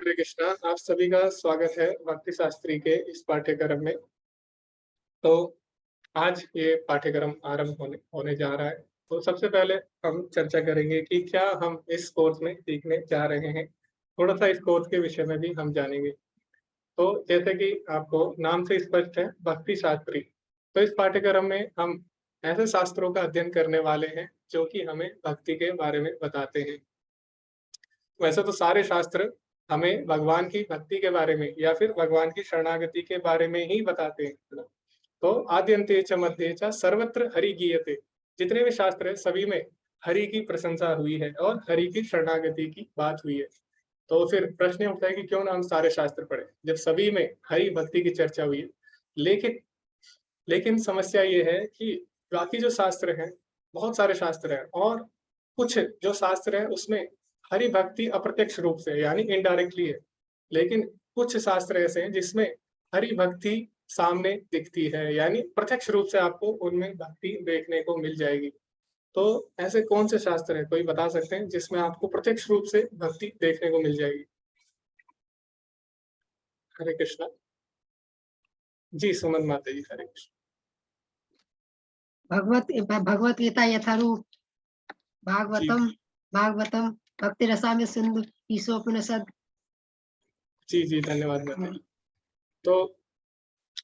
हरे कृष्णा। आप सभी का स्वागत है भक्ति शास्त्री के इस पाठ्यक्रम में। तो आज ये पाठ्यक्रम आरंभ होने होने जा रहा है। तो सबसे पहले हम चर्चा करेंगे कि क्या हम इस कोर्स में सीखने जा रहे हैं। थोड़ा सा इस कोर्स के विषय में भी हम जानेंगे। तो जैसे कि आपको नाम से स्पष्ट है, भक्ति शास्त्री। तो इस पाठ्यक्रम में हम ऐसे शास्त्रों का अध्ययन करने वाले हैं जो कि हमें भक्ति के बारे में बताते हैं। वैसे तो सारे शास्त्र हमें भगवान की भक्ति के बारे में या फिर भगवान की शरणागति के बारे में ही बताते हैं। तो आद्यंते च मध्य च सर्वत्र हरि गीयते। जितने भी शास्त्र है सभी में हरि की प्रशंसा हुई है और हरि की शरणागति की बात हुई है। तो फिर प्रश्न उठता है कि क्यों ना हम सारे शास्त्र पढ़े जब सभी में हरि भक्ति की चर्चा हुई है। लेकिन लेकिन समस्या ये है कि बाकी जो शास्त्र हैं, बहुत सारे शास्त्र हैं और कुछ जो शास्त्र है उसमें हरि भक्ति अप्रत्यक्ष रूप से यानी इनडायरेक्टली है। लेकिन कुछ शास्त्र ऐसे हैं जिसमें हरि भक्ति सामने दिखती है, यानी प्रत्यक्ष रूप से आपको उनमें भक्ति देखने को मिल जाएगी। तो ऐसे कौन से शास्त्र है, कोई बता सकते हैं जिसमें आपको प्रत्यक्ष रूप से भक्ति देखने को मिल जाएगी? हरे कृष्णा। जी सुमन माता जी, हरे कृष्ण। भगवत गीता यथारूप जी भागवतम भागवतम भक्ति रसाम्य सिंधु ईशोपनिषद। जी जी, धन्यवाद माता जी। तो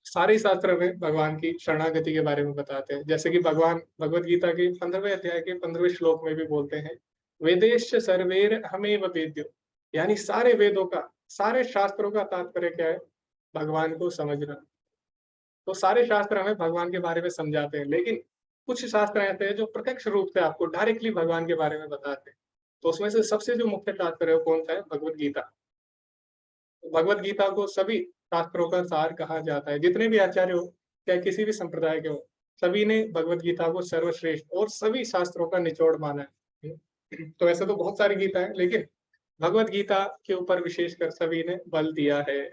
सारे शास्त्र में भगवान की शरणागति के बारे में बताते हैं। जैसे कि भगवान भगवत गीता के 15वें अध्याय के 15वें श्लोक में भी बोलते हैं, वेदेश्च सर्वेर हमेव वेद्यो। यानी सारे वेदों का, सारे शास्त्रों का तात्पर्य क्या है? भगवान को समझना। तो सारे शास्त्र हमें भगवान के बारे में समझाते हैं, लेकिन कुछ शास्त्र ऐसे हैं जो प्रत्यक्ष रूप से आपको डायरेक्टली भगवान के बारे में बताते हैं। तो उसमें से सबसे जो मुख्य तात्पर्य है वो कौन सा है? भगवत गीता। भगवत गीता को सभी शास्त्रों का सार कहा जाता है। जितने भी आचार्य हो, चाहे किसी भी संप्रदाय के हो, सभी ने भगवत गीता को सर्वश्रेष्ठ और सभी शास्त्रों का निचोड़ माना है। तो ऐसे तो बहुत सारी गीता है, लेकिन भगवत गीता के ऊपर विशेषकर सभी ने बल दिया है।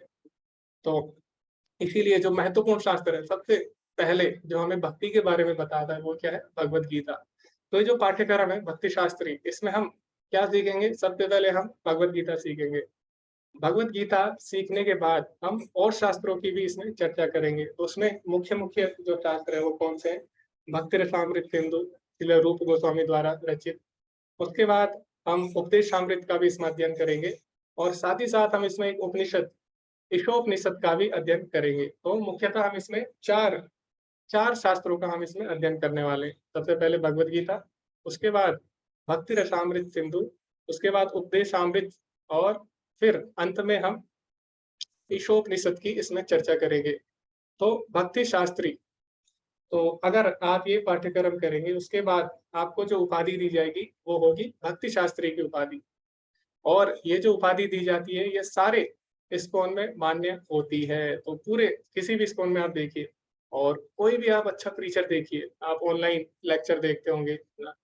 तो इसीलिए जो महत्वपूर्ण शास्त्र है, सबसे पहले जो हमें भक्ति के बारे में बताता है वो क्या है? भगवत गीता। तो ये जो पाठ्यक्रम है भक्ति शास्त्री, इसमें हम क्या सीखेंगे? सबसे पहले हम भगवत गीता सीखेंगे। भगवत गीता सीखने के बाद हम और शास्त्रों की भी इसमें चर्चा करेंगे। तो उसमें मुख्य मुख्य जो शास्त्र है वो कौन से हैं? भक्ति रसामृत सिंधु श्रील रूप गोस्वामी द्वारा रचित। उसके बाद हम उपदेशामृत का भी इसमें अध्ययन करेंगे और साथ ही साथ हम इसमें एक उपनिषद, ईशोपनिषद का भी अध्ययन करेंगे। तो मुख्यतः हम इसमें चार चार शास्त्रों का हम इसमें अध्ययन करने वाले हैं। सबसे पहले भगवत गीता, उसके बाद भक्ति रसामृत सिंधु, उसके बाद उपदेशामृत और फिर अंत में हम ईशोपनिषद की इसमें चर्चा करेंगे। तो भक्ति शास्त्री, तो अगर आप ये पाठ्यक्रम करेंगे उसके बाद आपको जो उपाधि दी जाएगी वो होगी भक्ति शास्त्री की उपाधि। और ये जो उपाधि दी जाती है ये सारे इस्कॉन में मान्य होती है। तो पूरे किसी भी इस्कॉन में आप देखिए, और कोई भी आप अच्छा प्रीचर देखिए, आप ऑनलाइन लेक्चर देखते होंगे,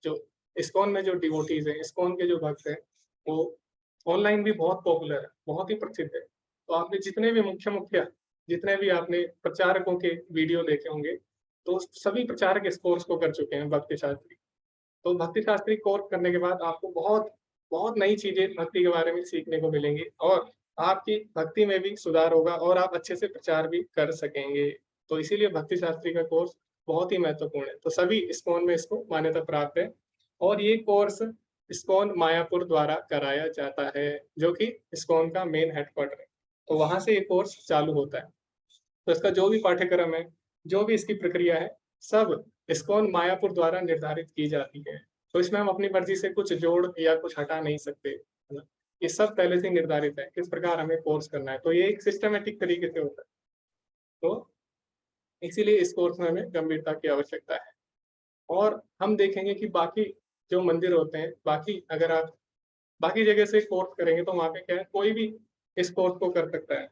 जो इस्कॉन में जो डिवोटीज हैं, इस्कॉन के जो भक्त हैं, वो ऑनलाइन भी बहुत पॉपुलर है, बहुत ही प्रसिद्ध है। तो आपने जितने भी मुख्य मुख्य जितने भी आपने प्रचारकों के वीडियो देखे होंगे, तो सभी प्रचारक इस कोर्स को कर चुके हैं, भक्ति शास्त्री। तो भक्ति शास्त्री कोर्स करने के बाद आपको बहुत बहुत नई चीजें भक्ति के बारे में सीखने को मिलेंगी और आपकी भक्ति में भी सुधार होगा और आप अच्छे से प्रचार भी कर सकेंगे। तो इसीलिए भक्ति शास्त्री का कोर्स बहुत ही महत्वपूर्ण है। तो सभी इस्कॉन में इसको मान्यता प्राप्त है और ये कोर्स इस्कॉन मायापुर द्वारा कराया जाता है, जो कि इस्कॉन का मेन हेडक्वार्टर है। तो वहां से ये कोर्स चालू होता है। तो इसका जो भी पाठ्यक्रम है, जो भी इसकी प्रक्रिया है, सब इस्कॉन मायापुर द्वारा निर्धारित की जाती है। तो इसमें हम अपनी मर्जी से कुछ जोड़ या कुछ हटा नहीं सकते, है ना? ये सब पहले से निर्धारित है किस प्रकार हमें कोर्स करना है। तो ये एक सिस्टमेटिक तरीके से होता है। तो इसीलिए इस कोर्स में हमें गंभीरता की आवश्यकता है। और हम देखेंगे कि बाकी जो मंदिर होते हैं, बाकी अगर आप बाकी जगह से कोर्स करेंगे तो वहाँ पे क्या है, कोई भी इस कोर्स को कर सकता है।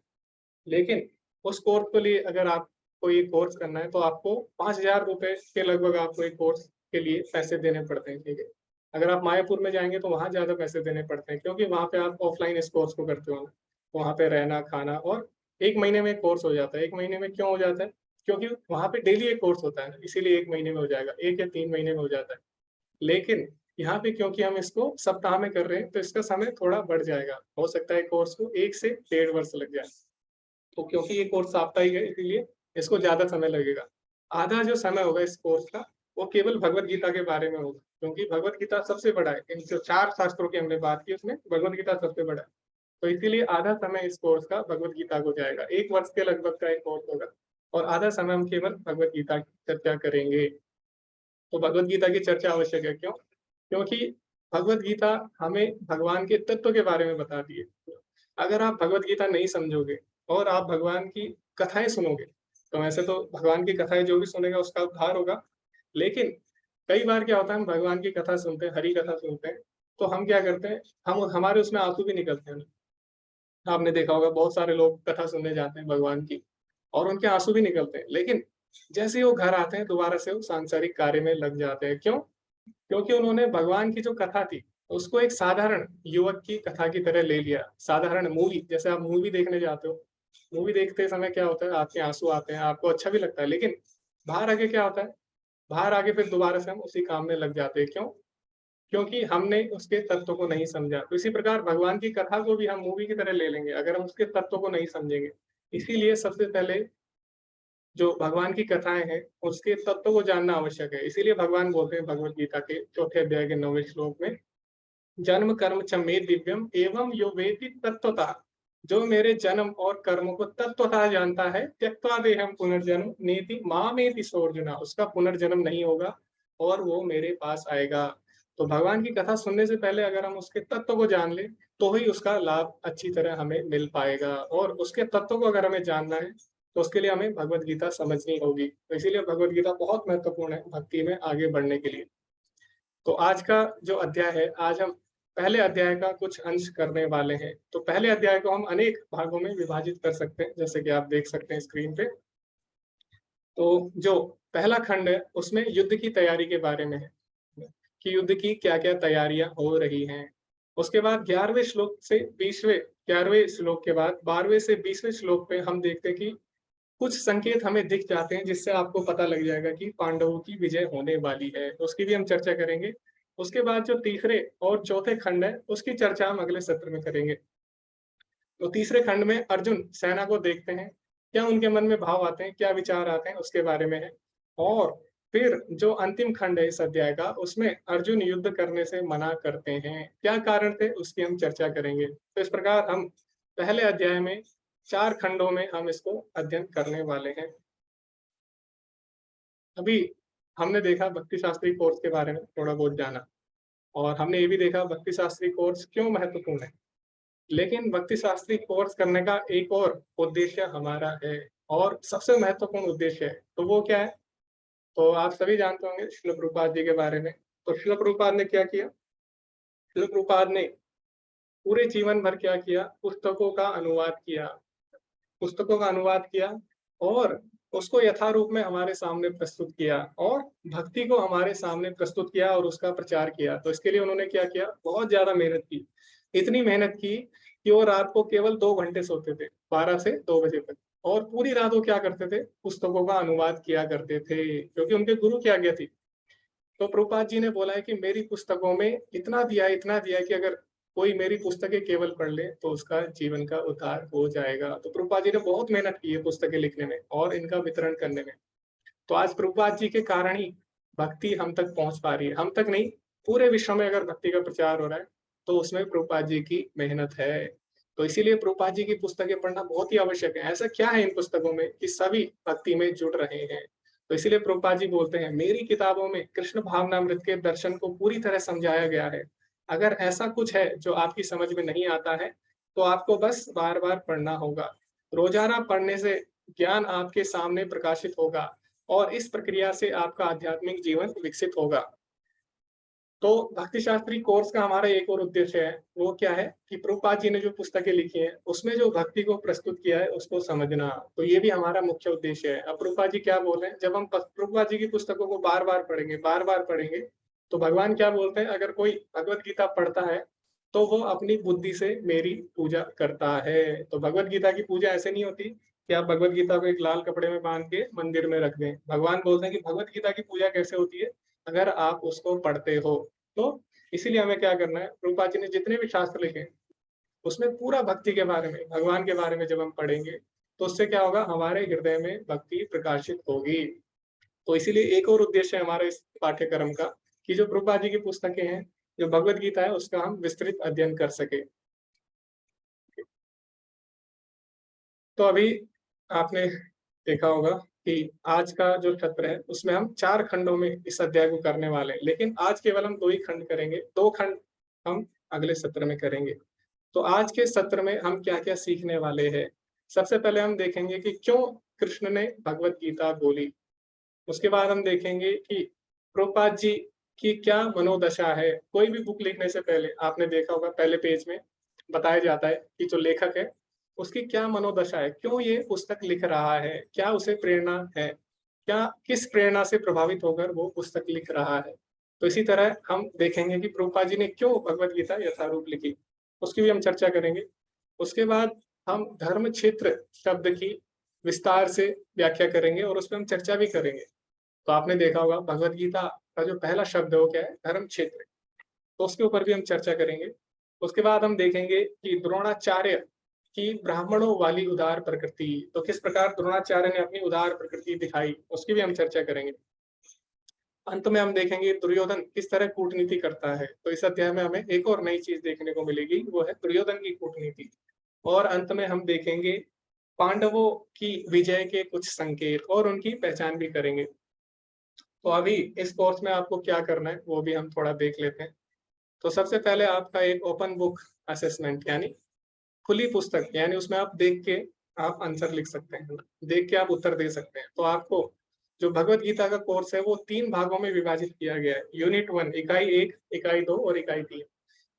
लेकिन उस कोर्स के लिए अगर आपको ये कोर्स करना है तो आपको 5,000 रुपए के लगभग आपको एक कोर्स के लिए पैसे देने पड़ते हैं, ठीक है। अगर आप मायापुर में जाएंगे तो वहाँ ज्यादा पैसे देने पड़ते हैं, क्योंकि वहाँ पे आप ऑफलाइन इस कोर्स को करते हो ना। वहाँ पे रहना खाना और 1 महीने में कोर्स हो जाता है। 1 महीने में क्यों हो जाता है? क्योंकि वहाँ पे डेली एक कोर्स होता है ना, इसीलिए 1 महीने में हो जाएगा, 1 या 3 महीने में हो जाता है। लेकिन यहाँ पे क्योंकि हम इसको सप्ताह में कर रहे हैं तो इसका समय थोड़ा बढ़ जाएगा, हो सकता है कोर्स को 1 से 1.5 वर्ष लग जाए। तो क्योंकि ये कोर्स साप्ताहिक है इसीलिए इसको ज़्यादा समय लगेगा। आधा जो समय होगा इस कोर्स का वो केवल भगवत गीता के बारे में होगा, क्योंकि भगवत गीता सबसे बड़ा है। इन जो 4 शास्त्रों की हमने बात की उसमें भगवत गीता सबसे बड़ा है। तो इसीलिए आधा समय इस कोर्स का भगवत गीता को जाएगा। 1 वर्ष के लगभग का एक कोर्स होगा और आधा समय हम केवल भगवत गीता की चर्चा करेंगे। तो भगवत गीता की चर्चा आवश्यक है, क्यों? क्योंकि भगवत गीता हमें भगवान के तत्व के बारे में बताती है। अगर आप भगवत गीता नहीं समझोगे और आप भगवान की कथाएँ सुनोगे, तो वैसे तो भगवान की कथाएँ जो भी सुनेगा उसका उद्धार होगा। लेकिन कई बार क्या होता है, हम भगवान की कथा सुनते हैं, हरि कथा सुनते हैं, तो हम क्या करते हैं, हम हमारे उसमें आंसू भी निकलते हैं। आपने देखा होगा बहुत सारे लोग कथा सुनने जाते हैं भगवान की और उनके आंसू भी निकलते हैं। लेकिन जैसे ही वो घर आते हैं दोबारा से वो सांसारिक कार्य में लग जाते हैं। क्यों? क्योंकि उन्होंने भगवान की जो कथा थी, उसको एक साधारण युवक की कथा की तरह ले लिया। साधारण मूवी, जैसे आप मूवी देखने जाते हो, मूवी देखते समय क्या होता है, आपके आँसू आते हैं, आपको अच्छा भी लगता है, लेकिन बाहर आके क्या होता है, बाहर आके फिर दोबारा से हम उसी काम में लग जाते हैं। क्यों? क्योंकि हमने उसके तत्व को नहीं समझा। तो इसी प्रकार भगवान की कथा को भी हम मूवी की तरह ले लेंगे, अगर हम उसके तत्व को नहीं समझेंगे। इसीलिए सबसे पहले जो भगवान की कथाएँ हैं, उसके तत्व को जानना आवश्यक है। इसीलिए भगवान बोलते हैं भगवद गीता के 4थे अध्याय के 9वें श्लोक में, जन्म कर्म च मे दिव्यम एवं यो वेति तत्वतः। जो मेरे जन्म और कर्म को तत्वतः जानता है, त्यक्त्वा देहम पुनर्जन्म नेति मामेति सो अर्जुन। उसका पुनर्जन्म नहीं होगा और वो मेरे पास आएगा। तो भगवान की कथा सुनने से पहले अगर हम उसके तत्व को जान लें, तो ही उसका लाभ अच्छी तरह हमें मिल पाएगा। और उसके तत्व को अगर हमें जानना है, तो उसके लिए हमें भगवद गीता समझनी होगी। तो इसीलिए भगवद गीता बहुत महत्वपूर्ण है भक्ति में आगे बढ़ने के लिए। तो आज का जो अध्याय है, आज हम पहले अध्याय का कुछ अंश करने वाले हैं। तो पहले अध्याय को हम अनेक भागों में विभाजित कर सकते हैं, जैसे कि आप देख सकते हैं स्क्रीन पे। तो जो पहला खंड है उसमें युद्ध की तैयारी के बारे में है, कि युद्ध की क्या-क्या तैयारियां हो रही हैं। उसके बाद 11वें श्लोक से 20वें 11वें श्लोक के बाद 12वें से 20वें श्लोक पे हम देखते हैं कि कुछ संकेत हमें दिख जाते हैं जिससे आपको पता लग जाएगा कि पांडवों की विजय होने वाली है। तो उसकी भी हम चर्चा करेंगे। उसके बाद जो तीसरे और चौथे खंड है उसकी चर्चा हम अगले सत्र में करेंगे। तो तीसरे खंड में अर्जुन सेना को देखते हैं, क्या उनके मन में भाव आते हैं, क्या विचार आते हैं उसके बारे में है। और फिर जो अंतिम खंड है इस अध्याय का, उसमें अर्जुन युद्ध करने से मना करते हैं, क्या कारण थे उसकी हम चर्चा करेंगे। तो इस प्रकार हम पहले अध्याय में 4 खंडों में हम इसको अध्ययन करने वाले हैं। अभी हमने देखा भक्ति शास्त्री कोर्स के बारे में थोड़ा बहुत जाना, और हमने ये भी देखा भक्ति शास्त्री कोर्स क्यों महत्वपूर्ण है। लेकिन भक्ति शास्त्री कोर्स करने का एक और उद्देश्य हमारा है, और सबसे महत्वपूर्ण उद्देश्य है। तो वो क्या है? तो आप सभी जानते होंगे श्रील प्रभुपाद जी के बारे में। तो श्रील प्रभुपाद ने क्या किया? श्रील प्रभुपाद ने पूरे जीवन भर क्या किया? पुस्तकों का अनुवाद किया और उसको यथारूप में हमारे सामने प्रस्तुत किया, और भक्ति को हमारे सामने प्रस्तुत किया और उसका प्रचार किया। तो इसके लिए उन्होंने क्या किया? बहुत ज़्यादा मेहनत की। इतनी मेहनत की कि वो रात को केवल 2 घंटे सोते थे, 12 से 2 बजे तक, और पूरी रात वो क्या करते थे? पुस्तकों का अनुवाद किया करते थे, क्योंकि उनके गुरु की आज्ञा थी। तो प्रभुपाद जी ने बोला है कि मेरी पुस्तकों में इतना दिया है कि अगर कोई मेरी पुस्तकें केवल पढ़ ले तो उसका जीवन का उद्धार हो जाएगा। तो प्रभुपाद जी ने बहुत मेहनत की है पुस्तकें लिखने में और इनका वितरण करने में। तो आज प्रभुपाद जी के कारण ही भक्ति हम तक पहुंच पा रही है। हम तक नहीं, पूरे विश्व में अगर भक्ति का प्रचार हो रहा है तो उसमें प्रभुपाद जी की मेहनत है। तो इसीलिए प्रभुपाद जी की पुस्तकें पढ़ना बहुत ही आवश्यक है। ऐसा क्या है इन पुस्तकों में कि सभी भक्ति में जुड़ रहे हैं। तो इसीलिए प्रभुपाद जी बोलते हैं, मेरी किताबों में कृष्ण भावनामृत के दर्शन को पूरी तरह समझाया गया है। अगर ऐसा कुछ है जो आपकी समझ में नहीं आता है, तो आपको बस बार-बार पढ़ना होगा। रोज़ाना पढ़ने से ज्ञान आपके सामने प्रकाशित होगा और इस प्रक्रिया से आपका आध्यात्मिक जीवन विकसित होगा। तो भक्ति शास्त्री कोर्स का हमारा एक और उद्देश्य है, वो क्या है कि प्रभुपाद जी ने जो पुस्तकें लिखी हैं, उसमें जो भक्ति को प्रस्तुत किया है, उसको समझना। तो ये भी हमारा मुख्य उद्देश्य है। अब प्रभुपाद जी क्या बोल रहे हैं, जब हम प्रभुपाद जी की पुस्तकों को बार-बार पढ़ेंगे, तो भगवान क्या बोलते हैं, अगर कोई भगवत गीता पढ़ता है, तो वो अपनी बुद्धि से मेरी पूजा करता है। तो भगवत गीता की पूजा ऐसे नहीं होती कि आप भगवत गीता को एक लाल कपड़े में बांध के मंदिर में रख दें। भगवान बोलते हैं कि भगवत गीता की पूजा कैसे होती है? अगर आप उसको पढ़ते हो। तो इसीलिए हमें क्या करना है, प्रभुपाद जी ने जितने भी शास्त्र लिखे हैं, उसमें पूरा भक्ति के बारे में, भगवान के बारे में जब हम पढ़ेंगे, तो उससे क्या होगा, हमारे हृदय में भक्ति प्रकाशित होगी। तो इसीलिए एक और उद्देश्य है हमारे इस पाठ्यक्रम का, कि जो प्रभुपाद जी की पुस्तकें हैं, जो भगवत गीता है, उसका हम विस्तृत अध्ययन कर सके। तो अभी आपने देखा होगा कि आज का जो सत्र है, उसमें हम 4 खंडों में इस अध्याय को करने वाले हैं, लेकिन आज केवल हम 2 ही खंड करेंगे, 2 खंड हम अगले सत्र में करेंगे। तो आज के सत्र में हम क्या-क्या सीखने वाले हैं? सबसे पहले हम देखेंगे कि क्यों कृष्ण ने भगवत गीता बोली। उसके बाद हम देखेंगे कि प्रभुपाद जी की क्या मनोदशा है। कोई भी बुक लिखने से पहले आपने देखा होगा, पहले पेज में बताया जाता है कि जो लेखक है, उसकी क्या मनोदशा है, क्यों ये पुस्तक लिख रहा है, क्या उसे प्रेरणा है, क्या किस प्रेरणा से प्रभावित होकर वो पुस्तक लिख रहा है। तो इसी तरह हम देखेंगे कि प्रभुपाद जी ने क्यों भगवत गीता यथारूप लिखी, उसकी भी हम चर्चा करेंगे। उसके बाद हम धर्म क्षेत्र शब्द की विस्तार से व्याख्या करेंगे और उस पे हम चर्चा भी करेंगे। तो आपने देखा होगा, भगवत गीता का जो पहला शब्द है वो क्या है, धर्म क्षेत्र। तो उसके ऊपर भी हम चर्चा करेंगे। उसके बाद हम देखेंगे कि द्रोणाचार्य की ब्राह्मणों वाली उदार प्रकृति, तो किस प्रकार द्रोणाचार्य ने अपनी उदार प्रकृति दिखाई, उसकी भी हम चर्चा करेंगे। अंत में हम देखेंगे दुर्योधन किस तरह कूटनीति करता है। तो इस अध्याय में हमें एक और नई चीज देखने को मिलेगी, वो है दुर्योधन की कूटनीति। और अंत में हम देखेंगे पांडवों की विजय के कुछ संकेत और उनकी पहचान भी करेंगे। तो अभी इस कोर्स में आपको क्या करना है वो भी हम थोड़ा देख लेते हैं। तो सबसे पहले आपका एक ओपन बुक असेसमेंट, यानी खुली पुस्तक, यानी उसमें आप देख के आप आंसर लिख सकते हैं, देख के आप उत्तर दे सकते हैं। तो आपको जो भगवत गीता का कोर्स है वो 3 भागों में विभाजित किया गया है। यूनिट 1 इकाई 1, इकाई 2 और इकाई 3।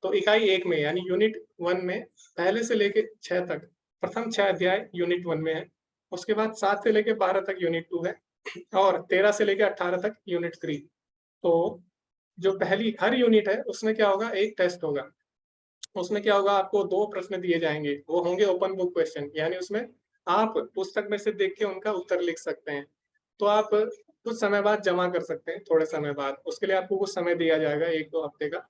तो इकाई 1 में यानी यूनिट 1 में पहले से लेके 6 तक प्रथम 6 अध्याय यूनिट 1 में है। उसके बाद 7 से लेके 12 तक यूनिट 2 है और 13 से लेके 18 तक यूनिट 3। तो जो पहली हर यूनिट है उसमें क्या होगा, एक टेस्ट होगा। उसमें क्या होगा, आपको 2 प्रश्न दिए जाएंगे, वो होंगे ओपन बुक क्वेश्चन, यानी उसमें आप पुस्तक में से देख के उनका उत्तर लिख सकते हैं। तो आप कुछ समय बाद जमा कर सकते हैं, थोड़े समय बाद। उसके लिए आपको कुछ समय दिया जाएगा 1-2 हफ्ते का।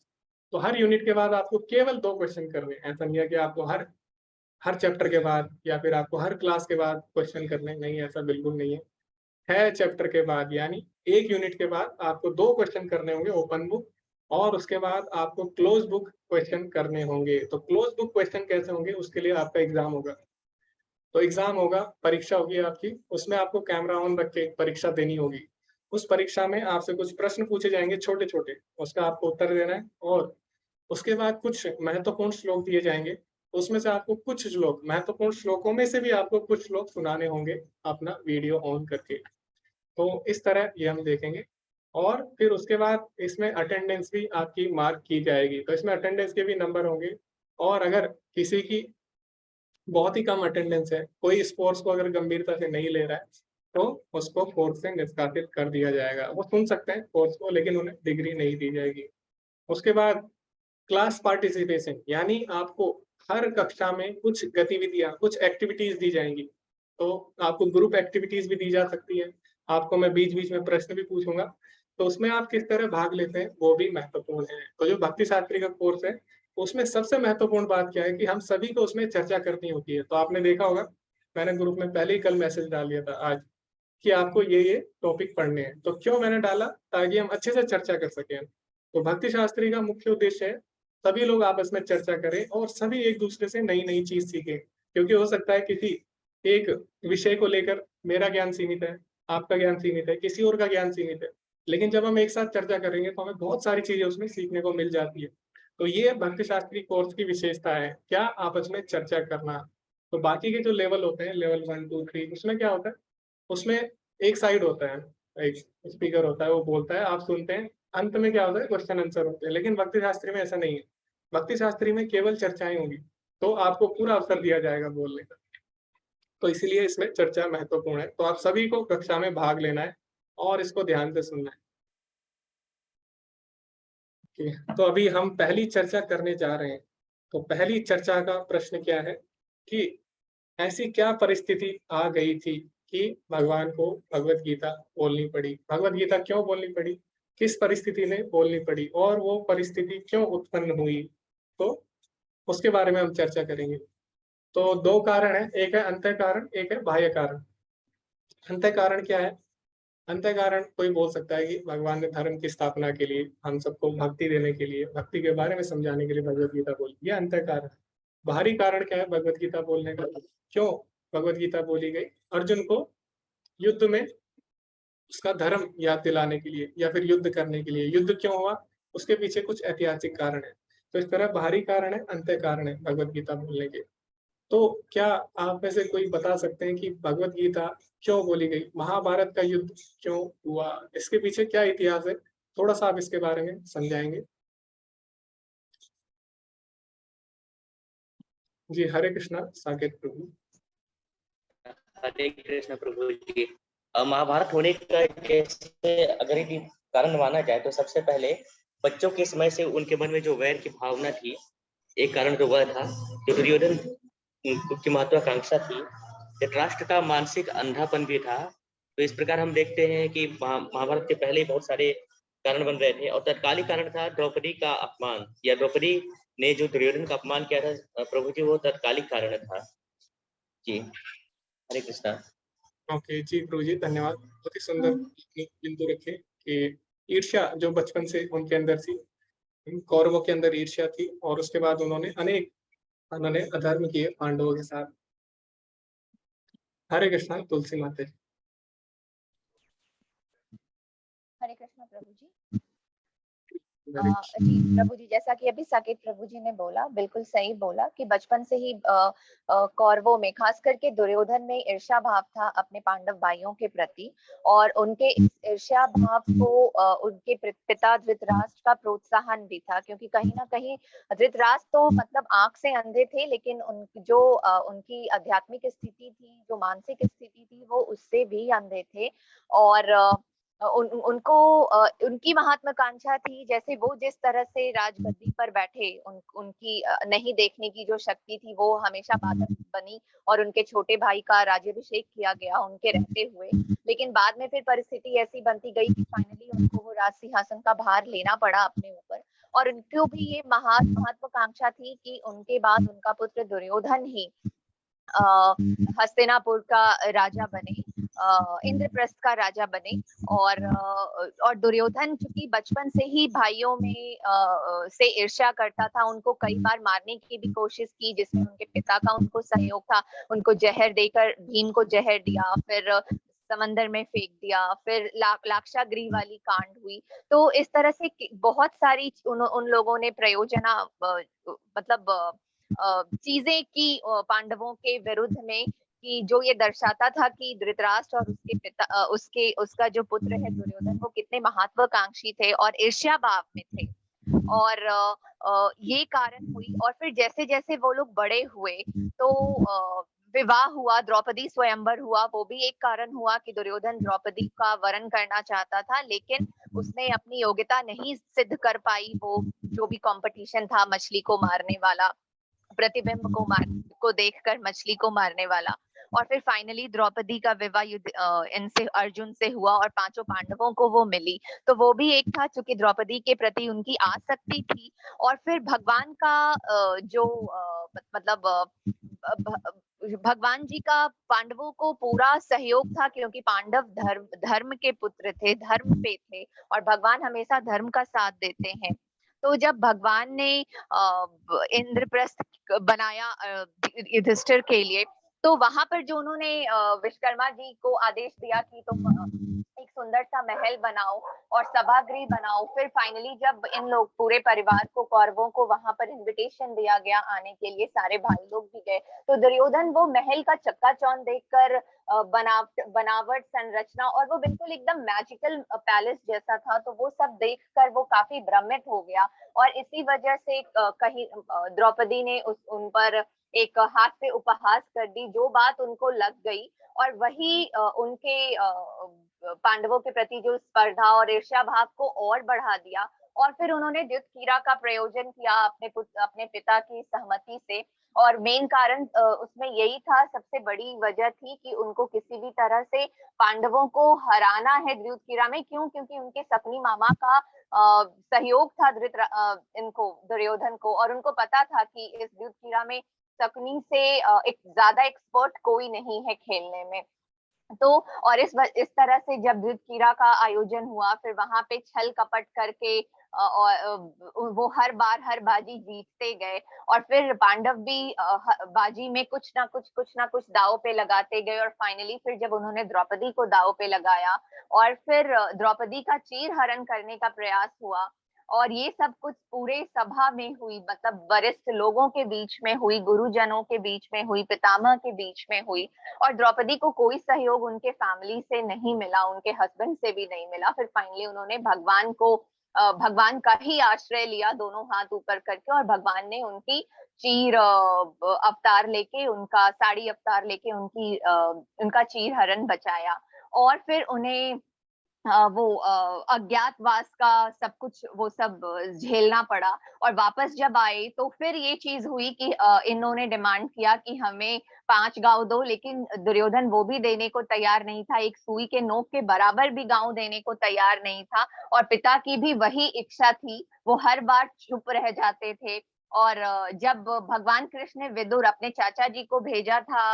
तो हर यूनिट के बाद आपको केवल 2 क्वेश्चन करने हैं। ऐसा नहीं है कि आपको हर हर चैप्टर के बाद या फिर आपको हर क्लास के बाद क्वेश्चन करने, नहीं, ऐसा बिल्कुल नहीं है। 6 चैप्टर के बाद यानी 1 यूनिट के बाद आपको 2 क्वेश्चन करने होंगे ओपन बुक, और उसके बाद आपको क्लोज बुक क्वेश्चन करने होंगे। तो क्लोज बुक क्वेश्चन कैसे होंगे, उसके लिए आपका एग्जाम होगा। तो एग्जाम होगा, परीक्षा होगी आपकी, उसमें आपको कैमरा ऑन रख के परीक्षा देनी होगी। उस परीक्षा में आपसे कुछ प्रश्न पूछे जाएंगे छोटे-छोटे, उसका आपको उत्तर देना है। और उसके बाद कुछ महत्वपूर्ण श्लोक दिए जाएंगे, उसमें से आपको कुछ श्लोक, महत्वपूर्ण श्लोकों में से भी आपको कुछ श्लोक सुनाने होंगे अपना वीडियो ऑन करके। तो इस तरह ये हम देखेंगे। और फिर उसके बाद इसमें अटेंडेंस भी आपकी मार्क की जाएगी, तो इसमें अटेंडेंस के भी नंबर होंगे। और अगर किसी की बहुत ही कम अटेंडेंस है, कोई स्पोर्ट्स को अगर गंभीरता से नहीं ले रहा है, तो उसको कोर्स से निष्कासित कर दिया जाएगा। वो सुन सकते हैं कोर्स को, लेकिन उन्हें डिग्री नहीं दी जाएगी। उसके बाद क्लास पार्टिसिपेशन, यानी आपको हर कक्षा में कुछ गतिविधियां, कुछ एक्टिविटीज दी जाएंगी। तो आपको ग्रुप एक्टिविटीज भी दी जा सकती है। आपको मैं बीच बीच में प्रश्न भी पूछूंगा, तो उसमें आप किस तरह भाग लेते हैं वो भी महत्वपूर्ण है। तो जो भक्ति शास्त्री का कोर्स है, उसमें सबसे महत्वपूर्ण बात क्या है कि हम सभी को उसमें चर्चा करनी होती है। तो आपने देखा होगा, मैंने ग्रुप में पहले ही कल मैसेज डाल दिया था आज, कि आपको ये टॉपिक पढ़ने हैं। तो क्यों मैंने डाला, ताकि हम अच्छे से चर्चा कर सकें। तो भक्ति शास्त्री का मुख्य उद्देश्य है सभी लोग आपस में चर्चा करें और सभी एक दूसरे से नई नई चीज सीखें। क्योंकि हो सकता है किसी एक विषय को लेकर मेरा ज्ञान सीमित है, आपका ज्ञान सीमित है, किसी और का ज्ञान सीमित है, लेकिन जब हम एक साथ चर्चा करेंगे तो हमें बहुत सारी चीजें उसमें सीखने को मिल जाती है। तो ये भक्ति शास्त्री कोर्स की विशेषता है, क्या आपस में चर्चा करना। तो बाकी के जो लेवल होते हैं, लेवल 1, 2, 3, उसमें क्या होता है, उसमें एक साइड होता है, एक स्पीकर होता है, वो बोलता है, आप सुनते हैं, अंत में क्या होता है, क्वेश्चन आंसर होते हैं। लेकिन भक्ति शास्त्री में ऐसा नहीं है। भक्ति शास्त्री में केवल चर्चाएं होंगी, तो आपको पूरा अवसर दिया जाएगा बोलने का। तो इसीलिए इसमें चर्चा महत्वपूर्ण है। तो आप सभी को कक्षा में भाग लेना है और इसको ध्यान से सुनना है। तो अभी हम पहली चर्चा करने जा रहे हैं। तो पहली चर्चा का प्रश्न क्या है कि ऐसी क्या परिस्थिति आ गई थी कि भगवान को भगवत गीता बोलनी पड़ी। भगवत गीता क्यों बोलनी पड़ी? किस परिस्थिति में बोलनी पड़ी और वो परिस्थिति क्यों उत्पन्न हुई, तो उसके बारे में हम चर्चा करेंगे। तो दो कारण है, एक है अंतः कारण, एक है बाह्य कारण। अंतः कारण क्या है? अंतः कारण कोई बोल सकता है कि भगवान ने धर्म की स्थापना के लिए, हम सबको भक्ति देने के लिए, भक्ति के बारे में समझाने के लिए भगवत गीता बोली, ये अंतः कारण है। बाहरी कारण क्या है भगवत गीता बोलने का? क्यों भगवत गीता बोली गई? अर्जुन को युद्ध में उसका धर्म याद दिलाने के लिए या फिर युद्ध करने के लिए। युद्ध क्यों हुआ? उसके पीछे कुछ ऐतिहासिक कारण है। तो इस तरह बाहरी कारण है, अंतः कारण है भगवत गीता बोलने के। तो क्या आप में से कोई बता सकते हैं कि भगवत गीता क्यों बोली गई? महाभारत का युद्ध क्यों हुआ? इसके पीछे क्या इतिहास है? थोड़ा सा आप इसके बारे में समझाएंगे? जी, हरे कृष्णा साकेत प्रभु। हरे कृष्ण प्रभु जी। महाभारत होने का जैसे अगर यदि कारण माना जाए तो सबसे पहले बच्चों के समय से उनके मन में जो वैर की भावना थी, एक कारण तो वह था। जो दुर्योधन की महत्वाकांक्षा थी, धृतराष्ट्र का मानसिक अंधापन भी था। तो इस प्रकार हम देखते हैं कि महाभारत के पहले बहुत सारे कारण बन रहे थे और तत्कालिक कारण था द्रौपदी का अपमान, या द्रौपदी ने जो दुर्योधन का अपमान किया था प्रभु जी, वो तत्कालिक कारण था जी। हरे कृष्णा। ओके जी प्रभु जी, धन्यवाद। बहुत ही सुंदर बिंदु रखे कि ईर्ष्या जो बचपन से उनके अंदर थी, कौरवों के अंदर ईर्ष्या थी और उसके बाद उन्होंने अधर्म किए पांडवों के साथ। हरे कृष्णा तुलसी माता जी। हरे कृष्ण प्रभु जी। हरे जी प्रभु जी, जैसा कि अभी साकेत प्रभु जी ने बोला, बिल्कुल सही बोला कि बचपन से ही कौरवों में, खास करके दुर्योधन में ईर्ष्या भाव था अपने पांडव भाइयों के प्रति। और उनके इस ईर्ष्या भाव को उनके पिता धृतराष्ट्र का प्रोत्साहन भी था, क्योंकि कहीं ना कहीं धृतराष्ट्र तो मतलब आंख से अंधे थे, लेकिन उनकी आध्यात्मिक स्थिति थी, जो मानसिक स्थिति थी, वो उससे भी अंधे थे। और उनको उनकी महत्वाकांक्षा थी, जैसे वो जिस तरह से राजगद्दी पर बैठे, उनकी नहीं देखने की जो शक्ति थी वो हमेशा बाधक बनी, और उनके छोटे भाई का राज्याभिषेक किया गया उनके रहते हुए। लेकिन बाद में फिर परिस्थिति ऐसी बनती गई कि फाइनली उनको वो राज सिंहासन का भार लेना पड़ा अपने ऊपर। और उनको भी ये महत्वाकांक्षा थी कि उनके बाद उनका पुत्र दुर्योधन ही हस्तिनापुर का राजा बने, इंद्रप्रस्थ का राजा बने। और दुर्योधन चूंकि बचपन से ही भाइयों में से ईर्ष्या करता था, उनको कई बार मारने की भी कोशिश की, जिसमें उनके पिता का उनको सहयोग था। उनको जहर देकर भीम को जहर दिया, फिर समंदर में फेंक दिया, फिर लाक्षागृह वाली कांड हुई। तो इस तरह से बहुत सारी उन लोगों ने प्रयोजना मतलब चीजें की पांडवों के विरुद्ध में, कि जो ये दर्शाता था कि धृतराष्ट्र और उसके पिता उसका जो पुत्र है दुर्योधन, वो कितने महत्वाकांक्षी थे और ईर्ष्या भाव में थे। और ये कारण हुई। और फिर जैसे जैसे वो लोग बड़े हुए तो विवाह हुआ, द्रौपदी स्वयंवर हुआ, वो भी एक कारण हुआ कि दुर्योधन द्रौपदी का वरण करना चाहता था, लेकिन उसने अपनी योग्यता नहीं सिद्ध कर पाई। वो जो भी कंपटीशन था मछली को मारने वाला, प्रतिबिंब को देखकर मछली को मारने वाला। और फिर फाइनली द्रौपदी का विवाह इनसे अर्जुन से हुआ और पांचों पांडवों को वो मिली। तो वो भी एक था, चूंकि द्रौपदी के प्रति उनकी आसक्ति थी। और फिर भगवान का जो मतलब भगवान जी का पांडवों को पूरा सहयोग था, क्योंकि पांडव धर्म के पुत्र थे, धर्म पे थे, और भगवान हमेशा धर्म का साथ देते हैं। तो जब भगवान ने इंद्रप्रस्थ बनाया युधिष्ठिर के लिए, तो वहां पर जो उन्होंने विश्वकर्मा जी को आदेश दिया कि तुम एक सुंदर सा महल बनाओ और सभागृह बनाओ। फिर फाइनली जब इन लोग पूरे परिवार को, कौरवों को वहां पर इनविटेशन दिया गया आने के लिए, सारे भाई लोग भी गए, तो दुर्योधन वो महल का चक्काचौंध देखकर बनावट, संरचना, और वो बिल्कुल एकदम मैजिकल पैलेस जैसा था, तो वो सब देखकर वो काफी भ्रमित हो गया। और इसी वजह से कहीं द्रौपदी ने उन पर एक हास्य उपहास कर दी, जो बात उनको लग गई, और वही उनके पांडवों के प्रति जो स्पर्धा और ईर्ष्या भाव को और बढ़ा दिया। और फिर उन्होंने द्युतकीरा का प्रयोजन किया अपने पिता की सहमति से। और मेन कारण उसमें यही था, सबसे बड़ी वजह थी कि उनको किसी भी तरह से पांडवों को हराना है द्युतकीरा में। क्यों? क्योंकि उनके शकुनी मामा का सहयोग था इनको दुर्योधन को, और उनको पता था कि इस द्युतकीरा में शकुनी से एक ज्यादा एक्सपर्ट कोई नहीं है खेलने में। तो और इस तरह से जब द्युतकीरा का आयोजन हुआ, फिर वहां पे छल कपट करके वो हर बार हर बाजी जीतते गए, और फिर पांडव भी बाजी में कुछ ना कुछ दाव पे लगाते गए, और फाइनली फिर जब उन्होंने द्रौपदी को दाव पे लगाया और फिर द्रौपदी का चीरहरण करने का प्रयास हुआ, और ये सब कुछ पूरे सभा में हुई, मतलब वरिष्ठ लोगों के बीच में हुई, गुरुजनों के बीच में हुई, पितामह के बीच में हुई, और द्रौपदी को कोई सहयोग उनके फैमिली से नहीं मिला, उनके हस्बैंड से भी नहीं मिला। फिर फाइनली उन्होंने भगवान का ही आश्रय लिया, दोनों हाथ ऊपर करके, और भगवान ने उनकी चीर अवतार लेके, उनका साड़ी अवतार लेके उनका चीर हरण बचाया। और फिर उन्हें वो अज्ञातवास का सब कुछ वो सब झेलना पड़ा, और वापस जब आए तो फिर ये चीज हुई कि इन्होंने डिमांड किया कि हमें 5 गांव दो, लेकिन दुर्योधन वो भी देने को तैयार नहीं था, एक सुई के नोक के बराबर भी गांव देने को तैयार नहीं था। और पिता की भी वही इच्छा थी, वो हर बार चुप रह जाते थे। और जब भगवान कृष्ण ने विदुर अपने चाचा जी को भेजा था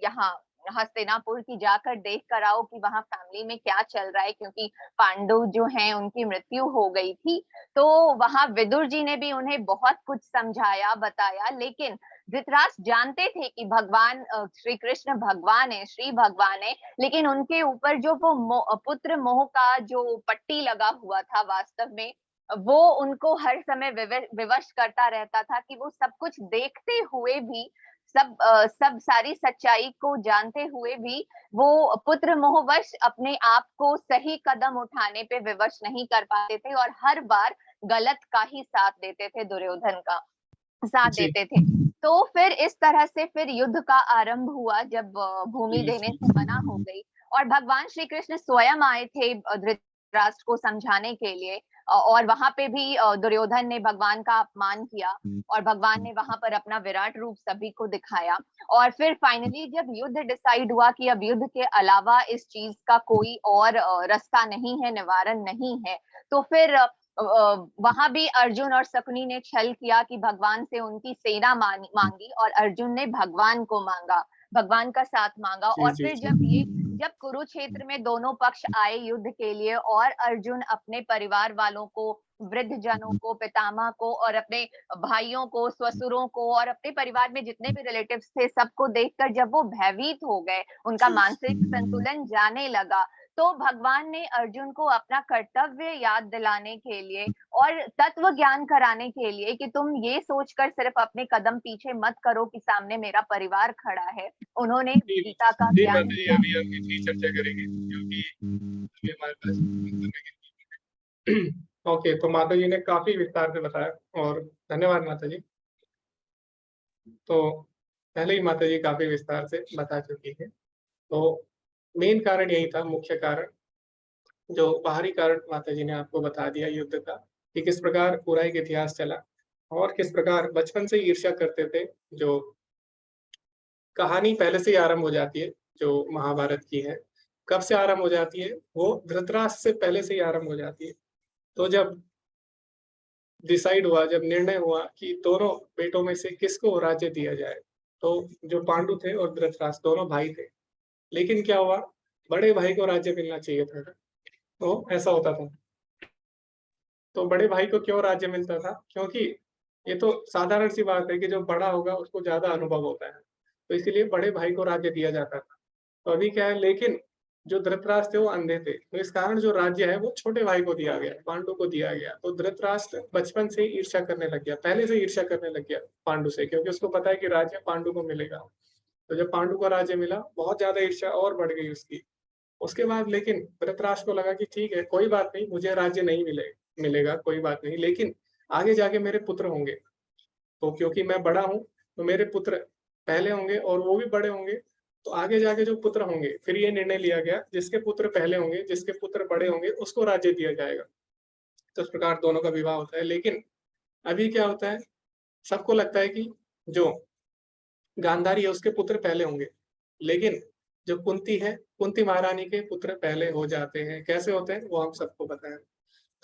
यहाँ हस्तिनापुर की, जाकर देख कर आओ कि वहां फैमिली में क्या चल रहा है, क्योंकि पांडु जो हैं उनकी मृत्यु हो गई थी। तो वहां विदुर जी ने भी उन्हें बहुत कुछ समझाया बताया, लेकिन धृतराष्ट्र जानते थे कि भगवान श्री कृष्ण भगवान है, श्री भगवान है, लेकिन उनके ऊपर जो वो पुत्र मोह का जो पट्टी लगा हुआ था, वास्तव में वो उनको हर समय विवश करता रहता था, कि वो सब कुछ देखते हुए भी, सब सारी सच्चाई को जानते हुए भी, वो पुत्र मोहवश अपने आप को सही कदम उठाने पे विवश नहीं कर पाते थे, और हर बार गलत का ही साथ देते थे, दुर्योधन का साथ जी देते थे। तो फिर इस तरह से फिर युद्ध का आरंभ हुआ, जब भूमि देने से मना हो गई, और भगवान श्री कृष्ण स्वयं आए थे धृतराष्ट्र को समझाने के लिए। और वहां पे भी दुर्योधन ने भगवान का अपमान किया, और भगवान ने वहां पर अपना विराट रूप सभी को दिखाया। और फिर फाइनली जब युद्ध डिसाइड हुआ कि अब युद्ध के अलावा इस चीज का कोई और रास्ता नहीं है, निवारण नहीं है, तो फिर वहां भी अर्जुन और शकुनी ने छल किया कि भगवान से उनकी सेना मांगी, और अर्जुन ने भगवान को मांगा, भगवान का साथ मांगा। जी और जी फिर जी जब कुरुक्षेत्र में दोनों पक्ष आए युद्ध के लिए, और अर्जुन अपने परिवार वालों को, वृद्ध जनों को, पितामह को, और अपने भाइयों को, ससुरों को, और अपने परिवार में जितने भी रिलेटिव्स थे, सबको देखकर जब वो भयभीत हो गए, उनका मानसिक संतुलन जाने लगा, तो भगवान ने अर्जुन को अपना कर्तव्य याद दिलाने के लिए और तत्व ज्ञान कराने के लिए कि तुम ये सोचकर सिर्फ अपने कदम पीछे मत करो कि सामने मेरा परिवार खड़ा है, उन्होंने जी गीता का जी ज्ञान माता जी, दिया। अभी हम इसी चर्चा करेंगे क्योंकि अभी हमारे पास ओके। तो माता जी ने काफी विस्तार से बताया और धन्यवाद माता जी। तो पहले ही माता जी काफी विस्तार से बता चुकी है। तो मेन कारण यही था, मुख्य कारण, जो बाहरी कारण माता जी ने आपको बता दिया युद्ध का, कि किस प्रकार पूरा एक इतिहास चला और किस प्रकार बचपन से ईर्ष्या करते थे। जो कहानी पहले से ही आरंभ हो जाती है, जो महाभारत की है, कब से आरंभ हो जाती है, वो धृतराष्ट्र से पहले से ही आरंभ हो जाती है। तो जब डिसाइड हुआ, जब निर्णय हुआ कि दोनों बेटों में से किसको राज्य दिया जाए, तो जो पांडु थे और धृतराष्ट्र दोनों भाई थे, लेकिन क्या हुआ, बड़े भाई को राज्य मिलना चाहिए था। तो ऐसा होता था। तो बड़े भाई को क्यों राज्य मिलता था? क्योंकि ये तो साधारण सी बात है कि जो बड़ा होगा उसको ज्यादा अनुभव होता है, तो इसलिए बड़े भाई को राज्य दिया जाता था। तो अभी क्या है, लेकिन जो धृतराष्ट्र थे वो अंधे थे, तो इस कारण जो राज्य है वो छोटे भाई को दिया गया, पांडु को दिया गया। तो धृतराष्ट्र बचपन से ही ईर्ष्या करने लग गया, पहले से ईर्ष्या करने लग गया पांडु से, क्योंकि उसको पता है कि राज्य पांडु को मिलेगा। तो जब पांडु को राज्य मिला, बहुत ज्यादा ईर्ष्या और बढ़ गई उसकी। उसके बाद लेकिन धृतराष्ट्र को लगा कि ठीक है, कोई बात नहीं, मुझे राज्य नहीं मिलेगा, कोई बात नहीं, लेकिन आगे जाके मेरे पुत्र होंगे। तो क्योंकि मैं बड़ा हूँ, तो मेरे पुत्र पहले होंगे और वो भी बड़े होंगे, तो आगे जाके जो पुत्र होंगे, फिर ये निर्णय लिया गया जिसके पुत्र पहले होंगे, जिसके पुत्र बड़े होंगे, उसको राज्य दिया जाएगा। तो इस प्रकार दोनों का विवाह होता है। लेकिन अभी क्या होता है, सबको लगता है कि जो गांधारी है उसके पुत्र पहले होंगे, लेकिन जो कुंती है, कुंती महारानी के पुत्र पहले हो जाते हैं। कैसे होते हैं वो हम सबको पता है।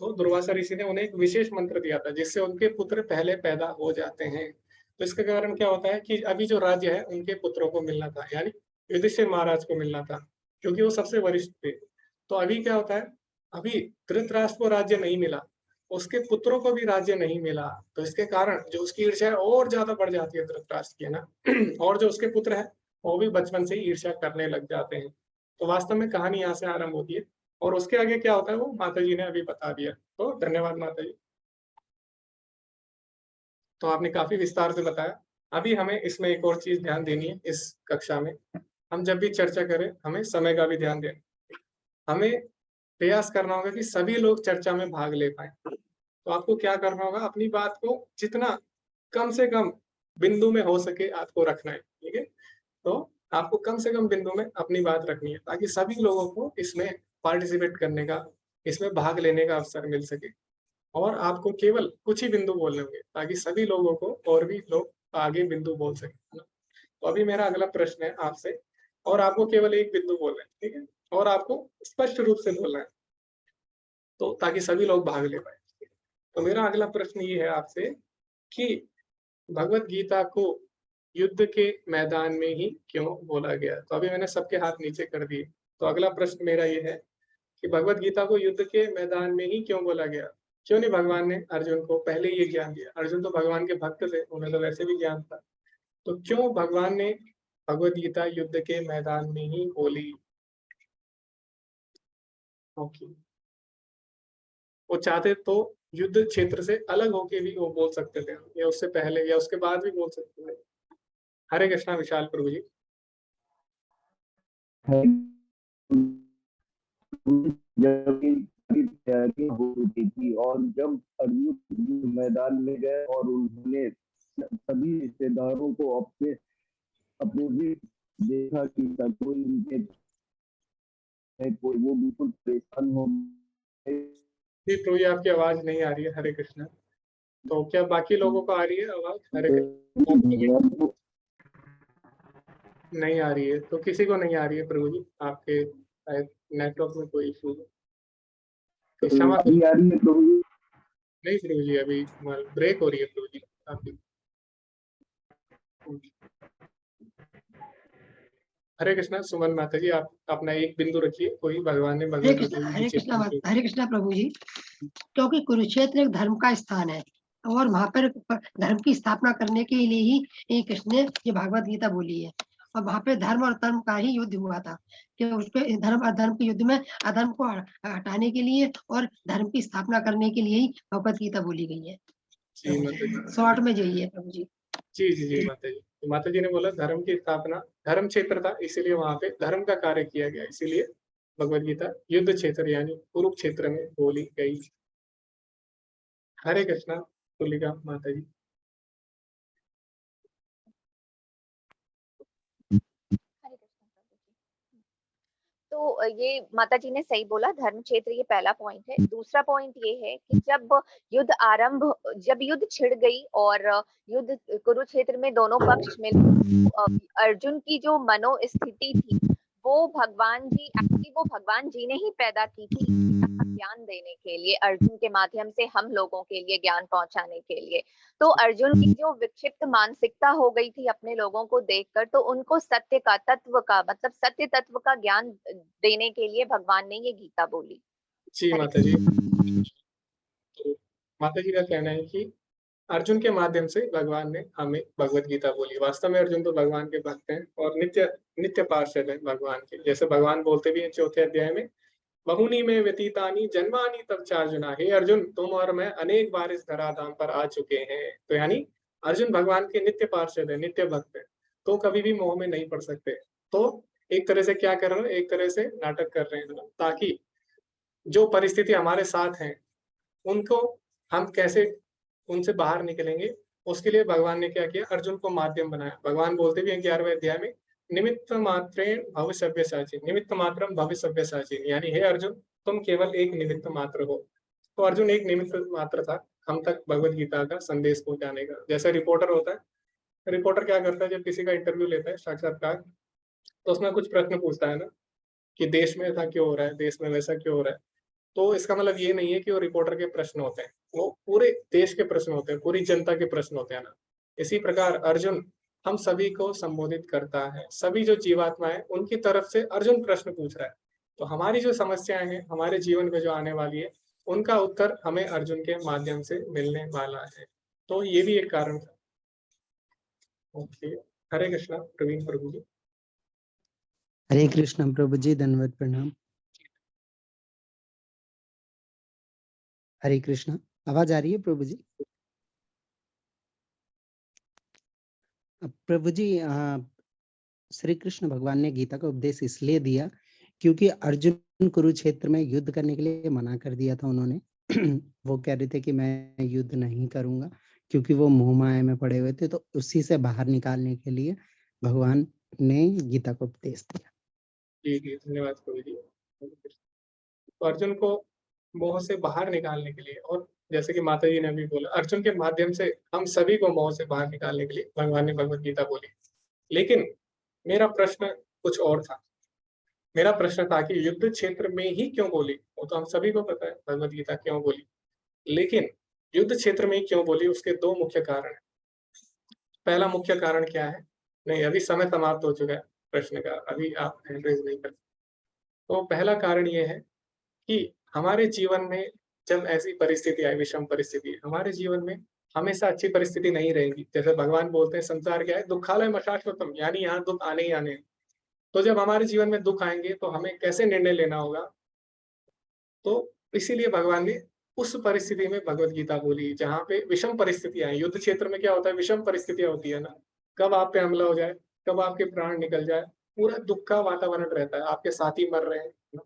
तो दुर्वासा ऋषि ने उन्हें एक विशेष मंत्र दिया था जिससे उनके पुत्र पहले पैदा हो जाते हैं। तो इसके कारण क्या होता है कि अभी जो राज्य है उनके पुत्रों को मिलना था, यानी युधिष्ठिर महाराज को मिलना था, क्योंकि वो सबसे वरिष्ठ थे। तो अभी क्या होता है, अभी धृतराष्ट्र को राज्य नहीं मिला, उसके पुत्रों को भी राज्य नहीं मिला। तो इसके कारण जो उसकी ईर्ष्या है और ज्यादा बढ़ जाती है धृतराष्ट्र की, है ना। और जो उसके पुत्र है वो भी बचपन से ही ईर्ष्या करने लग जाते हैं। तो वास्तव में कहानी यहाँ से आरंभ होती है, और उसके आगे क्या होता है वो माता जी ने अभी बता दिया। तो धन्यवाद माता जी। तो आपने काफी विस्तार से बताया। अभी हमें इसमें एक और चीज ध्यान देनी है, इस कक्षा में हम जब भी चर्चा करें हमें समय का भी ध्यान देना। हमें प्रयास करना होगा कि सभी लोग चर्चा में भाग ले पाए। तो आपको क्या करना होगा, अपनी बात को जितना कम से कम बिंदु में हो सके आपको रखना है, ठीक है। तो आपको कम से कम बिंदु में अपनी बात रखनी है ताकि सभी लोगों को इसमें पार्टिसिपेट करने का, इसमें भाग लेने का अवसर मिल सके। और आपको केवल कुछ ही बिंदु बोलने होंगे ताकि सभी लोगों को और भी लोग आगे बिंदु बोल सके, है ना। तो अभी मेरा अगला प्रश्न है आपसे, और आपको केवल एक बिंदु बोलना है, ठीक है, और आपको स्पष्ट रूप से बोलना है, तो ताकि सभी लोग भाग ले पाए। तो मेरा अगला प्रश्न ये है आपसे कि भगवत गीता को युद्ध के मैदान में ही क्यों बोला गया। तो अभी मैंने सबके हाथ नीचे कर दिए। तो अगला प्रश्न मेरा ये है कि भगवत गीता को युद्ध के मैदान में ही क्यों बोला गया। क्यों नहीं भगवान ने अर्जुन को पहले ये ज्ञान दिया। अर्जुन तो भगवान के भक्त थे, उन्हें तो वैसे भी ज्ञान था। तो क्यों भगवान ने भगवत गीता युद्ध के मैदान में ही बोली। ओके, वो चाहते तो युद्ध क्षेत्र से अलग होके भी वो बोल सकते थे, या उससे पहले या उसके बाद भी बोल सकते थे। हरे कृष्णा विशाल प्रभु जी। जब इनकी तैयारी हो चुकी थी और जब अर्जुन मैदान में गए और उन्होंने सभी रिश्तेदारों को अपने अपने भी देखा कि कोई इनके कोई, वो बिल्कुल परेशान हो गए। जी प्रभु जी, आपकी आवाज नहीं आ रही है। हरे कृष्णा। तो क्या बाकी लोगों को आ रही है आवाज? हरे कृष्णा। नहीं आ रही है तो किसी को नहीं आ रही है प्रभु जी, आपके नेटवर्क में कोई इशू है तो क्षमा आ रही है प्रभु जी? नहीं प्रभु जी, अभी ब्रेक हो रही है प्रभु जी आपकी। हरे कृष्णा। सुमन माता जी, आप अपना एक बिंदु रखिए। कोई भगवान ने हरे भगवत कृष्णा, हरे कृष्णा, गीता हरे कृष्णा प्रभु जी। क्योंकि कुरुक्षेत्र एक धर्म का स्थान है और वहां पर धर्म की स्थापना करने के लिए ही कृष्ण ने ये भागवत गीता बोली है। और वहां पे धर्म और धर्म का ही युद्ध हुआ था कि उसपे धर्म अधर्म के युद्ध में अधर्म को हटाने के लिए और धर्म की स्थापना करने के लिए ही भगवत गीता बोली गई है। जी माता जी। शॉर्ट में यही है प्रभु जी। जी जी जी माता जी। तो माता जी ने बोला धर्म की स्थापना, धर्म क्षेत्र था इसीलिए वहां पे धर्म का कार्य किया गया, इसीलिए भगवत गीता युद्ध क्षेत्र यानी कुरुक्षेत्र में बोली गई। हरे कृष्णा तुलिका माता जी। हरे कृष्ण प्रभु जी। तो ये माता जी ने सही बोला, धर्म क्षेत्र ये पहला पॉइंट है। दूसरा पॉइंट ये है कि जब युद्ध छिड़ गई और युद्ध कुरुक्षेत्र में दोनों पक्ष में अर्जुन की जो मनोस्थिति थी वो भगवान जी ने ही पैदा की थी ज्ञान देने के लिए, अर्जुन के माध्यम से हम लोगों के लिए ज्ञान पहुंचाने के लिए। तो अर्जुन की जो विक्षिप्त मानसिकता हो गई थी अपने लोगों को देखकर, तो उनको सत्य तत्व का ज्ञान देने के लिए भगवान ने ये गीता बोली। जी माता जी। तो माता जी का कहना है कि अर्जुन के माध्यम से भगवान ने हमें भगवत गीता बोली। वास्तव में अर्जुन तो भगवान के भक्त हैं और नित्य नित्य पार्षद है भगवान के। जैसे भगवान बोलते भी हैं 4थे अध्याय में, बहुनी में व्यतीतानी जन्मानी तब चार्जुना। हे अर्जुन, तुम और मैं अनेक बार इस धराधाम पर आ चुके हैं। तो यानी अर्जुन भगवान के नित्य पार्षद है, नित्य भक्त है, तो कभी भी मोह में नहीं पड़ सकते। तो एक तरह से क्या कर रहे हैं, एक तरह से नाटक कर रहे हैं, ताकि जो परिस्थिति हमारे साथ है उनको हम कैसे उनसे बाहर निकलेंगे, उसके लिए भगवान ने क्या किया, अर्जुन को माध्यम बनाया। भगवान बोलते भी हैं 11वें अध्याय में, निमित्त मात्रेण भव सव्यसाची, निमित्त मात्रम भव सव्यसाची, यानी हे अर्जुन तुम केवल एक निमित्त मात्र हो। तो अर्जुन एक निमित्त मात्र था हम तक भगवत गीता का संदेश पहुंचाने का। जैसे रिपोर्टर होता है, रिपोर्टर क्या करता है जब किसी का इंटरव्यू लेता है, साक्षात्कार, तो उसमें कुछ प्रश्न पूछता है ना कि देश में ऐसा क्यों हो रहा है, देश में वैसा क्यों हो रहा है। तो इसका मतलब ये नहीं है कि वो रिपोर्टर के प्रश्न होते हैं, वो पूरे देश के प्रश्न होते हैं, पूरी जनता के प्रश्न होते हैं ना। इसी प्रकार अर्जुन हम सभी को संबोधित करता है, सभी जो जीवात्मा है उनकी तरफ से अर्जुन प्रश्न पूछ रहा है। तो हमारी जो समस्याएं हैं हमारे जीवन में जो आने वाली है, उनका उत्तर हमें अर्जुन के माध्यम से मिलने वाला है। तो ये भी एक कारण था। ओके, हरे कृष्णा प्रवीण प्रभु जी। हरे कृष्ण प्रभु जी, दंडवत प्रणाम। हरे कृष्णा, आवाज आ रही है प्रभु जी? प्रभु जी, श्री कृष्ण भगवान ने गीता का उपदेश इसलिए दिया क्योंकि अर्जुन कुरुक्षेत्र में युद्ध करने के लिए मना कर दिया था उन्होंने। वो कह रहे थे कि मैं युद्ध नहीं करूंगा, क्योंकि वो मोह माया में पड़े हुए थे। तो उसी से बाहर निकालने के लिए भगवान ने गीता का उपदेश दिया। जी जी, धन्यवाद प्रभु जी। तो अर्जुन को मोह से बाहर निकालने के लिए, और जैसे कि माता जी ने अभी बोला, अर्जुन के माध्यम से हम सभी को मोह से बाहर निकालने के लिए भगवान ने भगवत गीता बोली। लेकिन मेरा प्रश्न कुछ और था। मेरा प्रश्न था कि युद्ध क्षेत्र में ही क्यों बोली, वो तो हम सभी को पता है भगवत गीता क्यों बोली, लेकिन युद्ध क्षेत्र में ही क्यों बोली, उसके दो मुख्य कारण है। पहला मुख्य कारण क्या है? नहीं, अभी समय समाप्त हो चुका है प्रश्न का, अभी आप हैंड रेज नहीं कर। तो पहला कारण ये है कि हमारे जीवन में जब ऐसी परिस्थिति आए, विषम परिस्थिति, हमारे जीवन में हमेशा अच्छी परिस्थिति नहीं रहेगी। जैसे भगवान बोलते हैं संसार क्या है, दुखालय मशाश्वतम, यानी यहाँ दुख आने ही आने हैं। तो जब हमारे जीवन में दुख आएंगे तो हमें कैसे निर्णय लेना होगा, तो इसीलिए भगवान ने उस परिस्थिति में भगवत गीता बोली जहाँ पे विषम परिस्थितियां हैं। युद्ध क्षेत्र में क्या होता है, विषम परिस्थितियां होती है ना, कब आप पे हमला हो जाए, कब आपके प्राण निकल जाए, पूरा दुख का वातावरण रहता है, आपके साथी मर रहे हैं।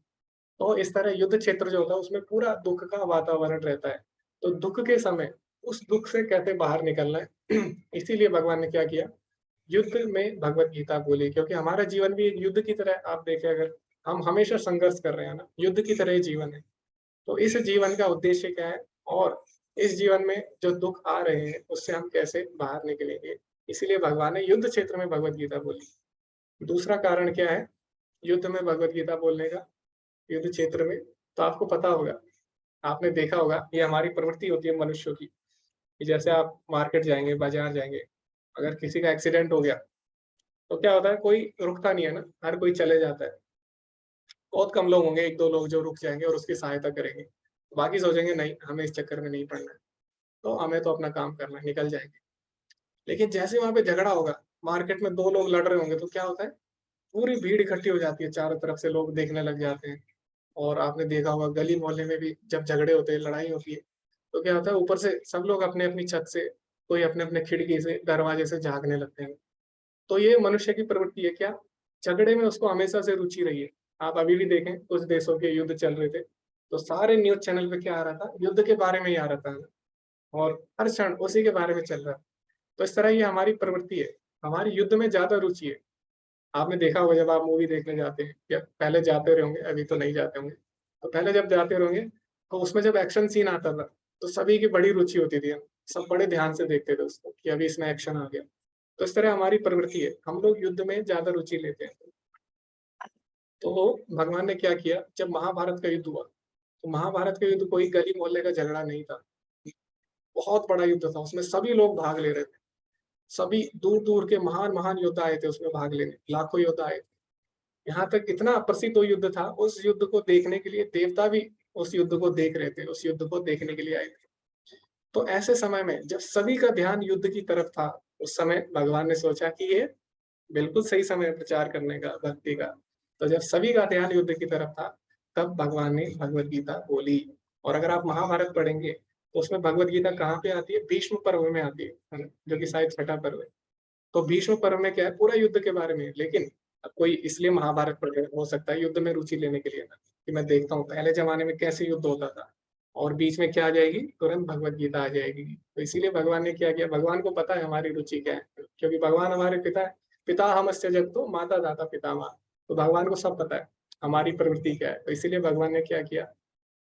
तो इस तरह युद्ध क्षेत्र जो होता है उसमें पूरा दुख का वातावरण रहता है। तो दुख के समय उस दुख से कैसे बाहर निकलना है, इसीलिए भगवान ने क्या किया, युद्ध में भगवत गीता बोली। क्योंकि हमारा जीवन भी एक युद्ध की तरह, आप देखें अगर हम हमेशा संघर्ष कर रहे हैं ना, युद्ध की तरह ही जीवन है। तो इस जीवन का उद्देश्य क्या है, और इस जीवन में जो दुख आ रहे हैं उससे हम कैसे बाहर निकलेंगे, इसीलिए भगवान ने युद्ध क्षेत्र में भगवत गीता बोली। दूसरा कारण क्या है युद्ध में भगवत गीता बोलने का, युद्ध क्षेत्र में? तो आपको पता होगा, आपने देखा होगा, ये हमारी प्रवृत्ति होती है मनुष्यों की, कि जैसे आप मार्केट जाएंगे, बाजार जाएंगे, अगर किसी का एक्सीडेंट हो गया तो क्या होता है, कोई रुकता नहीं है ना, हर कोई चले जाता है। बहुत कम लोग होंगे, एक दो लोग जो रुक जाएंगे और उसकी सहायता करेंगे, बाकी सोचेंगे नहीं हमें इस चक्कर में नहीं पड़ना है, तो हमें तो अपना काम करना है, निकल जाएंगे। लेकिन जैसे वहां पे झगड़ा होगा, मार्केट में दो लोग लड़ रहे होंगे, तो क्या होता है, पूरी भीड़ इकट्ठी हो जाती है, चारों तरफ से लोग देखने लग जाते हैं। और आपने देखा होगा गली मोहल्ले में भी जब झगड़े होते हैं, लड़ाई होती है, तो क्या होता है, ऊपर से सब लोग अपने अपनी छत से, कोई अपने अपने खिड़की से, दरवाजे से झांकने लगते हैं। तो ये मनुष्य की प्रवृत्ति है, क्या झगड़े में उसको हमेशा से रुचि रही है। आप अभी भी देखें, कुछ देशों के युद्ध चल रहे थे तो सारे न्यूज चैनल पे क्या आ रहा था, युद्ध के बारे में ही आ रहा था, और हर क्षण उसी के बारे में चल रहा है। तो इस तरह ये हमारी प्रवृत्ति है, हमारी युद्ध में ज्यादा रुचि है। आपने देखा होगा जब आप मूवी देखने जाते हैं, या पहले जाते रहोगे, अभी तो नहीं जाते होंगे, तो पहले जब जाते रहोगे तो उसमें जब एक्शन सीन आता था तो सभी की बड़ी रुचि होती थी, सब बड़े ध्यान से देखते थे उसको कि अभी इसमें एक्शन आ गया। तो इस तरह हमारी प्रवृत्ति है, हम लोग युद्ध में ज्यादा रुचि लेते हैं। तो भगवान ने क्या किया, जब महाभारत का युद्ध हुआ, तो महाभारत का युद्ध कोई गली मोहल्ले का झगड़ा नहीं था, बहुत बड़ा युद्ध था, उसमें सभी लोग भाग ले रहे थे। सभी दूर दूर के महान महान योद्धा आए थे उसमें भाग लेने, लाखों योद्धा आए थे। यहाँ तक इतना प्रसिद्ध वो युद्ध था, उस युद्ध को देखने के लिए देवता भी उस युद्ध को देख रहे थे, उस युद्ध को देखने के लिए आए थे। तो ऐसे समय में जब सभी का ध्यान युद्ध की तरफ था, उस समय भगवान ने सोचा कि ये बिल्कुल सही समय है प्रचार करने का, भक्ति का। तो जब सभी का ध्यान युद्ध की तरफ था, तब भगवान ने भगवत गीता बोली। और अगर आप महाभारत पढ़ेंगे तो उसमें भगवत गीता कहाँ पे आती है, भीष्म पर्व में आती है ना? जो कि शायद छठा पर्व है। तो भीष्म पर्व में क्या है, पूरा युद्ध के बारे में है। लेकिन अब कोई इसलिए महाभारत पढ़ रहे हो सकता है युद्ध में रुचि लेने के लिए ना, कि मैं देखता हूँ पहले जमाने में कैसे युद्ध होता था, और बीच में क्या आ जाएगी, तुरंत भगवत गीता आ जाएगी। तो इसीलिए भगवान ने क्या किया, भगवान को पता है हमारी रुचि क्या है, क्योंकि भगवान हमारे पिता है। पिता हमस्य जगतो माता दाता पितामह। तो भगवान को सब पता है हमारी प्रवृत्ति क्या है, तो इसीलिए भगवान ने क्या किया,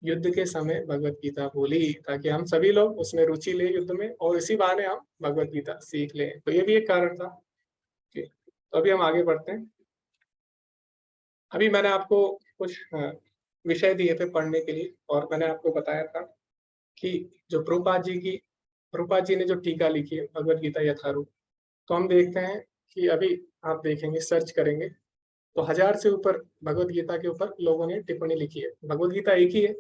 युद्ध के समय भगवत गीता बोली ताकि हम सभी लोग उसमें रुचि ले युद्ध में, और इसी बहाने हम भगवत गीता सीख लें। तो ये भी एक कारण था। तो अभी हम आगे बढ़ते हैं। अभी मैंने आपको कुछ विषय दिए थे पढ़ने के लिए, और मैंने आपको बताया था कि जो प्रभुपाद जी ने जो टीका लिखी है भगवत गीता यथारूप, तो हम देखते हैं कि अभी आप देखेंगे, सर्च करेंगे तो 1000 से ऊपर भगवत गीता के ऊपर लोगों ने टिप्पणी लिखी है। भगवत गीता एक ही है,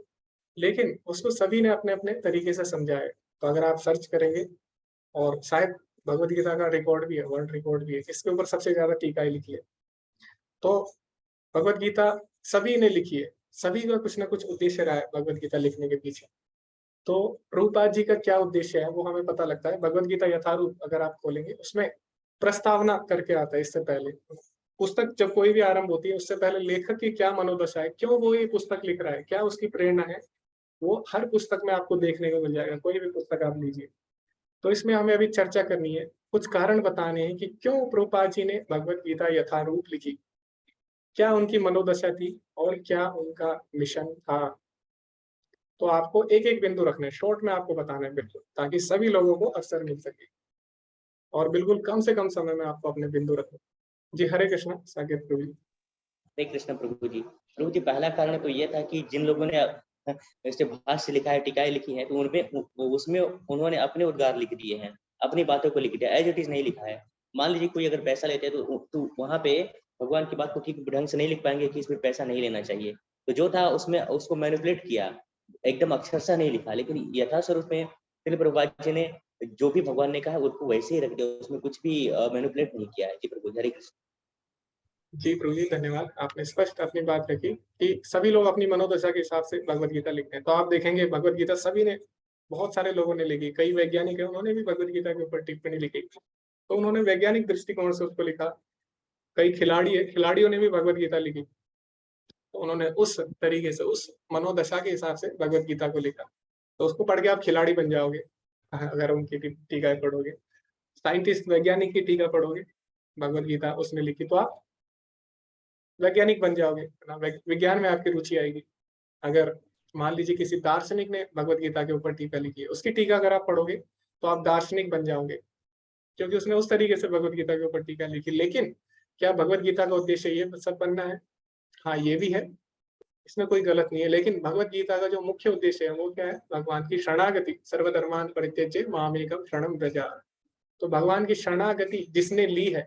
लेकिन उसको सभी ने अपने अपने तरीके से समझा है। तो अगर आप सर्च करेंगे, और शायद भगवत गीता का रिकॉर्ड भी है, वर्ल्ड रिकॉर्ड भी है, इसके ऊपर सबसे ज्यादा टीकाएं लिखी है। तो भगवत गीता सभी ने लिखी है, सभी का कुछ ना कुछ उद्देश्य रहा है भगवत गीता लिखने के पीछे। तो प्रभुपाद जी का क्या उद्देश्य है वो हमें पता लगता है। भगवत गीता यथारूप अगर आप खोलेंगे, उसमें प्रस्तावना करके आता है। इससे पहले पुस्तक जब कोई भी आरंभ होती है, उससे पहले लेखक की क्या मनोदशा है, क्यों वो ये पुस्तक लिख रहा है, क्या उसकी प्रेरणा है, वो हर पुस्तक में आपको देखने को मिल जाएगा। कोई भी पुस्तक आप लीजिए, तो इसमें हमें अभी चर्चा करनी है, कुछ कारण बताने हैं कि क्यों प्रभुपाद जी ने भगवत गीता यथारूप लिखी, क्या उनकी मनोदशा थी और क्या उनका मिशन था। तो आपको एक एक बिंदु रखना है, शॉर्ट में आपको बताना है बिल्कुल, ताकि सभी लोगों को अवसर मिल सके, और बिल्कुल कम से कम समय में आपको अपने बिंदु रखना। जी हरे कृष्णा, साकेत प्रभु जी। हरे कृष्ण प्रभु जी। प्रभु जी, पहला कारण तो ये था कि जिन लोगों ने जैसे भाष्य लिखा है, टीकाएं लिखी है, तो उनमें उसमें उन्होंने अपने उद्गार लिख दिए हैं, अपनी बातों को लिख दिया, एज इट इज नहीं लिखा है। मान लीजिए कोई अगर पैसा लेते हैं तो वहां पे भगवान की बात को ठीक ढंग से नहीं लिख पाएंगे कि इसमें पैसा नहीं लेना चाहिए। तो जो था उसमें उसको मैनिपुलेट किया, एकदम अक्षरशः नहीं लिखा, लेकिन यथास्वरूप में फिर प्रभुपाद जी ने जो भी भगवान ने कहा उसको वैसे ही रख दिया, उसमें कुछ भी मैनिपुलेट नहीं किया है। जी प्रभु जी, हरे कृष्ण। जी प्रभु जी, धन्यवाद। आपने स्पष्ट अपनी बात रखी कि सभी लोग अपनी मनोदशा के हिसाब से भगवत गीता लिखते हैं। तो आप देखेंगे भगवत गीता सभी ने, बहुत सारे लोगों ने लिखी, कई वैज्ञानिक है उन्होंने भी भगवत गीता के ऊपर टिप्पणी लिखी, तो उन्होंने वैज्ञानिक दृष्टिकोण से उसको लिखा। कई खिलाड़ी है, खिलाड़ियों ने भी भगवत गीता लिखी, तो उन्होंने उस तरीके से, उस मनोदशा के हिसाब से भगवत गीता को लिखा। तो उसको पढ़ के आप खिलाड़ी बन जाओगे अगर उनकी टीकाएं पढ़ोगे। साइंटिस्ट, वैज्ञानिक की टीका पढ़ोगे, भगवत गीता उसने लिखी, तो आप वैज्ञानिक बन जाओगे ना, विज्ञान में आपकी रुचि आएगी। अगर मान लीजिए किसी दार्शनिक ने भगवत गीता के ऊपर टीका लिखी है, उसकी टीका अगर आप पढ़ोगे तो आप दार्शनिक बन जाओगे, क्योंकि उसने उस तरीके से भगवत गीता के ऊपर टीका लिखी। लेकिन क्या भगवत गीता का उद्देश्य ये सब बनना है? हाँ, ये भी है, इसमें कोई गलत नहीं है, लेकिन भगवत गीता का जो मुख्य उद्देश्य है वो क्या है? भगवान की शरणागति, सर्वधर्मान परित्यज्य मामेकम शरणं व्रज। तो भगवान की शरणागति जिसने ली है,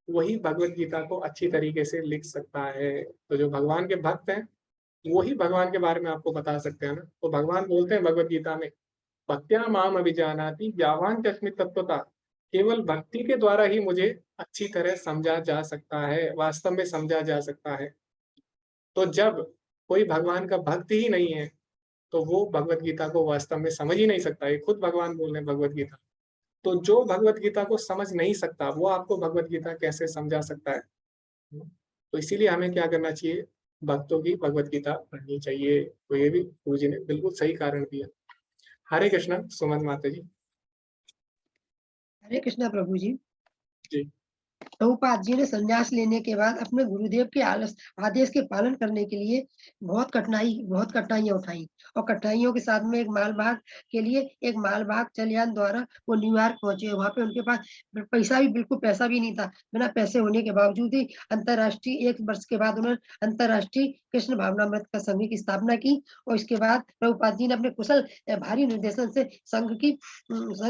वही भगवत गीता को अच्छी तरीके से लिख सकता है। तो जो भगवान के भक्त हैं, वही भगवान के बारे में आपको बता सकते हैं ना। तो भगवान बोलते हैं भगवत गीता में, भक्त्या माम अभिजानाति यावान चस्मि तत्वता, केवल भक्ति के द्वारा ही मुझे अच्छी तरह समझा जा सकता है, वास्तव में समझा जा सकता है। तो जब कोई भगवान का भक्त ही नहीं है, तो वो भगवत गीता को वास्तव में समझ ही नहीं सकता। ये खुद भगवान बोल रहे हैं भगवत गीता। तो जो भगवत गीता को समझ नहीं सकता, वो आपको भगवत गीता कैसे समझा सकता है? तो इसीलिए हमें क्या करना चाहिए? भक्तों की भगवत गीता पढ़नी चाहिए। तो ये भी गुरु जी ने बिल्कुल सही कारण दिया। हरे कृष्णा, सुमन माता जी। हरे कृष्णा प्रभु जी। जी प्रभुपाद जी ने संन्यास लेने के बाद अपने गुरुदेव के आदेश के पालन करने के लिए बहुत कठिनाइयां उठाई, और कठिनाइयों के साथ में एक मालवाहक के लिए एक मालवाहक जलयान द्वारा वो न्यूयॉर्क पहुंचे। वहां पे उनके पास बिल्कुल पैसा भी नहीं था। बिना पैसे होने के बावजूद ही अंतरराष्ट्रीय, 1 वर्ष के बाद उन्होंने अंतरराष्ट्रीय कृष्ण भावनामृत का संघ की स्थापना की। और इसके बाद प्रभुपाद जी ने अपने कुशल भारी निर्देशन से संघ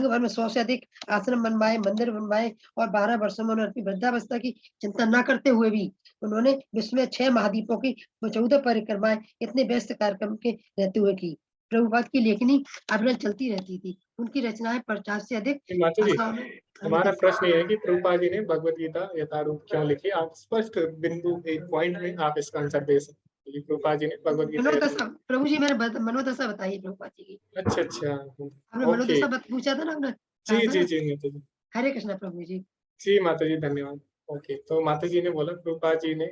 भर में 100 से अधिक आश्रम बनवाए, मंदिर बनवाए, और 12 वर्षों में उन्होंने वृद्धावस्था की चिंता न करते हुए भी उन्होंने विश्व में 6 महाद्वीपों की 14 परिक्रमाएं इतने व्यस्त कार्यक्रम के रहते हुए की। प्रभुपाद की लेखनी अविरल चलती रहती थी। उनकी रचनाएं 50 से अधिक माता जी, भाषाओं में हमारा प्रश्न ये है कि प्रभुपाद जी ने भगवत गीता यथारूप क्यों लिखी? आप स्पष्ट बिंदु, एक पॉइंट में आप इसका आंसर दे सकते हैं। प्रभुपाद जी ने भगवत गीता मनोदशा, प्रभु जी मैंने मनोदशा बताई प्रभुपाद जी की। अच्छा अच्छा, आपने ओके। मनोदशा पूछा था ना, आपने जी कहा था जी ना। जी माता जी। हरे कृष्णा प्रभु जी। जी माता जी, धन्यवाद। ओके, तो माता जी ने बोला प्रभुपाद जी ने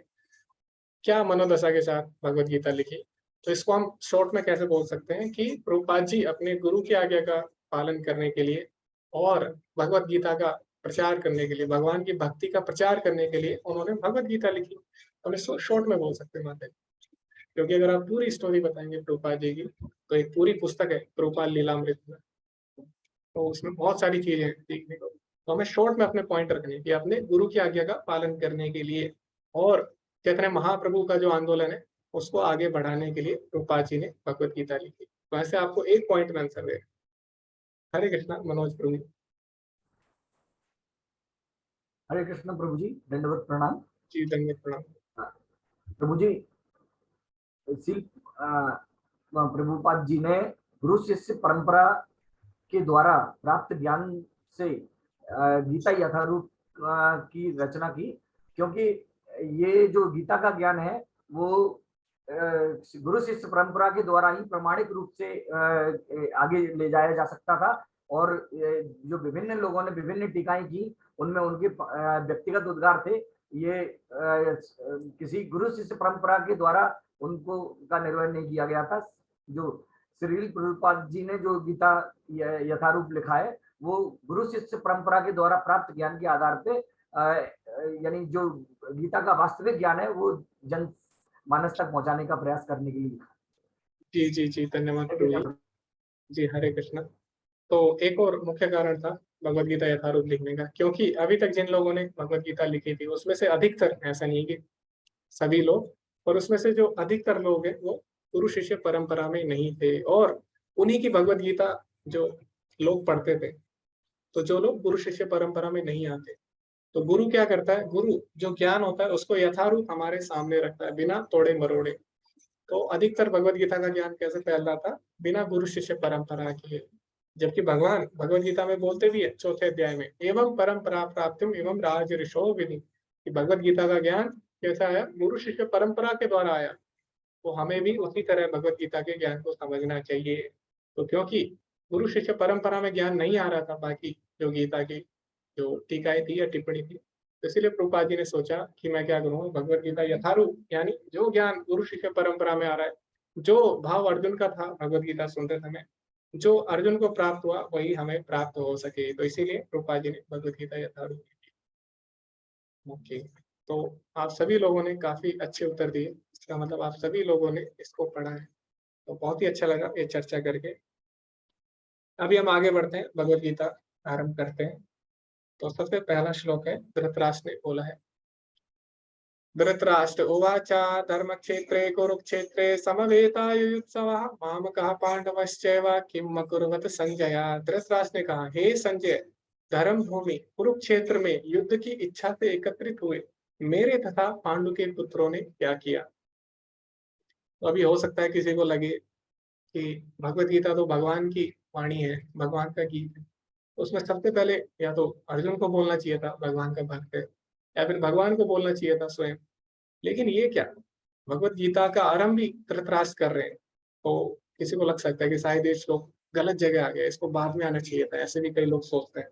क्या मनोदशा के साथ भगवत गीता लिखी। तो इसको हम शॉर्ट में कैसे बोल सकते हैं कि प्रभुपाद जी अपने गुरु की आज्ञा का पालन करने के लिए और भगवत गीता का प्रचार करने के लिए, भगवान की भक्ति का प्रचार करने के लिए उन्होंने भगवत गीता लिखी। हम इसको शॉर्ट में बोल सकते हैं माता जी। क्योंकि अगर आप पूरी स्टोरी बताएंगे प्रभुपाद जी की, तो एक पूरी पुस्तक है प्रभुपाद लीलामृत में, तो उसमें बहुत सारी चीजें हैं सीखने को। तो हमें शॉर्ट में अपने पॉइंट रखने कि अपने गुरु की आज्ञा का पालन करने के लिए और चैतन्य महाप्रभु का जो आंदोलन है उसको आगे बढ़ाने के लिए प्रभुपाद जी ने भगवत गीता लिखी। तो ऐसे आपको एक पॉइंट में आंसर दे। हरे कृष्णा मनोज प्रभु। हरे कृष्ण प्रभु जी, दंडवत प्रणाम। जी धन्यवाद प्रणाम। प्रभु जी, प्रभुपाद जी ने गुरु शिष्य परंपरा के द्वारा प्राप्त ज्ञान से गीता यथारूप की रचना की, क्योंकि ये जो गीता का ज्ञान है वो गुरु शिष्य परंपरा के द्वारा ही प्रमाणिक रूप से आगे ले जाया जा सकता था। और जो विभिन्न लोगों ने विभिन्न टीकाएं की, उनमें उनके व्यक्तिगत उद्गार थे। ये किसी गुरु शिष्य परंपरा के द्वारा उनको का निर्वहन नहीं किया गया था। जो श्रील प्रभुपाद जी ने जो गीता यथारूप लिखा है वो गुरु शिष्य परंपरा के द्वारा प्राप्त ज्ञान के आधार पे यानी जो गीता का वास्तविक ज्ञान है वो जन मानस तक पहुंचाने का प्रयास करने के लिए लिखा। जी जी जी धन्यवाद प्रभु जी। हरे कृष्णा। तो एक और मुख्य कारण था भगवत गीता यथारूप लिखने का, क्योंकि अभी तक जिन लोगों ने भगवत गीता लिखी थी उसमें से अधिकतर, ऐसा नहीं कि सभी लोग, और उसमें से जो अधिकतर लोग हैं वो गुरु शिष्य परंपरा में नहीं थे, और उन्हीं की भगवत गीता जो लोग पढ़ते थे। तो जो लोग गुरु शिष्य परंपरा में नहीं आते, तो गुरु क्या करता है, गुरु जो ज्ञान होता है उसको यथारूप हमारे सामने रखता है बिना तोड़े मरोड़े। तो अधिकतर भगवत गीता का ज्ञान कैसे फैल रहा था, बिना गुरु शिष्य परंपरा के। जबकि भगवान भगवत गीता में बोलते भी है चौथे अध्याय में, एवं परंपरा प्राप्तिम एवं राज ऋषो विधि, कि भगवत गीता का ज्ञान कैसा आया, गुरु शिष्य परंपरा के द्वारा आया। तो हमें भी उसी तरह भगवत गीता के ज्ञान को समझना चाहिए। तो क्योंकि गुरु शिष्य परंपरा में ज्ञान नहीं आ रहा था बाकी जो गीता की जो टीकाएं थी या टिप्पणी थी, तो इसलिए प्रभुपाद जी ने सोचा कि मैं क्या करूँ, भगवत गीता यथारूप, यानी जो ज्ञान गुरु शिष्य परंपरा में आ रहा है, जो भाव अर्जुन का था भगवत गीता सुनते समय, जो अर्जुन को प्राप्त हुआ वही हमें प्राप्त हो सके। तो इसीलिए प्रभुपाद जी ने भगवत गीता यथारूप लिखी। ओके, तो आप सभी लोगों ने काफी अच्छे उत्तर दिए, इसका मतलब आप सभी लोगों ने इसको पढ़ा है, तो बहुत ही अच्छा लगा ये चर्चा करके। अभी हम आगे बढ़ते हैं, भगवत गीता आरंभ करते हैं। तो सबसे पहला श्लोक है, धृतराष्ट्र ने बोला है, धृतराष्ट्र उवाच धर्मक्षेत्रे कुरुक्षेत्रे समवेतायुत्सवः मामकः पांडवश्चैव किम अकुर्वत संजय। धृतराष्ट्र ने कहा, हे संजय, धर्म भूमि कुरुक्षेत्र में युद्ध की इच्छा से एकत्रित हुए मेरे तथा पांडु के पुत्रों ने क्या किया। तो अभी हो सकता है किसी को लगे कि भगवत गीता तो भगवान की वाणी है, भगवान का गीत है, उसमें सबसे पहले या तो अर्जुन को बोलना चाहिए था, भगवान का भक्त है, या फिर भगवान को बोलना चाहिए था स्वयं। लेकिन ये क्या, भगवत गीता का आरंभ ही धृतराष्ट्र कर रहे हैं। तो किसी को लग सकता है कि शायद ये श्लोक गलत जगह आ गया, इसको बाद में आना चाहिए था, ऐसे भी कई लोग सोचते हैं।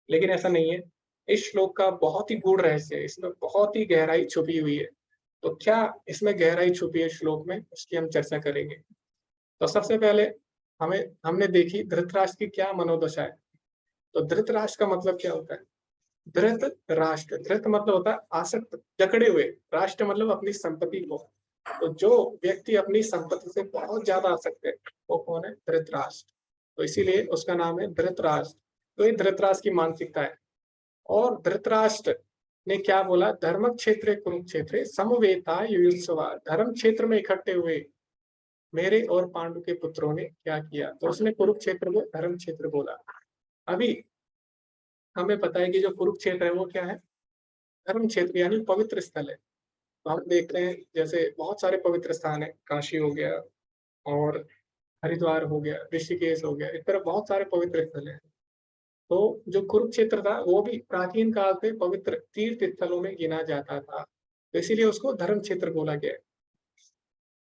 लेकिन ऐसा नहीं है, इस श्लोक का बहुत ही गूढ़ रहस्य है, इसमें बहुत ही गहराई छुपी हुई है। तो क्या इसमें गहराई छुपी है श्लोक में, इसकी हम चर्चा करेंगे। तो सबसे पहले हमने देखी धृतराष्ट्र की क्या मनोदशा है। तो धृतराष्ट्र का मतलब क्या होता है, धृत राष्ट्र, धृत मतलब होता है आसक्त, जकड़े हुए, राष्ट्र मतलब अपनी संपत्ति को। तो जो व्यक्ति अपनी संपत्ति से बहुत ज्यादा आसक्त है वो कौन है, धृतराष्ट्र। तो इसीलिए उसका नाम है धृतराष्ट्र। तो ये धृतराष्ट्र की मानसिकता है। और धृतराष्ट्र ने क्या बोला, धर्म क्षेत्र कुरुक्षेत्र समवेता युयुत्सवा, धर्म क्षेत्र में इकट्ठे हुए मेरे और पांडु के पुत्रों ने क्या किया। तो उसने कुरुक्षेत्र को धर्म क्षेत्र बोला। अभी हमें पता है कि जो कुरुक्षेत्र है वो क्या है, धर्म क्षेत्र यानी पवित्र स्थल है। तो हम देख रहे हैं जैसे बहुत सारे पवित्र स्थान है, काशी हो गया और हरिद्वार हो गया, ऋषिकेश हो गया, इस तरह बहुत सारे पवित्र स्थल हैं। तो जो कुरुक्षेत्र था वो भी प्राचीन काल से पवित्र तीर्थ स्थलों में गिना जाता था, तो इसीलिए उसको धर्म क्षेत्र बोला गया है।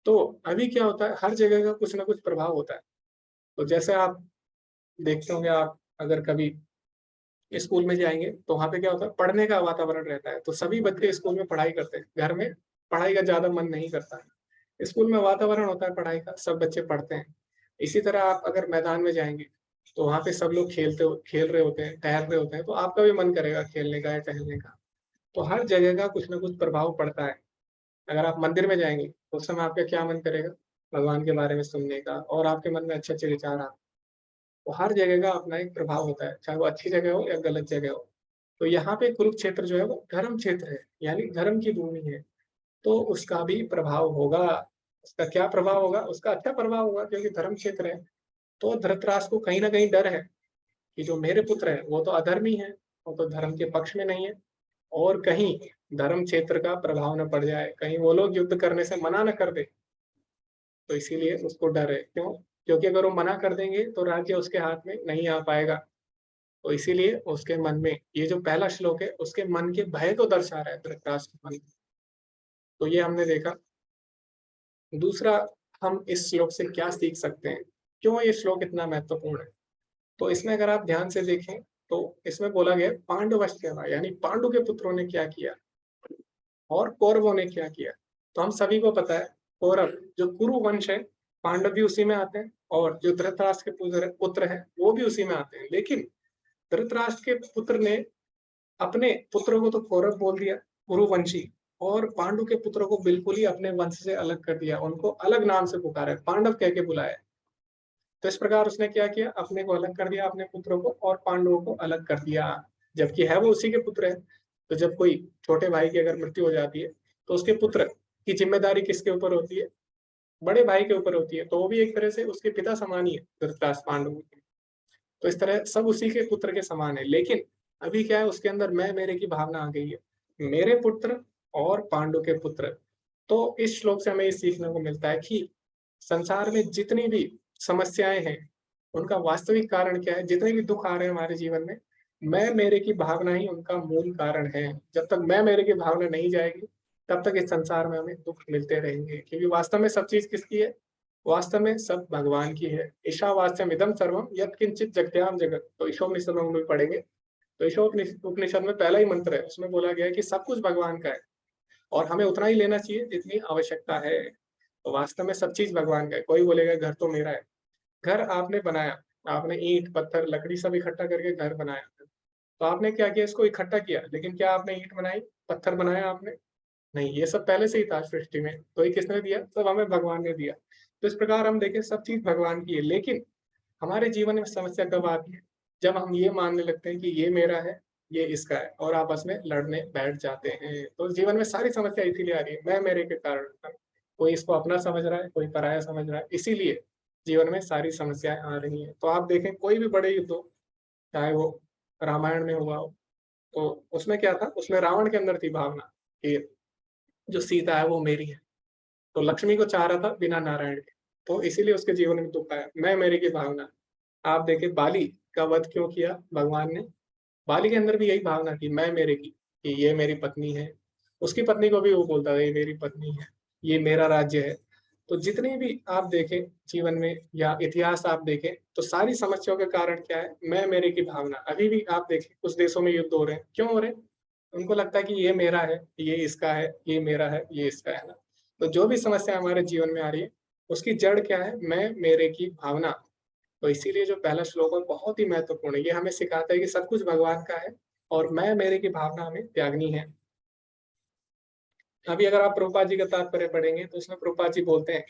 तो अभी क्या होता है, हर जगह का कुछ ना कुछ प्रभाव होता है। तो जैसे आप देखते होंगे, आप अगर कभी स्कूल में जाएंगे तो वहाँ पे क्या होता है, पढ़ने का वातावरण रहता है। तो सभी बच्चे स्कूल में पढ़ाई करते हैं, घर में पढ़ाई का ज्यादा मन नहीं करता है। स्कूल में वातावरण होता है पढ़ाई का, सब बच्चे पढ़ते हैं। इसी तरह आप अगर मैदान में जाएंगे तो वहाँ पे सब लोग खेल रहे होते हैं, टहल रहे होते हैं, तो आपका भी मन करेगा खेलने का या टहलने का। तो हर जगह का कुछ ना कुछ प्रभाव पड़ता है। अगर आप मंदिर में जाएंगे तो उस समय आपका क्या मन करेगा? भगवान के बारे में सुनने का, और आपके मन में अच्छे-अच्छे विचार आते। तो हर जगह का अपना एक प्रभाव होता है, चाहे वो अच्छी जगह हो या गलत जगह हो। तो यहाँ पे कुरुक्षेत्र जो है वो धर्म क्षेत्र है, यानी धर्म की भूमि है। तो उसका भी प्रभाव होगा। उसका क्या प्रभाव होगा? उसका अच्छा प्रभाव होगा, क्योंकि धर्म क्षेत्र है। तो धृतराष्ट्र को कहीं न कहीं डर है कि जो मेरे पुत्र हैं वो तो अधर्मी हैं, वो तो धर्म के पक्ष में नहीं है, और कहीं धर्म क्षेत्र का प्रभाव न पड़ जाए, कहीं वो लोग युद्ध करने से मना न कर दें। तो इसीलिए उसको डर है। क्यों? क्योंकि अगर वो मना कर देंगे तो राज्य उसके हाथ में नहीं आ पाएगा। तो इसीलिए उसके मन में, ये जो पहला श्लोक है उसके मन के भय को दर्शा रहा है, धृतराष्ट्र के मन में। तो ये हमने देखा। दूसरा, हम इस श्लोक से क्या सीख सकते हैं? क्यों ये श्लोक इतना महत्वपूर्ण है? तो इसमें अगर आप ध्यान से देखें तो इसमें बोला गया है पांडवश्च यानी पांडु के पुत्रों ने क्या किया और कौरवों ने क्या किया। तो हम सभी को पता है, कौरव जो कुरु वंश है, पांडव भी उसी में आते हैं, और जो धृतराष्ट्र के पुत्र हैं वो भी उसी में आते हैं। लेकिन धृतराष्ट्र के पुत्र ने अपने पुत्रों को तो कौरव बोल दिया, कुरुवंशी, और पांडु के पुत्रों को बिल्कुल ही अपने वंश से अलग कर दिया, उनको अलग नाम से पुकारा है, पांडव कह के बुलाया। तो इस प्रकार उसने क्या किया? अपने को अलग कर दिया, अपने पुत्रों को, और पांडवों को अलग कर दिया, जबकि है वो उसी के पुत्र है। तो जब कोई छोटे भाई की अगर मृत्यु हो जाती है तो उसके पुत्र की जिम्मेदारी किसके ऊपर होती है? बड़े भाई के ऊपर होती है। तो वो भी एक तरह से उसके पिता समान ही है, धृतराष्ट्र पांडु। तो इस तरह सब उसी के पुत्र के समान है। लेकिन अभी क्या है, उसके अंदर मैं मेरे की भावना आ गई है, मेरे पुत्र और पांडु के पुत्र। तो इस श्लोक से हमें ये सीखने को मिलता है कि संसार में जितनी भी समस्याएं हैं उनका वास्तविक कारण क्या है। जितने भी दुख आ रहे हैं हमारे जीवन में, मैं मेरे की भावना ही उनका मूल कारण है। जब तक मैं मेरे की भावना नहीं जाएगी तब तक इस संसार में हमें दुख मिलते रहेंगे, क्योंकि वास्तव में सब चीज किसकी है? वास्तव में सब भगवान की है। ईशावास्यम इदम सर्वम यत्किंचित जगत्याम जगत। तो ईशोपनिषद में हम लोग पढ़ेंगे। तो ईशोपनिषद में पहला ही मंत्र है, उसमें बोला गया है कि सब कुछ भगवान का है और हमें उतना ही लेना चाहिए जितनी आवश्यकता है। तो वास्तव में सब चीज भगवान का है। कोई बोलेगा घर तो मेरा है। घर आपने बनाया, आपने ईंट पत्थर लकड़ी सब इकट्ठा करके घर बनाया। तो आपने क्या किया? इसको इकट्ठा किया, लेकिन क्या आपने ईंट बनाई, पत्थर बनाया आपने? नहीं, ये सब पहले से ही था सृष्टि में। तो ये किसने दिया? सब हमें भगवान ने दिया। तो इस प्रकार हम देखें सब चीज भगवान की है। लेकिन हमारे जीवन में समस्या कब आती है? जब हम ये मानने लगते हैं कि ये मेरा है, ये इसका है, और आपस में लड़ने बैठ जाते हैं। तो जीवन में सारी समस्या इसीलिए आ रही है, मैं मेरे के कारण। कोई इसको अपना समझ रहा है, कोई पराया समझ रहा है, इसीलिए जीवन में सारी समस्याएं आ रही हैं। तो आप देखें कोई भी बड़े युद्ध हो, चाहे वो रामायण में हुआ हो, तो उसमें क्या था? उसमें रावण के अंदर थी भावना कि जो सीता है वो मेरी है। तो लक्ष्मी को चाह रहा था बिना नारायण के, तो इसीलिए उसके जीवन में दुख आया, मैं मेरे की भावना। आप देखिए बाली का वध क्यों किया भगवान ने? बाली के अंदर भी यही भावना थी, मैं मेरे की, कि ये मेरी पत्नी है। उसकी पत्नी को भी वो बोलता था ये मेरी पत्नी है, ये मेरा राज्य है। तो जितनी भी आप देखें जीवन में या इतिहास आप देखें, तो सारी समस्याओं के कारण क्या है? मैं मेरे की भावना। अभी भी आप देखें कुछ देशों में युद्ध हो रहे हैं, क्यों हो रहे हैं? उनको लगता है कि ये मेरा है, ये इसका है, ये मेरा है, ये इसका है ना। तो जो भी समस्या हमारे जीवन में आ रही है उसकी जड़ क्या है? मैं मेरे की भावना। तो इसीलिए जो पहला श्लोक है बहुत ही महत्वपूर्ण है। ये हमें सिखाता है कि सब कुछ भगवान का है और मैं मेरे की भावना हमें त्यागनी है। अभी अगर आप प्रभुपाद जी का तात्पर्य पढ़ेंगे तो उसमें प्रभुपाद जी बोलते हैं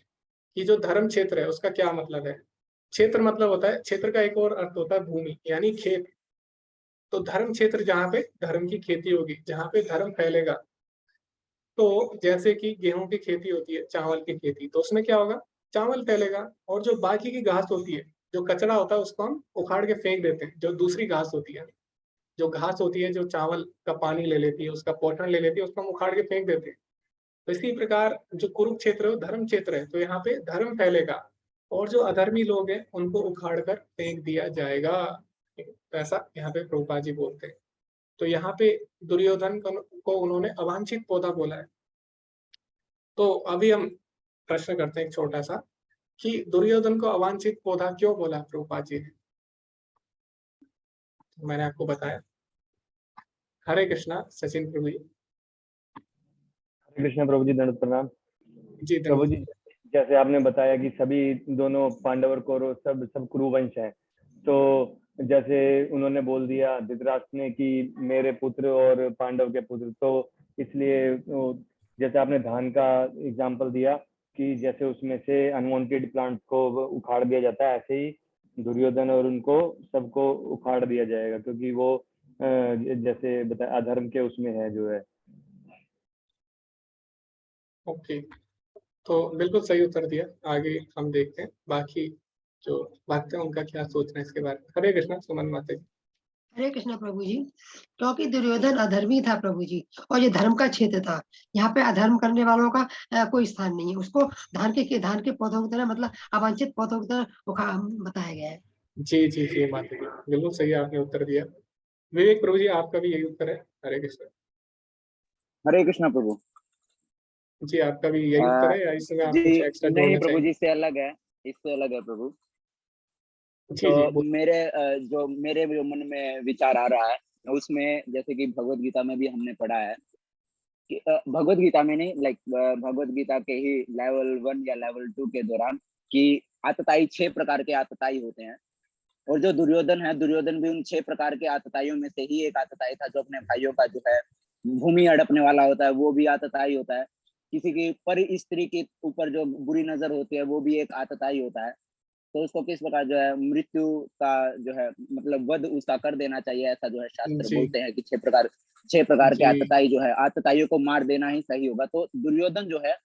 कि जो धर्म क्षेत्र है उसका क्या मतलब है। क्षेत्र मतलब होता है, क्षेत्र का एक और अर्थ होता है भूमि यानी खेत। तो धर्म क्षेत्र जहाँ पे धर्म की खेती होगी, जहाँ पे धर्म फैलेगा। तो जैसे कि गेहूं की खेती होती है, चावल की खेती, तो उसमें क्या होगा? चावल फैलेगा। और जो बाकी की घास होती है, जो कचरा होता है, उसको हम उखाड़ के फेंक देते हैं। जो दूसरी घास होती है, जो घास होती है, जो चावल का पानी ले लेती है, उसका पोषण ले लेती है, उसको हम उखाड़ के फेंक देते हैं। तो इसी प्रकार जो कुरुक्षेत्र है वो धर्म क्षेत्र है। तो यहाँ पे धर्म फैलेगा और जो अधर्मी लोग हैं उनको उखाड़ कर फेंक दिया जाएगा। तो ऐसा यहाँ पे प्रभुपाद जी बोलते हैं। तो यहाँ पे दुर्योधन को उन्होंने अवांछित पौधा बोला है। तो अभी हम प्रश्न करते हैं एक छोटा सा, कि दुर्योधन को अवांछित पौधा क्यों बोला प्रभुपाद जी ने? मैंने आपको बताया। हरे कृष्णा सचिन प्रभु जी। कृष्ण प्रभु जी, दंड प्रणाम। जी प्रभु जी, धन्यवाद। जैसे आपने बताया कि सभी दोनों पांडव और कौरव सब कुरुवंश हैं, तो जैसे उन्होंने बोल दिया धृतराष्ट्र ने कि मेरे पुत्र और पांडव के पुत्र, तो इसलिए जैसे आपने धान का एग्जाम्पल दिया, कि जैसे उसमें से अनवांटेड प्लांट को उखाड़ दिया जाता है, ऐसे ही दुर्योधन और उनको सबको उखाड़ दिया जाएगा, क्योंकि वो जैसे बताया अधर्म के उसमें है जो है। ओके, तो बिल्कुल सही उत्तर दिया। आगे हम देखते हैं बाकी जो भक्त हैं उनका क्या सोचना है इसके बारे में। हरे कृष्णा सुमन माता जी। हरे कृष्ण प्रभु जी। क्योंकि दुर्योधन अधर्मी था प्रभु जी, और ये धर्म का क्षेत्र था। यहाँ पे अधर्म करने वालों का कोई स्थान नहीं है। उसको धान के पौधों की तरह, मतलब अवांछित पौधों की तरह बताया गया है। जी जी जी माता जी, बिल्कुल सही आपने उत्तर दिया। विवेक प्रभु जी, आपका भी यही उत्तर है। हरे कृष्ण। हरे कृष्णा प्रभु। जी, आपका भी यही उत्तर अ, है या इसमें आप जी कुछ एक्स्ट्रा नहीं जोड़ना प्रभु चाहेंगे? जी, इससे अलग है, इससे अलग है प्रभु। जी जी तो मेरे जो मन में विचार आ रहा है उसमें, जैसे कि भगवत गीता में भी हमने पढ़ा है कि भगवत गीता में नहीं, लाइक भगवत गीता के ही लेवल 1 या लेवल 2 के दौरान, कि आतताई 6 प्रकार के आतताई होते हैं। और जो दुर्योधन है, दुर्योधन भी उन 6 प्रकार के आतताइयों में से ही एक आतताई था, जो अपने भाइयों का जो है भूमि हड़पने वाला होता है, वो भी आतताई होता है। किसी की पर स्त्री के ऊपर जो बुरी नजर होती है, वो भी एक आतताई होता है। तो उसको किस प्रकार जो है मृत्यु का जो है मतलब वध उसका कर देना चाहिए, ऐसा जो है शास्त्र जी बोलते हैं कि 6 प्रकार के जी आतताई जो है, आतताइयों को मार देना ही सही होगा। तो दुर्योधन जो है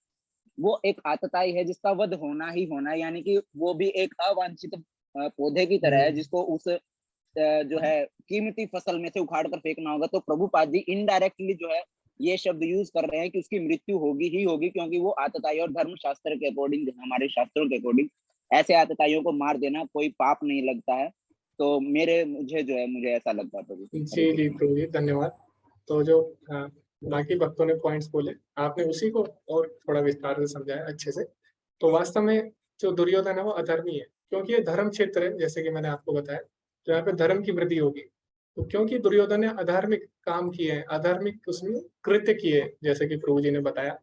वो एक आतताई है जिसका वध होना ही होना है, यानी कि वो भी एक अवांछित पौधे की तरह है, जिसको उस जो है कीमती फसल में से उखाड़ कर फेंकना होगा। तो प्रभुपाद जी इनडायरेक्टली जो है ये शब्द यूज कर रहे हैं कि उसकी मृत्यु होगी ही होगी, क्योंकि वो आतताई, और धर्म शास्त्र के अकॉर्डिंग, हमारे शास्त्रों के अकॉर्डिंग ऐसे आतताइयों को मार देना कोई पाप नहीं लगता है। तो मुझे ऐसा लगता है प्रभु। हरे जी जी कृष्ण। प्रभु जी, धन्यवाद। तो जो बाकी भक्तों ने पॉइंट्स बोले, आपने उसी को और थोड़ा विस्तार से समझाया अच्छे से। तो वास्तव में जो दुर्योधन है वो अधर्मी है, क्योंकि ये धर्म क्षेत्र है, जैसे कि मैंने आपको बताया। तो यहाँ पे धर्म की वृद्धि होगी। तो क्योंकि दुर्योधन ने अधार्मिक काम किए हैं, अधार्मिक उसमें कृत्य किए हैं, जैसे कि प्रभु जी ने बताया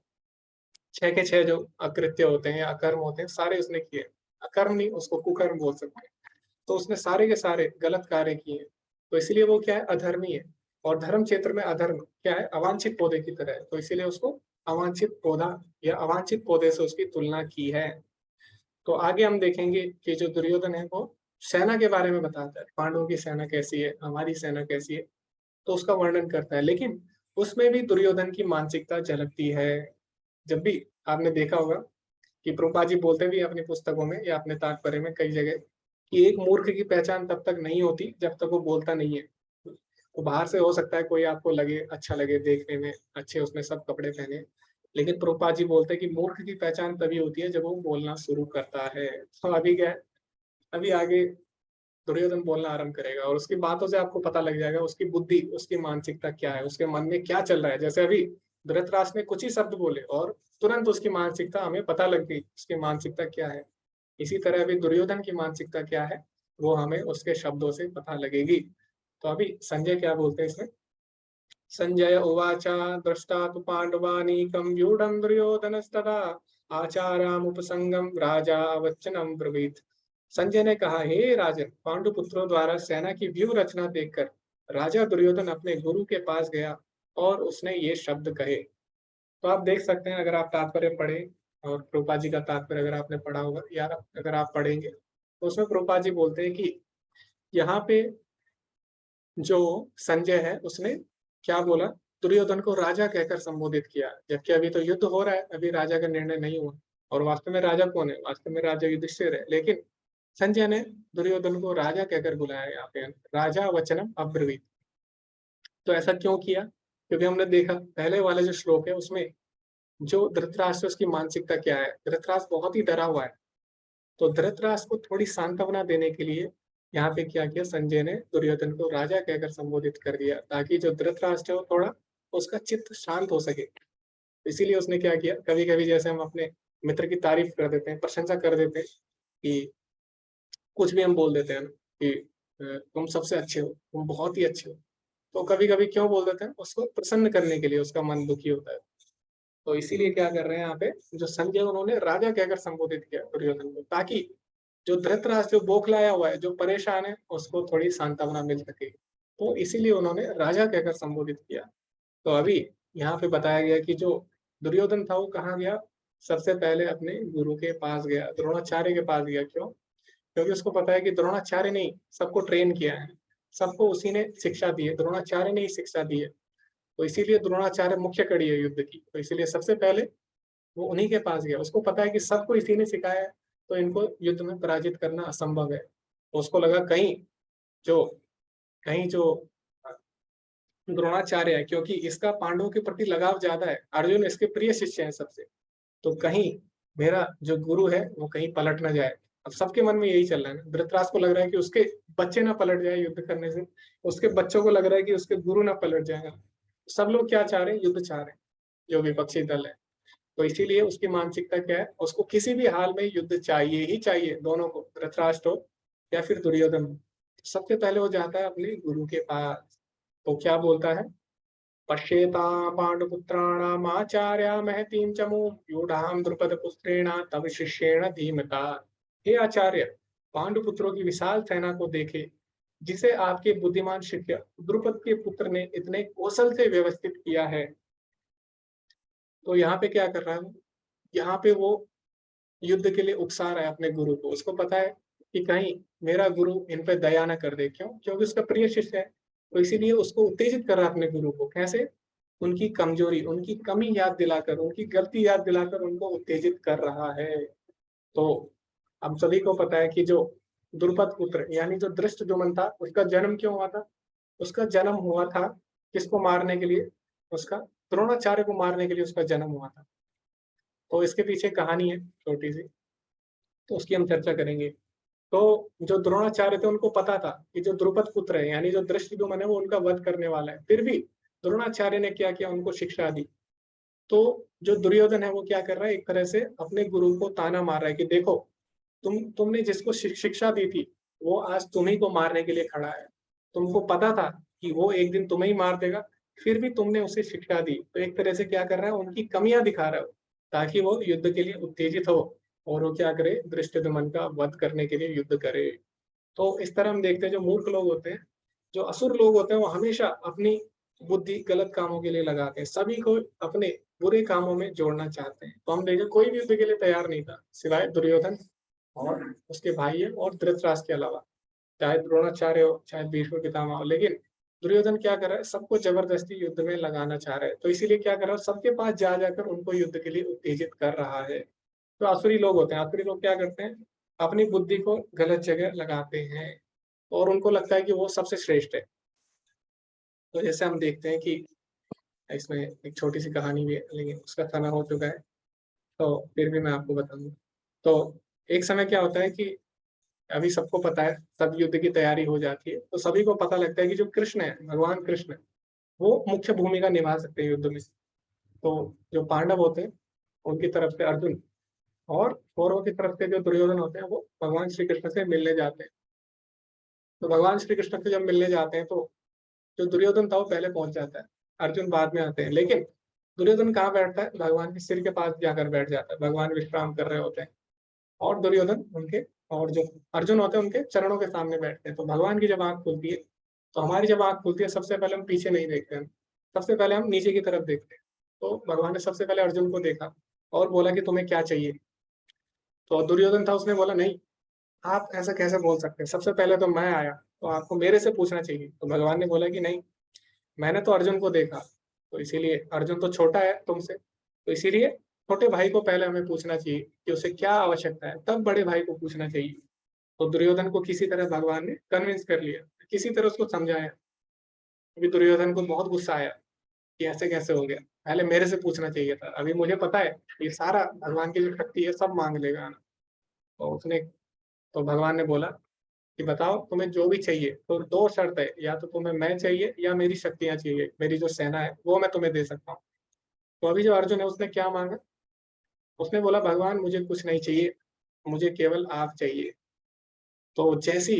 6 के 6 जो अकृत्य होते हैं या अकर्म होते हैं, सारे उसने किए। अकर्म नहीं, उसको कुकर्म बोल सकते हैं। तो उसने सारे के सारे गलत कार्य किए। तो इसलिए वो क्या है, अधर्मी है। और धर्म क्षेत्र में अधर्म क्या है, अवांछित पौधे की तरह है। तो इसीलिए उसको अवांछित पौधा या अवांछित पौधे से उसकी तुलना की है। तो आगे हम देखेंगे कि जो दुर्योधन है वो सेना के बारे में बताता है, पांडवों की सेना कैसी है, हमारी सेना कैसी है। तो उसका वर्णन करता है, लेकिन उसमें भी दुर्योधन की मानसिकता झलकती है। जब भी आपने देखा होगा कि प्रभुपाद जी बोलते भी हैं अपनी पुस्तकों में या अपने तात्पर्य में कई जगह कि एक मूर्ख की पहचान तब तक नहीं होती जब तक वो बोलता नहीं है। वो बाहर से हो सकता है कोई आपको लगे, अच्छा लगे देखने में, अच्छे उसने सब कपड़े पहने, लेकिन प्रभुपाद जी बोलते हैं कि मूर्ख की पहचान तभी होती है जब वो बोलना शुरू करता है। तो अभी क्या है, अभी आगे दुर्योधन बोलना आरंभ करेगा और उसकी बातों से आपको पता लग जाएगा उसकी बुद्धि, उसकी मानसिकता क्या है, उसके मन में क्या चल रहा है। जैसे अभी धृतराष्ट्र ने कुछ ही शब्द बोले और तुरंत उसकी मानसिकता हमें पता लग गई, उसकी मानसिकता क्या है। इसी तरह अभी दुर्योधन की मानसिकता क्या है वो हमें उसके शब्दों से पता लगेगी। तो अभी संजय क्या बोलते हैं इसमें। संजय उवाच दृष्टा तु पांडवानीकं व्यूढं दुर्योधनस्तदा आचार्यामुपसंगम राजा वचनम ब्रवीत। संजय ने कहा, हे राजन, पांडु पुत्रों द्वारा सेना की व्यूह रचना देखकर राजा दुर्योधन अपने गुरु के पास गया और उसने ये शब्द कहे। तो आप देख सकते हैं, अगर आप तात्पर्य पढ़े और प्रभुपाद जी का तात्पर्य अगर आपने पढ़ा होगा या अगर आप पढ़ेंगे तो उसमें प्रभुपाद जी बोलते हैं कि यहाँ पे जो संजय है उसने क्या बोला, दुर्योधन को राजा कहकर संबोधित किया, जबकि अभी तो युद्ध हो रहा है, अभी राजा का निर्णय नहीं हुआ। और वास्तव में राजा कौन है, वास्तव में राजा युधिष्ठिर है, लेकिन संजय ने दुर्योधन को राजा कहकर बुलाया यहाँ पे, राजा वचनम अब्रवीत। तो ऐसा क्यों किया, क्योंकि हमने देखा पहले वाले जो श्लोक है उसमें जो धृतराष्ट्र उसकी मानसिकता क्या है, धृतराष्ट्र बहुत ही डरा हुआ है। तो धृतराष्ट्र को थोड़ी सांत्वना देने के लिए यहाँ पे क्या किया, संजय ने दुर्योधन को राजा कहकर संबोधित कर दिया, ताकि जो धृतराष्ट्र है वो थोड़ा उसका चित्त शांत हो सके। इसीलिए उसने क्या किया, कभी कभी जैसे हम अपने मित्र की तारीफ कर देते हैं, प्रशंसा कर देते हैं कि कुछ भी हम बोल देते हैं ना कि तुम सबसे अच्छे हो, तुम बहुत ही अच्छे हो। तो कभी कभी क्यों बोल देते हैं, उसको प्रसन्न करने के लिए, उसका मन दुखी होता है। तो इसीलिए क्या कर रहे हैं यहाँ पे, जो संजय उन्होंने राजा कहकर संबोधित किया दुर्योधन को, ताकि जो धृतराष्ट्र जो बौखलाया हुआ है, जो परेशान है, उसको थोड़ी सांत्वना मिल सके। तो इसीलिए उन्होंने राजा कहकर संबोधित किया। तो अभी यहाँ पे बताया गया कि जो दुर्योधन था वो कहाँ गया, सबसे पहले अपने गुरु के पास गया, द्रोणाचार्य के पास गया। क्यों? क्योंकि उसको पता है कि द्रोणाचार्य ने सबको ट्रेन किया है, सबको उसी ने शिक्षा दी है, द्रोणाचार्य ने ही शिक्षा दी है। तो इसीलिए द्रोणाचार्य मुख्य कड़ी है युद्ध की। तो इसीलिए सबसे पहले वो उन्हीं के पास गया। उसको पता है कि सबको इसी ने सिखाया है, तो इनको युद्ध में पराजित करना असंभव है। तो उसको लगा कहीं जो द्रोणाचार्य है, क्योंकि इसका पांडवों के प्रति लगाव ज्यादा है, अर्जुन इसके प्रिय शिष्य है सबसे, तो कहीं मेरा जो गुरु है वो कहीं पलट ना जाए। अब सबके मन में यही चल रहा है ना, धृतराष्ट्र को लग रहा है कि उसके बच्चे ना पलट जाए युद्ध करने से, उसके बच्चों को लग रहा है कि उसके गुरु ना पलट जाएगा। सब लोग क्या चाह रहे हैं? युद्ध चाह रहे हैं, जो विपक्षी दल है। तो इसीलिए उसकी मानसिकता क्या है? उसको किसी भी हाल में युद्ध चाहिए ही चाहिए, दोनों को, धृतराष्ट्र हो या फिर दुर्योधन हो। सबसे पहले वो जाता है अपने गुरु के पास। तो क्या बोलता है? पश्येता पांडुपुत्राणाम आचार्या महतीं चमूं यूढ़ां द्रुपद पुत्रेण तव शिष्येण धीमता। हे आचार्य, पांडुपुत्रों की विशाल सेना को देखे, जिसे आपके बुद्धिमान शिष्य द्रुपद के पुत्र ने इतने कौशल से व्यवस्थित किया है। तो यहाँ पे क्या कर रहा है वो? यहाँ पे वो युद्ध के लिए उकसा रहा है अपने गुरु को। उसको पता है कि कहीं मेरा गुरु इन पे दया न कर दे। क्यों? क्योंकि उसका प्रिय शिष्य है। तो इसीलिए उसको उत्तेजित कर रहा है अपने गुरु को। कैसे? उनकी कमजोरी, उनकी कमी याद दिलाकर, उनकी गलती याद दिलाकर उनको उत्तेजित कर रहा है। तो हम सभी को पता है कि जो द्रुपद पुत्र यानी जो धृष्टद्युम्न था, उसका जन्म क्यों हुआ था? उसका जन्म हुआ था किसको मारने के लिए? उसका द्रोणाचार्य को मारने के लिए उसका जन्म हुआ था। तो इसके पीछे कहानी है छोटी सी, तो उसकी हम चर्चा करेंगे। तो जो द्रोणाचार्य थे उनको पता था कि जो द्रुपद पुत्र है यानी जो धृष्टद्युम्न है वो उनका वध करने वाला है, फिर भी द्रोणाचार्य ने क्या किया? उनको शिक्षा दी। तो जो दुर्योधन है वो क्या कर रहा है? एक तरह से अपने गुरु को ताना मार रहा है कि देखो, तुमने जिसको शिक्षा दी थी वो आज तुम्ही को मारने के लिए खड़ा है। तुमको पता था कि वो एक दिन तुम्हें ही मार देगा, फिर भी तुमने उसे शिक्षा दी। तो एक तरह से क्या कर रहा है? उनकी कमियां दिखा रहा है ताकि वो युद्ध के लिए उत्तेजित हो और वो क्या करे? धृष्टद्युम्न का वध करने के लिए युद्ध करे। तो इस तरह हम देखते हैं जो मूर्ख लोग होते हैं, जो असुर लोग होते हैं, वो हमेशा अपनी बुद्धि गलत कामों के लिए लगाते हैं, सभी को अपने बुरे कामों में जोड़ना चाहते हैं। तो हम देखें कोई भी युद्ध के लिए तैयार नहीं था सिवाय दुर्योधन और उसके भाई और धृतराष्ट्र के अलावा, चाहे द्रोणाचार्य हो चाहे भीष्म पितामह हो। लेकिन दुर्योधन क्या कर रहा है? सबको जबरदस्ती युद्ध में लगाना चाह रहा है। तो इसीलिए क्या कर रहा है? सबके पास जा जाकर उनको युद्ध के लिए उत्तेजित कर रहा है। तो आसुरी लोग होते हैं, आसुरी लोग क्या करते हैं? अपनी बुद्धि को गलत जगह लगाते हैं और उनको लगता है कि वो सबसे श्रेष्ठ है। तो जैसे हम देखते हैं कि इसमें एक छोटी सी कहानी भी है, लेकिन उसका समय हो चुका है, तो फिर भी मैं आपको बताऊंगा। तो एक समय क्या होता है कि अभी सबको पता है, सब युद्ध की तैयारी हो जाती है, तो सभी को पता लगता है कि जो कृष्ण है, भगवान कृष्ण, वो मुख्य भूमिका निभा सकते हैं युद्ध में। तो जो पांडव होते हैं उनकी तरफ से अर्जुन और कौरवों की तरफ से जो दुर्योधन होते हैं वो भगवान श्री कृष्ण से मिलने जाते हैं। तो भगवान श्री कृष्ण से जब मिलने जाते हैं तो जो दुर्योधन था वो पहले पहुंच जाता है, अर्जुन बाद में आते हैं। लेकिन दुर्योधन कहाँ बैठता है? भगवान के सिर के पास जाकर बैठ जाता है। भगवान विश्राम कर रहे होते हैं और दुर्योधन उनके, और जो अर्जुन होते हैं उनके चरणों के सामने बैठते हैं। तो भगवान की जब आंख खुलती है, तो हमारी जब आंख खुलती है सबसे पहले हम पीछे नहीं देखते हैं, सबसे पहले हम नीचे की तरफ देखते हैं। तो भगवान ने सबसे पहले अर्जुन को देखा और बोला कि तुम्हें क्या चाहिए? तो दुर्योधन था, उसने बोला नहीं, आप ऐसा कैसे बोल सकते हैं, सबसे पहले तो मैं आया, तो आपको मेरे से पूछना चाहिए। तो भगवान ने बोला कि नहीं, मैंने तो अर्जुन को देखा, तो इसीलिए अर्जुन तो छोटा है तुमसे, तो इसीलिए छोटे भाई को पहले हमें पूछना चाहिए कि उसे क्या आवश्यकता है, तब बड़े भाई को पूछना चाहिए। तो दुर्योधन को किसी तरह भगवान ने कन्विंस कर लिया, किसी तरह उसको समझाया। अभी दुर्योधन को बहुत गुस्सा आया कि ऐसे कैसे हो गया, पहले मेरे से पूछना चाहिए था, अभी मुझे पता है ये सारा भगवान की जो शक्ति है सब मांग लेगा ना। तो उसने, तो भगवान ने बोला कि बताओ तुम्हें जो भी चाहिए, तो दो शर्त है, या तो तुम्हें मैं चाहिए या मेरी शक्तियां चाहिए, मेरी जो सेना है वो मैं तुम्हें दे सकता हूँ। तो अभी जो अर्जुन है उसने क्या मांगा? उसने बोला भगवान मुझे कुछ नहीं चाहिए, मुझे केवल आप चाहिए। तो जैसी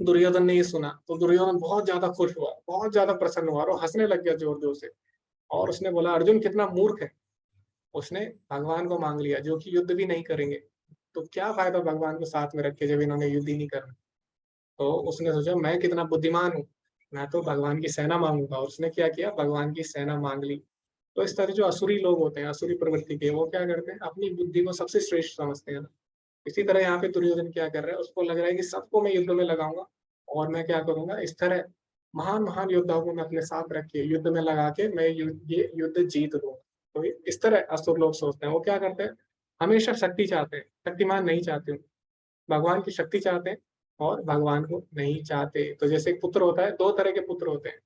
दुर्योधन ने ये सुना तो दुर्योधन बहुत ज्यादा खुश हुआ, बहुत ज्यादा प्रसन्न हुआ और वो हंसने लग गया जोर जोर से। और उसने बोला अर्जुन कितना मूर्ख है, उसने भगवान को मांग लिया जो कि युद्ध भी नहीं करेंगे, तो क्या फायदा भगवान को साथ में रखे जब इन्होंने युद्ध ही नहीं करना। तो उसने सोचा मैं कितना बुद्धिमान हूँ, मैं तो भगवान की सेना मांगूंगा। और उसने क्या किया? भगवान की सेना मांग ली। तो इस तरह जो असुरी लोग होते हैं, असुरी प्रवृत्ति के, वो क्या करते हैं, अपनी बुद्धि को सबसे श्रेष्ठ समझते हैं। इसी तरह यहाँ पे दुर्योधन क्या कर रहा है, उसको लग रहा है कि सबको मैं युद्ध में लगाऊंगा और मैं क्या करूंगा, इस तरह महान महान योद्धाओं को मैं अपने साथ रख के युद्ध में लगा के मैं ये युद्ध जीत दूंगा। तो इस तरह असुर लोग सोचते हैं। वो क्या करते हैं, हमेशा शक्ति चाहते हैं, शक्तिमान नहीं चाहते, भगवान की शक्ति चाहते हैं और भगवान को नहीं चाहते। तो जैसे एक पुत्र होता है, दो तरह के पुत्र होते हैं,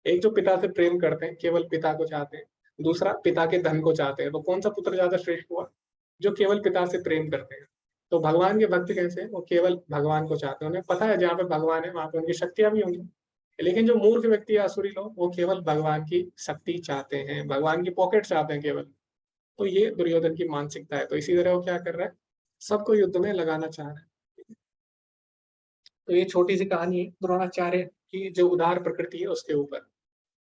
एक जो पिता से प्रेम करते हैं, केवल पिता को चाहते हैं, दूसरा पिता के धन को चाहते हैं। तो कौन सा पुत्र ज्यादा श्रेष्ठ हुआ, जो केवल पिता से प्रेम करते हैं। तो भगवान के भक्त कैसे हैं, वो केवल भगवान को चाहते हैं, उन्हें पता है जहाँ पे भगवान है वहां पे उनकी शक्तियां भी होंगी। लेकिन जो मूर्ख व्यक्ति है, असुरी लोग, वो केवल भगवान की शक्ति चाहते हैं, भगवान की पॉकेट चाहते हैं केवल। तो ये दुर्योधन की मानसिकता है। तो इसी तरह वो क्या कर रहा है, सबको युद्ध में लगाना चाह रहा है। तो ये छोटी सी कहानी है द्रोणाचार्य की जो उदार प्रकृति है उसके ऊपर।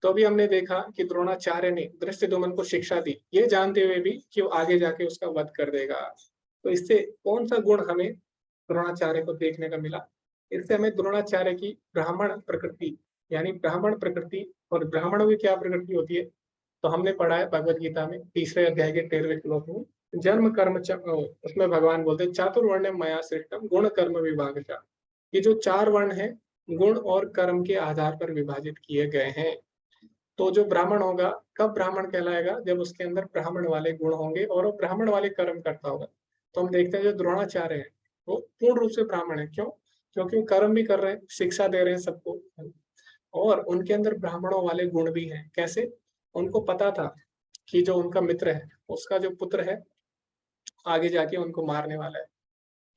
तो अभी हमने देखा कि द्रोणाचार्य ने धृष्टद्युम्न को शिक्षा दी, ये जानते हुए भी कि वो आगे जाके उसका वध कर देगा। तो इससे कौन सा गुण हमें द्रोणाचार्य को देखने का मिला, इससे हमें द्रोणाचार्य की ब्राह्मण प्रकृति, यानी ब्राह्मण प्रकृति, और ब्राह्मणों की क्या प्रकृति होती है, तो हमने पढ़ा है भगवद गीता में 3रे अध्याय के 13वें श्लोक में, जन्म कर्म उसमें भगवान बोलते हैं चातुर्वर्ण मया सृष्टम गुण कर्म विभागशः। ये जो 4 वर्ण है, गुण और कर्म के आधार पर विभाजित किए गए हैं। तो जो ब्राह्मण होगा, कब ब्राह्मण कहलाएगा, जब उसके अंदर ब्राह्मण वाले गुण होंगे और वो ब्राह्मण वाले कर्म करता होगा। तो हम देखते हैं जो द्रोणाचार्य है वो पूर्ण रूप से ब्राह्मण है। क्यों, क्योंकि वो कर्म भी कर रहे हैं, शिक्षा दे रहे हैं सबको, और उनके अंदर ब्राह्मणों वाले गुण भी हैं। कैसे, उनको पता था कि जो उनका मित्र है उसका जो पुत्र है आगे जाके उनको मारने वाला है।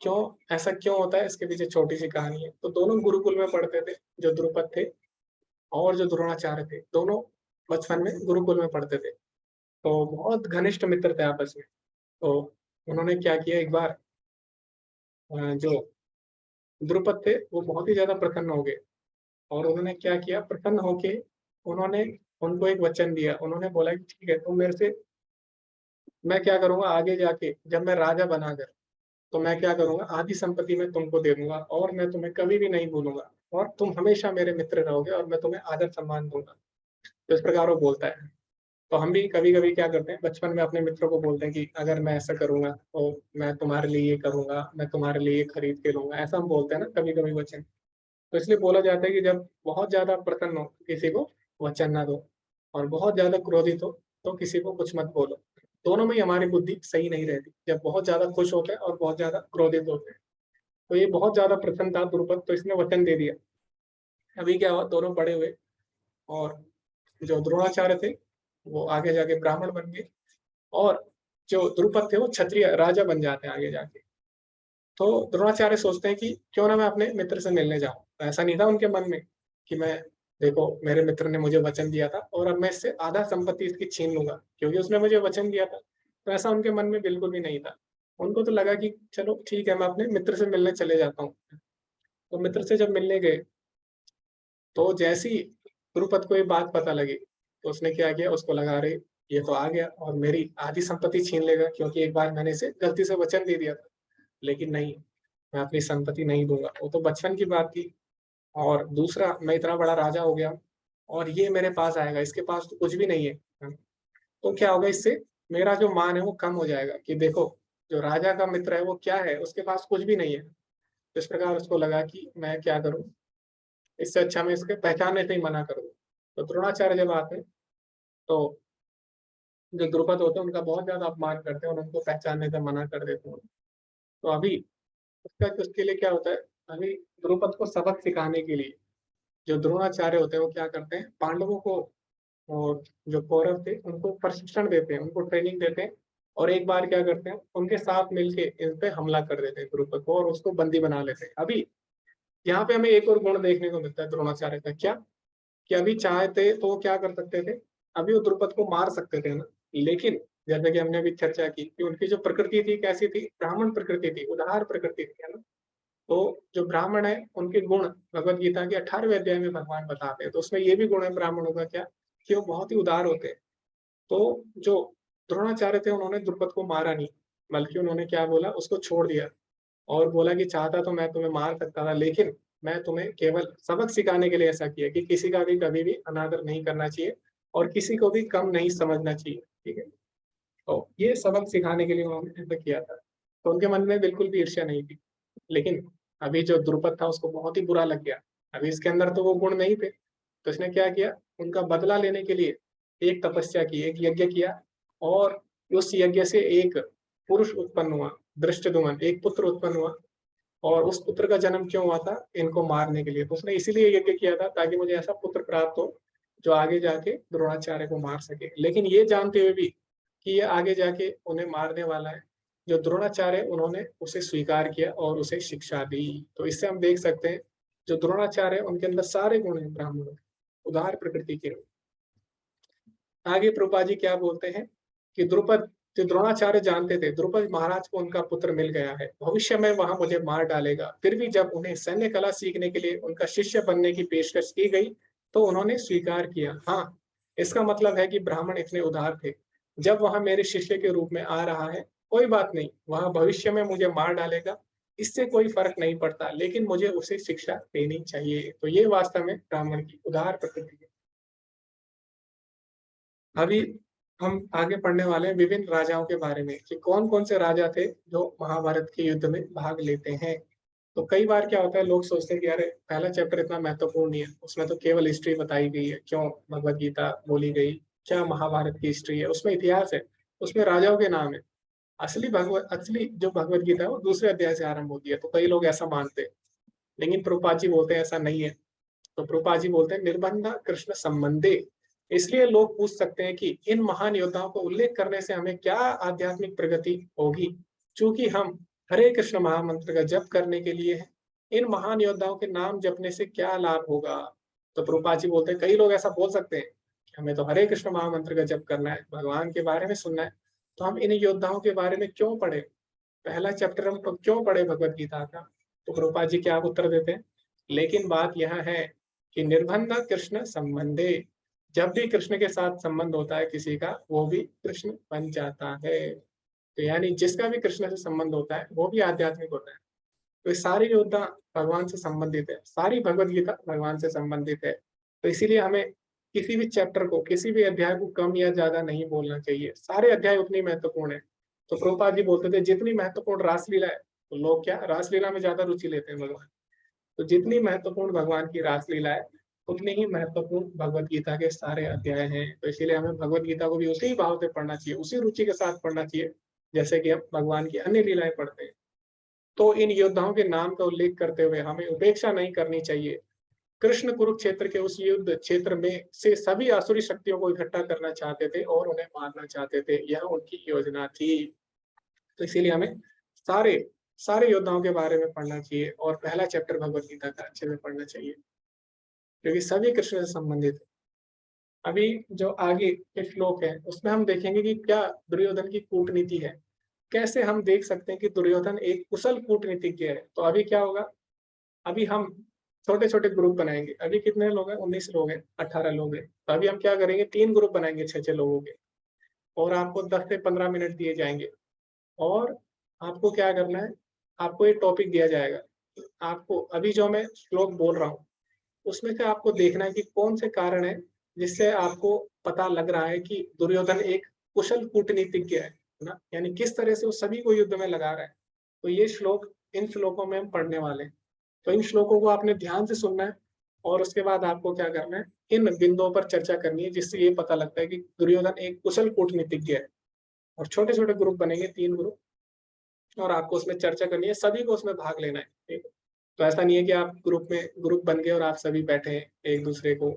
क्यों, ऐसा क्यों होता है, इसके पीछे छोटी सी कहानी है। तो दोनों गुरुकुल में पढ़ते थे, जो द्रुपद थे और जो द्रोणाचार्य थे, दोनों बचपन में गुरुकुल में पढ़ते थे। तो बहुत घनिष्ठ मित्र थे आपस में। तो उन्होंने क्या किया, एक बार जो द्रुपद थे वो बहुत ही ज्यादा प्रसन्न हो गए, और उन्होंने क्या किया, प्रसन्न होके उन्होंने उनको एक वचन दिया। उन्होंने बोला कि ठीक है, तुम मेरे से, मैं क्या करूंगा आगे जाके जब मैं राजा बनाकर, तो मैं क्या करूंगा, आधी संपत्ति में तुमको दे दूंगा और मैं तुम्हें कभी भी नहीं भूलूंगा और तुम हमेशा मेरे मित्र रहोगे और मैं तुम्हें आदर सम्मान दूंगा। तो इस प्रकार वो बोलता है। तो हम भी कभी कभी क्या करते हैं, बचपन में अपने मित्रों को बोलते हैं कि अगर मैं ऐसा करूंगा तो मैं तुम्हारे लिए ये करूंगा, मैं तुम्हारे लिए ये खरीद के लूंगा, ऐसा हम बोलते हैं ना कभी कभी वचन। तो इसलिए बोला जाता है कि जब बहुत ज्यादा प्रसन्न हो किसी को वचन ना दो, और बहुत ज्यादा क्रोधित हो तो किसी को कुछ मत बोलो। दोनों में ही हमारी बुद्धि सही नहीं रहती, जब बहुत ज्यादा खुश होते हैं और बहुत ज्यादा क्रोधित होते हैं। तो ये बहुत ज्यादा प्रसन्न था द्रुपद, तो इसने वचन दे दिया। अभी क्या हुआ, दोनों बड़े हुए और जो द्रोणाचार्य थे वो आगे जाके ब्राह्मण बन गए, और जो द्रुपद थे वो क्षत्रिय राजा बन जाते हैं आगे जाके। तो द्रोणाचार्य सोचते हैं कि क्यों ना मैं अपने मित्र से मिलने जाऊं। तो ऐसा नहीं था उनके मन में कि मैं, देखो मेरे मित्र ने मुझे वचन दिया था और अब मैं इससे आधा संपत्ति इसकी छीन लूंगा क्योंकि उसने मुझे वचन दिया था। तो ऐसा उनके मन में बिल्कुल भी नहीं था। उनको तो लगा कि चलो ठीक है, मैं अपने मित्र से मिलने चले जाता हूँ। तो मित्र से जब मिलने गए, तो जैसी द्रुपद को ये बात पता लगी, तो उसने क्या किया, उसको लगा रही ये तो आ गया और मेरी आधी संपत्ति छीन लेगा, क्योंकि एक बार मैंने इसे गलती से वचन दे दिया था। लेकिन नहीं, मैं अपनी संपत्ति नहीं दूंगा, वो तो बचपन की बात थी। और दूसरा, मैं इतना बड़ा राजा हो गया और ये मेरे पास आएगा, इसके पास तो कुछ भी नहीं है। तो क्या होगा, इससे मेरा जो मान है वो कम हो जाएगा कि देखो जो राजा का मित्र है वो क्या है, उसके पास कुछ भी नहीं है। तो इस प्रकार उसको लगा कि मैं क्या करूं, इससे अच्छा मैं इसके पहचानने से ही मना करूँ। तो द्रोणाचार्य जब आते हैं तो जो द्रुपद होते हैं उनका बहुत ज्यादा अपमान करते हैं और उनको पहचानने से मना कर देते हैं। तो अभी उसके लिए क्या होता है, अभी द्रुपद को सबक सिखाने के लिए जो द्रोणाचार्य होते हैं वो क्या करते हैं, पांडवों को और जो कौरव थे उनको प्रशिक्षण देते हैं, उनको ट्रेनिंग देते हैं, और एक बार क्या करते हैं, उनके साथ मिलके इन पे हमला कर देते हैं द्रुपद को और उसको बंदी बना लेते हैं। अभी यहाँ पे हमें एक और गुण देखने को मिलता है द्रोणाचार्य का, क्या कि अभी चाहते तो वो क्या कर सकते थे, अभी वो द्रुपद को मार सकते थे ना। लेकिन जैसे कि हमने अभी चर्चा की कि उनकी जो प्रकृति थी कैसी थी, ब्राह्मण प्रकृति थी, उदार प्रकृति थी, है ना। तो जो ब्राह्मण है उनके गुण भगवत गीता के 18वें अध्याय में भगवान बताते हैं। तो उसमें ये भी गुण है ब्राह्मणों का, क्या कि वो बहुत ही उदार होते हैं। तो जो द्रोणाचार्य थे उन्होंने द्रुपद को मारा नहीं, बल्कि उन्होंने क्या बोला, उसको छोड़ दिया और बोला कि चाहता तो मैं तुम्हें मार सकता था, लेकिन मैं तुम्हें केवल सबक सिखाने के लिए ऐसा किया कि किसी का भी कभी भी अनादर नहीं करना चाहिए और किसी को भी कम नहीं समझना चाहिए, ठीक है। तो ये सबक सिखाने के लिए उन्होंने ऐसा किया था। तो उनके मन में बिल्कुल भी ईर्ष्या नहीं थी। लेकिन अभी जो द्रुपद था उसको बहुत ही बुरा लग गया। अभी इसके अंदर तो वो गुण नहीं थे, तो इसने क्या किया, उनका बदला लेने के लिए एक तपस्या की, एक यज्ञ किया, और उस यज्ञ से एक पुरुष उत्पन्न हुआ, दृष्टद्युम्न, एक पुत्र उत्पन्न हुआ। और उस पुत्र का जन्म क्यों हुआ था, इनको मारने के लिए। तो उसने इसीलिए यज्ञ किया था ताकि मुझे ऐसा पुत्र प्राप्त हो जो आगे जाके द्रोणाचार्य को मार सके। लेकिन ये जानते हुए भी कि ये आगे जाके उन्हें मारने वाला है, जो द्रोणाचार्य, उन्होंने उसे स्वीकार किया और उसे शिक्षा दी। तो इससे हम देख सकते हैं जो द्रोणाचार्य, उनके अंदर सारे गुण हैं ब्राह्मणों के, उदार प्रकृति के। आगे प्रभुपाद जी क्या बोलते हैं कि द्रुपद, जो द्रोणाचार्य जानते थे द्रुपद महाराज को उनका पुत्र मिल गया है, भविष्य में वहां मुझे मार डालेगा, फिर भी जब उन्हें सैन्य कला सीखने के लिए उनका शिष्य बनने की पेशकश की गई तो उन्होंने स्वीकार किया। हाँ, इसका मतलब है कि ब्राह्मण इतने उदार थे। जब वहां मेरे शिष्य के रूप में आ रहा है, कोई बात नहीं, वहां भविष्य में मुझे मार डालेगा, इससे कोई फर्क नहीं पड़ता, लेकिन मुझे उसे शिक्षा देनी चाहिए। तो ये वास्तव में ब्राह्मण की उदार प्रकृति है। अभी हम आगे पढ़ने वाले हैं विभिन्न राजाओं के बारे में कि कौन कौन से राजा थे जो महाभारत के युद्ध में भाग लेते हैं। तो कई बार क्या होता है, लोग सोचते हैं कि अरे पहला चैप्टर इतना महत्वपूर्ण नहीं है, उसमें तो केवल हिस्ट्री बताई गई है, क्यों भगवत गीता बोली गई, क्या महाभारत की हिस्ट्री है, उसमें इतिहास है, उसमें राजाओं के नाम है। असली जो भगवत गीता है वो दूसरे अध्याय से आरंभ होती है। तो कई लोग ऐसा मानते हैं, लेकिन प्रभुपाद जी बोलते हैं ऐसा नहीं है। तो प्रभुपाद जी बोलते हैं निर्बंध कृष्ण संबंधे। इसलिए लोग पूछ सकते हैं कि इन महान योद्धाओं को उल्लेख करने से हमें क्या आध्यात्मिक प्रगति होगी, चूंकि हम हरे कृष्ण महामंत्र का जप करने के लिए हैं, इन महान योद्धाओं के नाम जपने से क्या लाभ होगा। तो प्रभुपाद जी बोलते हैं कई लोग ऐसा बोल सकते हैं कि हमें तो हरे कृष्ण महामंत्र का जप करना है, भगवान के बारे में सुनना है, तो हम इन योद्धाओं के बारे में क्यों पढ़े, पहला चैप्टर हम क्यों पढ़े भगवत गीता का। तो प्रभुपाद जी क्या उत्तर देते हैं, लेकिन बात यह है कि निर्बंध कृष्ण संबंधे, जब भी कृष्ण के साथ संबंध होता है किसी का, वो भी कृष्ण बन जाता है। तो यानी जिसका भी कृष्ण से संबंध होता है वो भी आध्यात्मिक होता है। तो ये सारी योद्धा भगवान से संबंधित है, सारी भगवत गीता भगवान से संबंधित है। तो इसीलिए हमें किसी भी चैप्टर को, किसी भी अध्याय को कम या ज्यादा नहीं बोलना चाहिए, सारे अध्याय उतनी महत्वपूर्ण है। तो प्रभुपाद जी बोलते थे जितनी महत्वपूर्ण रासलीला है, तो लोग क्या रासलीला में ज्यादा रुचि लेते हैं भगवान, तो जितनी महत्वपूर्ण भगवान की रासलीला है उतनी ही महत्वपूर्ण भगवत गीता के सारे अध्याय हैं। तो इसीलिए हमें भगवत गीता को भी उसी भाव से पढ़ना चाहिए, उसी रुचि के साथ पढ़ना चाहिए जैसे कि हम भगवान की अन्य लीलाएं पढ़ते हैं। तो इन योद्धाओं के नाम का उल्लेख करते हुए हमें उपेक्षा नहीं करनी चाहिए। कृष्ण कुरुक्षेत्र के उस युद्ध क्षेत्र में से सभी आसुरी शक्तियों को इकट्ठा करना चाहते थे और उन्हें मारना चाहते थे, यह उनकी योजना थी। तो इसीलिए हमें सारे सारे योद्धाओं के बारे में पढ़ना चाहिए और पहला चैप्टर भगवत गीता का अच्छे से पढ़ना चाहिए, क्योंकि सभी कृष्ण से संबंधित है। अभी जो आगे के श्लोक है उसमें हम देखेंगे कि क्या दुर्योधन की कूटनीति है, कैसे हम देख सकते हैं कि दुर्योधन एक कुशल कूटनीतिज्ञ है। तो अभी क्या होगा, अभी हम छोटे छोटे ग्रुप बनाएंगे। अभी कितने लोग हैं, 19 लोग हैं, 18 लोग हैं। तो अभी हम क्या करेंगे, 3 ग्रुप बनाएंगे 6-6 लोगों के, और आपको 10 से 15 मिनट दिए जाएंगे। और आपको क्या करना है, आपको एक टॉपिक दिया जाएगा, आपको अभी जो मैं श्लोक बोल रहा हूँ उसमें से आपको देखना है कि कौन से कारण है जिससे आपको पता लग रहा है कि दुर्योधन एक कुशल कूटनीतिज्ञ है ना, यानी किस तरह से वो सभी को युद्ध में लगा रहा है। तो ये श्लोक, इन श्लोकों में हम पढ़ने वाले हैं। तो इन श्लोकों को आपने ध्यान से सुनना है और उसके बाद आपको क्या करना है, इन बिंदुओं पर चर्चा करनी है, जिससे ये पता लगता है कि दुर्योधन एक कुशल कूटनीतिज्ञ है। और छोटे छोटे ग्रुप बनेंगे, 3 ग्रुप, और आपको उसमें चर्चा करनी है, सभी को उसमें भाग लेना है, ठीक है। तो ऐसा नहीं है कि आप ग्रुप बन गए और आप सभी बैठे हैं एक दूसरे को,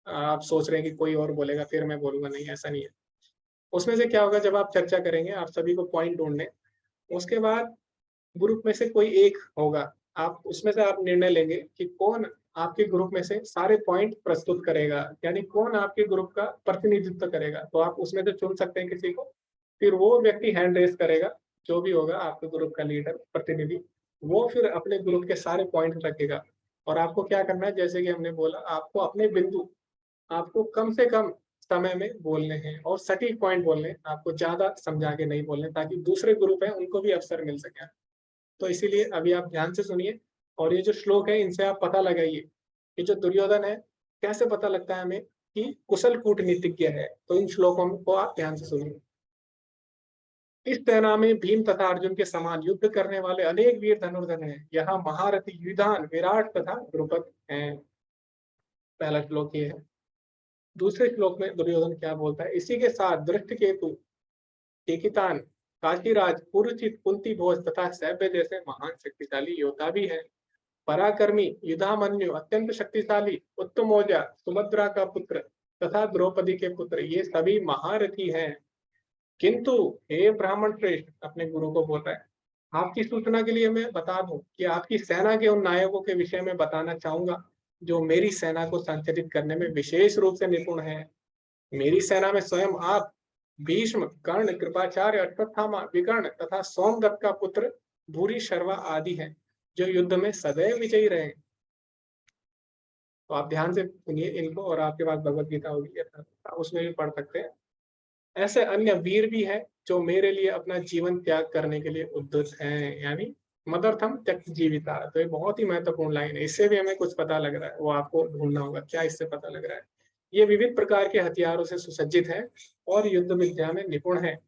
आप सोच रहे हैं कि कोई और बोलेगा फिर मैं बोलूंगा, नहीं ऐसा नहीं है। उसमें से क्या होगा, जब आप चर्चा करेंगे आप सभी को पॉइंट ढूंढने, उसके बाद ग्रुप में से कोई एक होगा, आप उसमें से आप निर्णय लेंगे कि कौन आपके ग्रुप में से सारे पॉइंट प्रस्तुत करेगा, यानी कौन आपके ग्रुप का प्रतिनिधित्व करेगा। तो आप उसमें से चुन सकते हैं किसी को, फिर वो व्यक्ति हैंड रेस करेगा, जो भी होगा आपके ग्रुप का लीडर प्रतिनिधि, वो फिर अपने ग्रुप के सारे पॉइंट रखेगा। और आपको क्या करना है, जैसे कि हमने बोला, आपको अपने बिंदु आपको कम से कम समय में बोलने हैं और सटीक पॉइंट बोलने हैं, आपको ज्यादा समझा के नहीं बोलने, ताकि दूसरे ग्रुप है उनको भी अवसर मिल सके। तो इसीलिए अभी आप ध्यान से सुनिए और ये जो श्लोक है इनसे आप पता लगाइए कि जो दुर्योधन है, कैसे पता लगता है हमें कि कुशल कूटनीतिज्ञ है। तो इन श्लोकों को आप ध्यान से सुनिए। इस सेना में भीम तथा अर्जुन के समान युद्ध करने वाले अनेक वीर धनुर्धर हैं। यहाँ महारथी युधान, विराट तथा द्रुपद हैं। पहला श्लोक ये है। दूसरे श्लोक में दुर्योधन क्या बोलता है? इसी के साथ दृष्टकेतु, केकितान, काशीराज, पुरुचित, कुंती भोज तथा सैभ्य जैसे महान शक्तिशाली योद्धा भी हैं। पराक्रमी युधामन्यु, अत्यंत शक्तिशाली उत्तमौजा, सुभद्रा का पुत्र तथा द्रौपदी के पुत्र, ये सभी महारथी हैं। किंतु हे ब्राह्मण श्रेष्ठ, अपने गुरु को बोल रहा है, आपकी सूचना के लिए मैं बता दूं कि आपकी सेना के उन नायकों के विषय में बताना चाहूंगा जो मेरी सेना को संचालित करने में विशेष रूप से निपुण है। मेरी सेना में स्वयं आप, भीष्म, कर्ण, कृपाचार्य, अश्वत्थामा, विकर्ण तथा सोमदत्त का पुत्र भूरी शर्वा आदि हैं, जो युद्ध में सदैव विजयी रहे। तो आप ध्यान से सुनिए इनको, और आपके पास भगवत गीता होगी, उसमें भी पढ़ सकते हैं। ऐसे अन्य वीर भी हैं जो मेरे लिए अपना जीवन त्याग करने के लिए उद्युत हैं, यानी मदर्थम त्यक्त जीविता। तो ये बहुत ही महत्वपूर्ण लाइन है, इससे भी हमें कुछ पता लग रहा है, वो आपको ढूंढना होगा क्या इससे पता लग रहा है। ये विविध प्रकार के हथियारों से सुसज्जित है और युद्ध विद्या में निपुण है।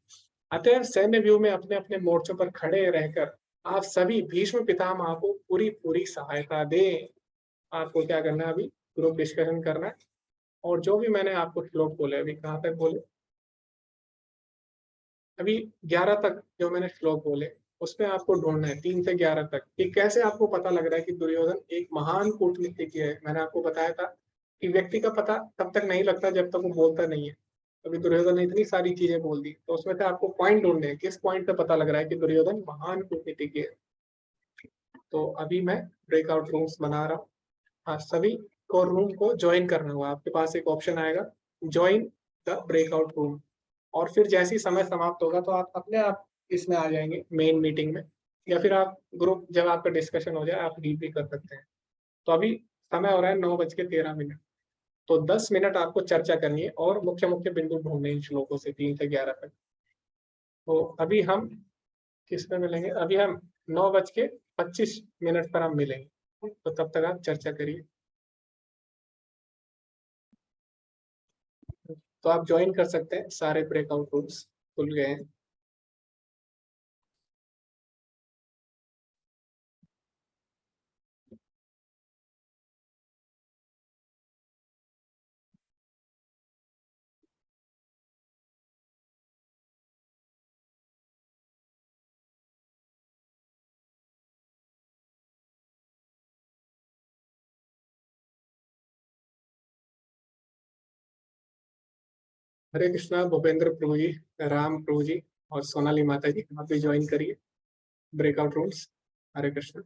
अतः सैन्य व्यू में अपने अपने मोर्चों पर खड़े रहकर आप सभी भीष्म पितामह को पूरी पूरी सहायता दें। आपको क्या करना है? अभी ग्रुप डिस्कशन करना है, और जो भी मैंने आपको श्लोक बोले, अभी कहाँ तक बोले? अभी 11 तक जो मैंने श्लोक बोले, उसमें आपको ढूंढना है 3 से 11 तक कि कैसे आपको पता लग रहा है कि दुर्योधन एक महान कूटनीतिज्ञ है। मैंने आपको बताया था कि व्यक्ति का पता तब तक नहीं लगता जब तक वो बोलता नहीं है। अभी दुर्योधन ने इतनी सारी चीजें बोल दी, तो उसमें से आपको पॉइंट ढूंढने हैं, किस पॉइंट पे पता लग रहा है कि दुर्योधन महान कूटनीतिज्ञ है। तो अभी मैं ब्रेकआउट रूम्स बना रहा हूँ। हाँ, सभी को रूम को ज्वाइन करना होगा। आपके पास एक ऑप्शन आएगा, ज्वाइन द ब्रेकआउट रूम, और फिर जैसे ही समय समाप्त होगा तो आप अपने आप इसमें आ जाएंगे मेन मीटिंग में, या फिर आप ग्रुप जब आपका डिस्कशन हो जाए आप लीव भी कर सकते हैं। तो अभी समय हो रहा है 9:13। तो 10 मिनट आपको चर्चा करनी है और मुख्य मुख्य बिंदु ढूंढने हैं इन श्लोकों से 3 से 11 तक। तो अभी हम किस पे मिलेंगे? अभी हम 9:25 पर हम मिलेंगे। तो तब तक आप चर्चा करिए। तो आप ज्वाइन कर सकते हैं, सारे ब्रेकआउट रूम्स खुल गए हैं। हरे कृष्णा भूपेंद्र प्रभु जी, राम प्रभु जी और सोनाली माता जी, आप भी ज्वाइन करिए ब्रेकआउट रूम्स। हरे कृष्णा।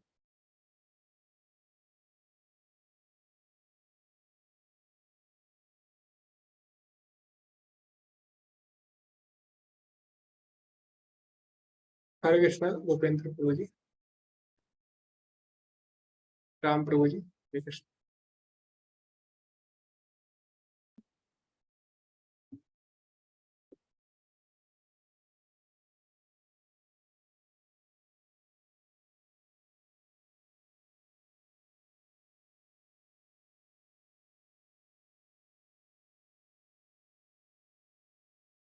हरे कृष्णा भूपेंद्र प्रभु जी, राम प्रभु जी, हरे कृष्ण।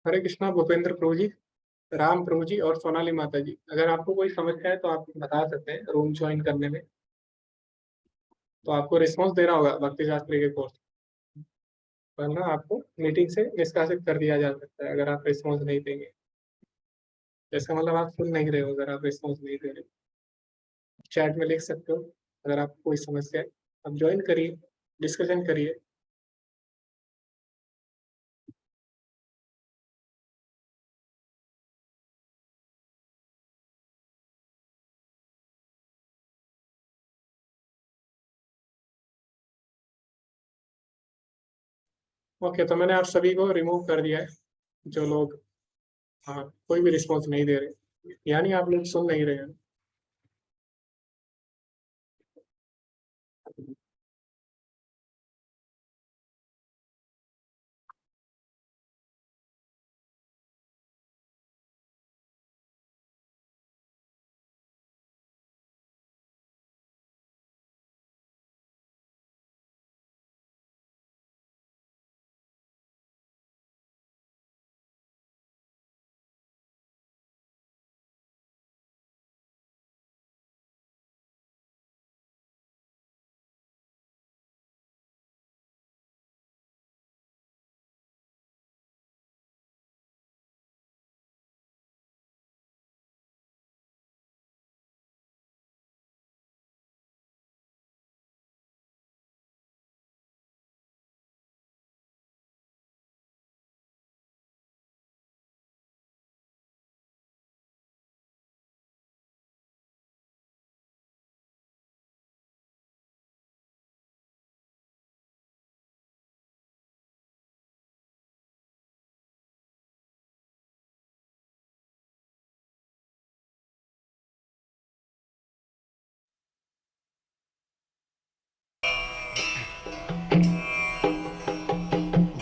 हरे कृष्णा भूपेंद्र प्रभु जी, राम प्रभु जी और सोनाली माता जी, अगर आपको कोई समस्या है तो आप बता सकते हैं रूम ज्वाइन करने में। तो आपको रिस्पॉन्स दे रहा होगा भक्ति शास्त्री के कोर्स, वरना आपको मीटिंग से निष्कासित कर दिया जा सकता है अगर आप रिस्पॉन्स नहीं देंगे। जैसे मतलब आप सुन नहीं रहे हो अगर आप रिस्पॉन्स नहीं दे रहे। चैट में लिख सकते हो अगर आपको कोई समस्या है। आप ज्वाइन करिए, डिस्कशन करिए। ओके, तो मैंने आप सभी को रिमूव कर दिया है जो लोग, हाँ, कोई भी रिस्पॉन्स नहीं दे रहे, यानी आप लोग सुन नहीं रहे हैं।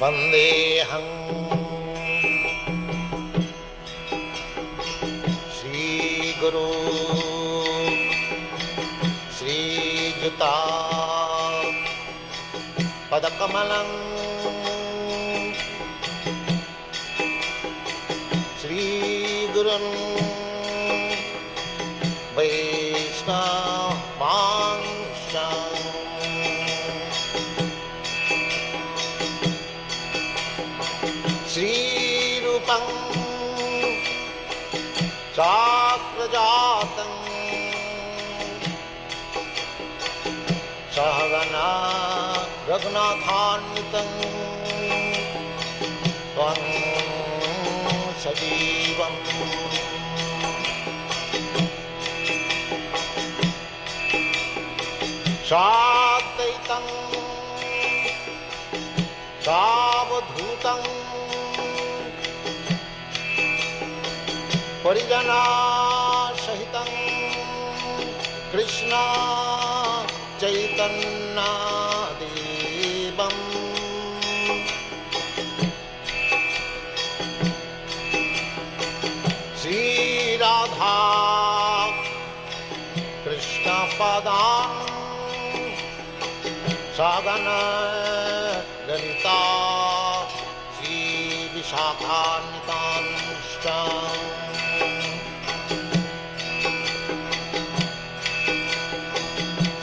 वन्देऽहं श्रीगुरु श्रीयुता पदकमलं श्रीगुरुन् वैष्णवांश्च श्रीरूपं साग्रजातं सहगना रघुनाथान्वितं त्वं सजीवम् साद्वैतं सावधूतं परिजनासहितं कृष्ण चैतन्यदेवम् श्रीराधा कृष्णपदान् सगन ललिता श्रीविशाखान्वितांश्च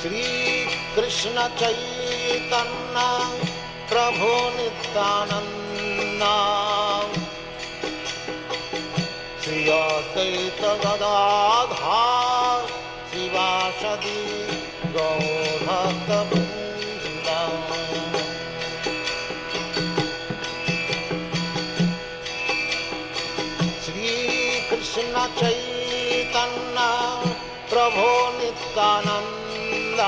श्रीकृष्ण चैतन्य प्रभु नित्यानन्द श्री अद्वैत गदाधर शिवासदि गौरभक्तवृन्द श्रीकृष्ण चैतन्य प्रभु नित्यानन्द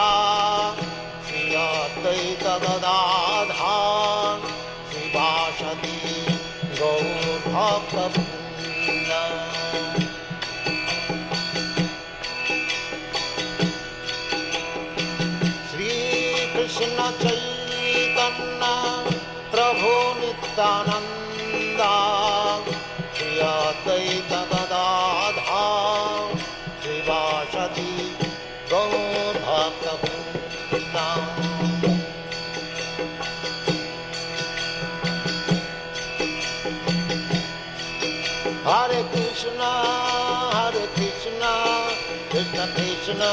श्री अद्वैत गदाधर शिवासदि गौरभक्तवृन्द श्रीकृष्ण चैतन्य प्रभु Nityanand Shri Advaita Gadadhar शिवासदि गौरभक्तवृन्द Hare Krishna, Krishna Krishna,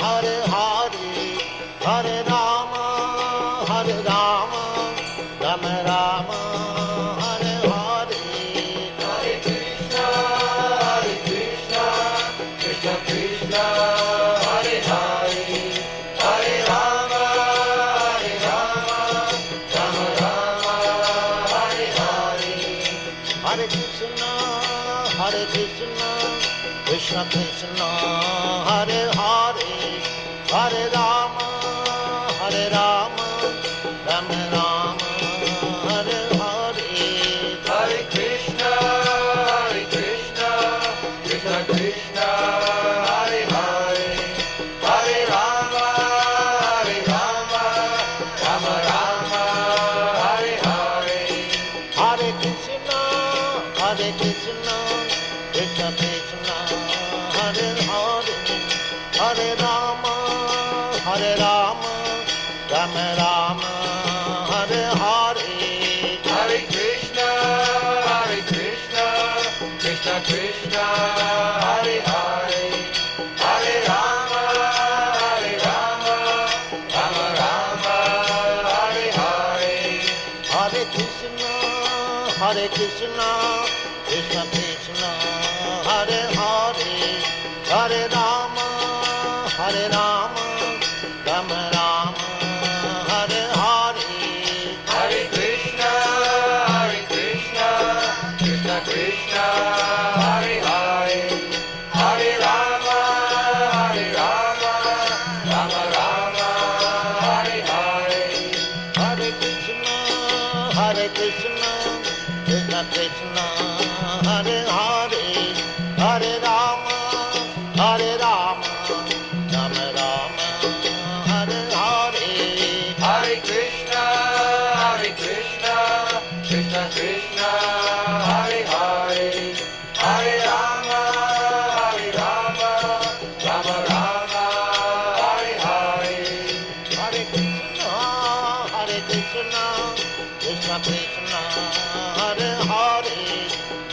Hare Hare, Hare Rama, Rama Rama, Hare Hare. Hare Krishna, Krishna Krishna, Hare Hare, Hare Rama, Rama Rama, Hare Hare. Hare Krishna, Krishna Krishna, Hare Hare, Hare Rama, Rama Rama, Hare Hare. Hare Krishna, Krishna Krishna, Hare Hare, Hare Rama, Rama Rama, Hare Hare. Hare Krishna, Krishna Krishna, Hare Hare, Hare Rama, Rama Rama, Hare Hare. Hare Krishna, Krishna Krishna, Hare Hare, Hare Rama, Rama Rama, Hare Hare. Hare Krishna, Krishna Krishna, Hare Hare, Hare Rama, Rama Rama, Hare Hare. Hare Krishna, Krishna Krishna, Hare Hare, Hare Rama, Rama Rama, Hare Hare. Hare Krishna, Krishna Krishna, Hare Hare, Hare Rama, Rama Rama, Hare Hare. Hare Krishna,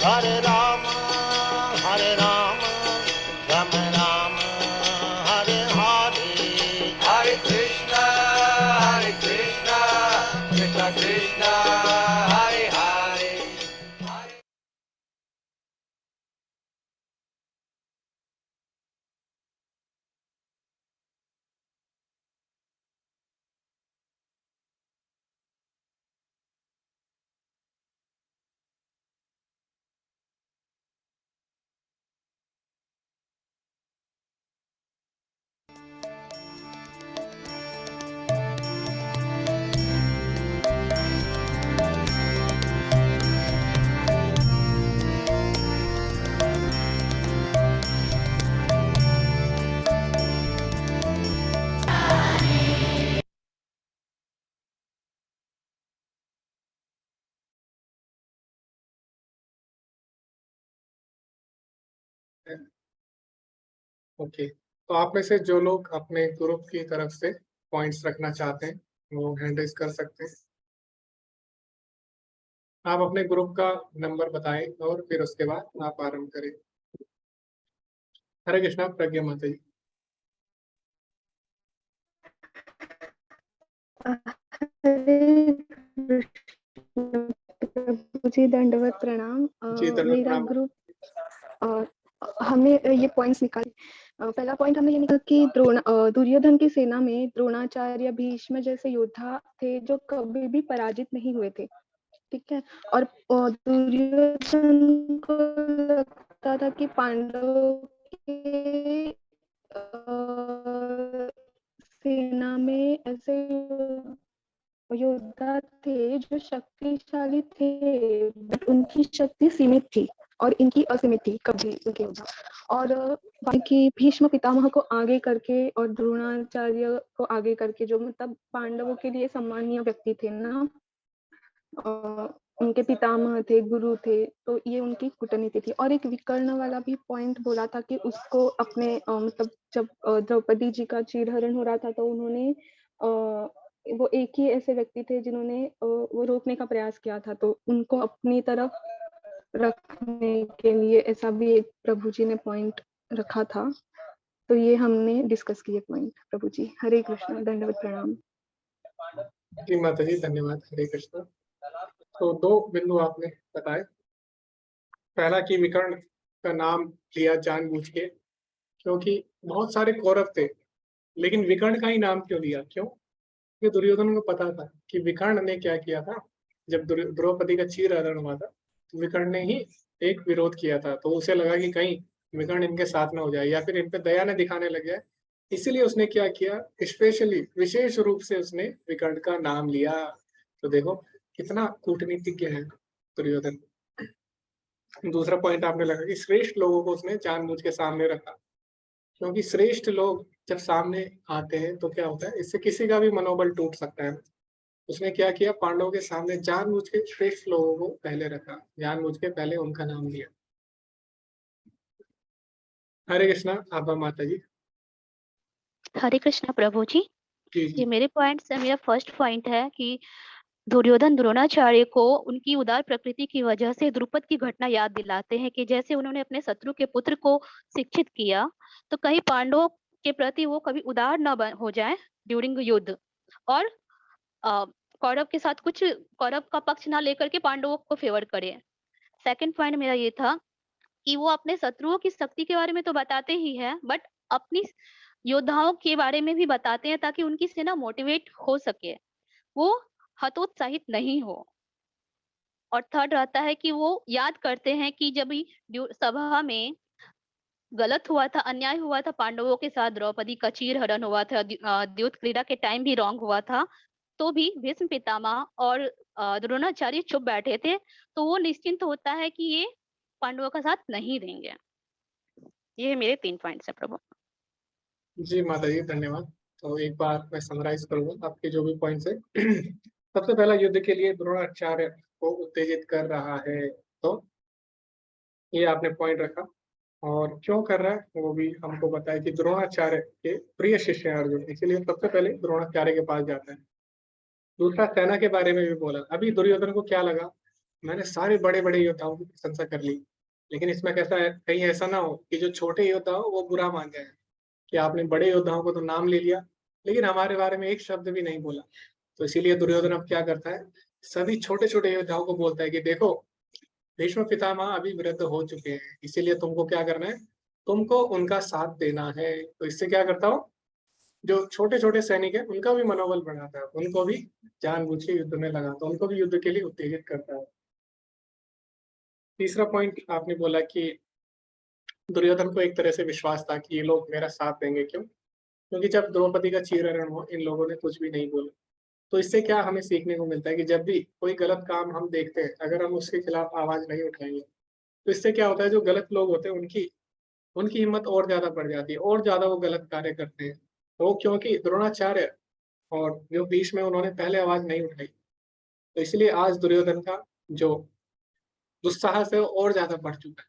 हरे Ram Ram Ram Hare Hare Hare Krishna Krishna Krishna Hare Hare okay, तो आप में से जो लोग अपने group की तरफ से पॉइंट्स रखना चाहते हैं वो हैंड रेज कर सकते हैं। आप अपने ग्रुप का नंबर बताएं और फिर उसके बाद आप आरंभ करें। हरे कृष्णा प्रज्ञा माता जी। हरे कृष्ण प्रभु जी, दंडवत प्रणाम। जी दंडवत मेरा प्रणाम। ग्रुप हमने ये पॉइंट्स निकाले। पहला पॉइंट हमने ये निकाला कि दुर्योधन की सेना में द्रोणाचार्य, भीष्म जैसे योद्धा थे जो कभी भी पराजित नहीं हुए थे, ठीक है। और दुर्योधन को लगता था कि पांडवों के सेना में ऐसे योद्धा थे जो शक्तिशाली थे, बट उनकी शक्ति सीमित थी और इनकी असीमित थी, कभी उनके योद्धा। और बाकी भीष्म पितामह को आगे करके और द्रोणाचार्य को आगे करके, जो मतलब पांडवों के लिए सम्मानीय व्यक्ति थे ना, उनके पितामह थे, गुरु थे, तो ये उनकी कूटनीति थी। और एक विकर्ण वाला भी पॉइंट बोला था कि उसको अपने मतलब जब द्रौपदी जी का चीरहरण हो रहा था तो उन्होंने वो एक ही ऐसे व्यक्ति थे जिन्होंने वो रोकने का प्रयास किया था, तो उनको अपनी तरफ रखने के लिए ऐसा भी एक प्रभु जी ने पॉइंट रखा था। तो ये हमने डिस्कस किए पॉइंट। प्रभु जी, हरे कृष्ण, दंडवत प्रणाम। जी माता जी धन्यवाद। हरे कृष्णा। तो दो बिंदु आपने बताए। पहला कि विकर्ण का नाम लिया जानबूझ के, क्योंकि बहुत सारे कौरव थे, लेकिन विकर्ण का ही नाम क्यों लिया? क्यों? क्योंकि दुर्योधन को पता था कि विकर्ण ने क्या किया था। जब द्रौपदी का चीरहरण हुआ था तो विकर्ण ने ही एक विरोध किया था, तो उसे लगा कि कहीं विकर्ण इनके साथ ना हो जाए या फिर इन पे दया न दिखाने लग जाए, इसीलिए उसने क्या किया, स्पेशली विशेष रूप से उसने विकर्ण का नाम लिया। तो देखो कितना कूटनीतिज्ञ है दुर्योधन। दूसरा पॉइंट आपने लगा कि श्रेष्ठ लोगों को उसने जानबूझ के सामने रखा, क्योंकि श्रेष्ठ लोग जब सामने आते हैं तो क्या होता है, इससे किसी का भी मनोबल टूट सकता है। उसने क्या किया, पांडवों के सामने जानबूझ के श्रेष्ठ लोगों को पहले रखा, जानबूझ के पहले उनका नाम लिया। हरे कृष्णा आभा माता जी। हरे कृष्णा प्रभु जी। जी ये जी मेरे पॉइंट से मेरा फर्स्ट पॉइंट है कि दुर्योधन द्रोणाचार्य को उनकी उदार प्रकृति की वजह से द्रुपद की घटना याद दिलाते हैं कि जैसे उन्होंने अपने शत्रु के पुत्र को शिक्षित किया, तो कहीं पांडवों के प्रति वो कभी उदार न हो जाए ड्यूरिंग युद्ध, और कौरव के साथ कुछ कौरव का पक्ष ना लेकर के पांडवों को फेवर करे। सेकंड पॉइंट मेरा ये था कि वो अपने शत्रुओं की शक्ति के बारे में तो बताते ही है, बट अपनी योद्धाओं के बारे में भी बताते हैं ताकि उनकी सेना मोटिवेट हो सके, वो हतोत्साहित नहीं हो। और थर्ड रहता है कि वो याद करते हैं कि जब सभा में गलत हुआ था, अन्याय हुआ था पांडवों के साथ, द्रौपदी का चीरहरण हुआ था, द्यूत क्रीड़ा के टाइम भी रॉन्ग हुआ था, तो भी भीष्म पितामह और द्रोणाचार्य चुप बैठे थे, तो वो निश्चिंत होता है कि ये पांडवों का साथ नहीं देंगे। ये मेरे 3 पॉइंट्स है प्रभु। जी माता जी धन्यवाद। तो एक बार मैं समराइज करूंगा आपके जो भी पॉइंट्स है। सबसे पहला, युद्ध के लिए द्रोणाचार्य को उत्तेजित कर रहा है, तो ये आपने पॉइंट रखा। और क्यों कर रहा है वो भी हमको बताया कि द्रोणाचार्य के प्रिय शिष्य हैं अर्जुन, इसीलिए सबसे पहले द्रोणाचार्य के पास जाता है। दूसरा, सेना के बारे में भी बोला। अभी दुर्योधन को क्या लगा मैंने सारे बड़े बड़े योद्धाओं की प्रशंसा कर ली, लेकिन इसमें कैसा है, कहीं ऐसा ना हो कि जो छोटे योद्धा हो वो बुरा मान जाए कि आपने बड़े योद्धाओं को तो नाम ले लिया लेकिन हमारे बारे में एक शब्द भी नहीं बोला। तो इसीलिए दुर्योधन अब क्या करता है, सभी छोटे छोटे योद्धाओं को बोलता है कि देखो, भीष्म पितामह अभी वृद्ध हो चुके हैं, इसीलिए तुमको क्या करना है, तुमको उनका साथ देना है। तो इससे क्या करता हो, जो छोटे छोटे सैनिक है उनका भी मनोबल बढ़ाता है, उनको भी जानबूझ के युद्ध में लगाता है, उनको भी युद्ध के लिए उत्तेजित करता है। तीसरा पॉइंट आपने बोला कि दुर्योधन को एक तरह से विश्वास था कि ये लोग मेरा साथ देंगे, क्यों, क्योंकि जब द्रौपदी का चीरहरण हो इन लोगों ने कुछ भी नहीं बोला। तो इससे क्या हमें सीखने को मिलता है कि जब भी कोई गलत काम हम देखते हैं, अगर हम उसके खिलाफ आवाज नहीं उठाएंगे तो इससे क्या होता है, जो गलत लोग होते हैं उनकी उनकी हिम्मत और ज्यादा बढ़ जाती है, और ज्यादा वो गलत कार्य करते हैं। तो क्योंकि द्रोणाचार्य और जो भीष्म में उन्होंने पहले आवाज नहीं उठाई, तो इसलिए आज दुर्योधन का जो दुस्साहस है वो और ज्यादा बढ़ चुका है।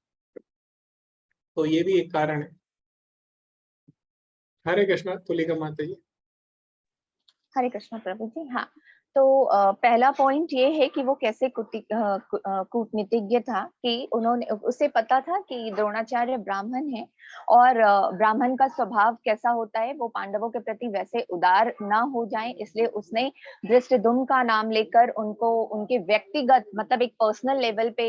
तो ये भी एक कारण है। हरे कृष्णा, तुलिका माता जी। हरे कृष्ण प्रभु जी। हाँ, तो पहला पॉइंट ये है कि वो कैसे कूटनीतिज्ञ था कि उन्होंने, उसे पता था कि द्रोणाचार्य ब्राह्मण है और ब्राह्मण का स्वभाव कैसा होता है, वो पांडवों के प्रति वैसे उदार ना हो जाए, इसलिए उसने धृष्टद्युम्न का नाम लेकर उनको उनके व्यक्तिगत मतलब एक पर्सनल लेवल पे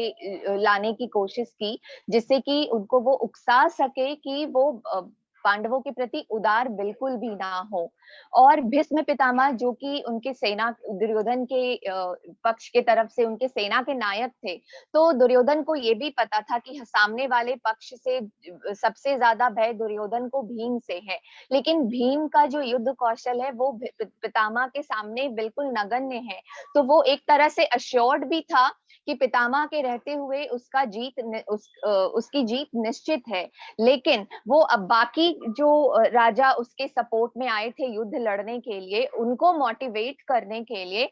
लाने की कोशिश की, जिससे कि उनको वो उकसा सके कि वो पांडवों के प्रति उदार बिल्कुल भी ना हो। और भीष्म पितामह जो कि उनके सेना दुर्योधन के पक्ष के तरफ से उनके सेना के नायक थे, तो दुर्योधन को ये भी पता था कि सामने वाले पक्ष से सबसे ज्यादा भय दुर्योधन को भीम से है, लेकिन भीम का जो युद्ध कौशल है वो पितामह के सामने बिल्कुल नगण्य है। तो वो एक तरह से अश्योर्ड भी था कि पितामह के रहते हुए उसकी जीत निश्चित है, लेकिन वो अब बाकी जो राजा उसके सपोर्ट में आए थे युद्ध लड़ने के लिए, उनको मोटिवेट करने के लिए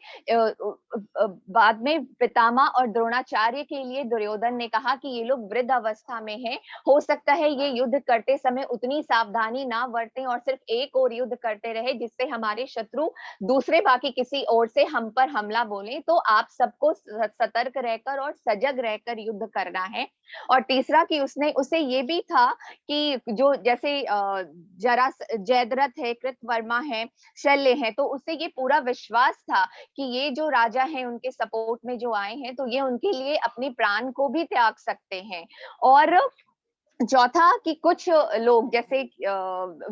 बाद में पितामह और द्रोणाचार्य के लिए दुर्योधन ने कहा कि ये लोग वृद्ध अवस्था में हैं, हो सकता है ये युद्ध करते समय उतनी सावधानी ना बरतें और सिर्फ एक और युद्ध करते रहे जिससे हमारे शत्रु दूसरे बाकी किसी ओर से हम पर हमला बोले, तो आप सबको सतर्क रहकर और सजग रहकर युद्ध करना है। और तीसरा कि उसे ये भी था कि जो जैसे जयद्रथ है, कृतवर्मा है, शल्य है, तो उसे ये पूरा विश्वास था कि ये जो राजा हैं उनके सपोर्ट में जो आए हैं तो ये उनके लिए अपनी प्राण को भी त्याग सकते हैं। और चौथा कि कुछ लोग जैसे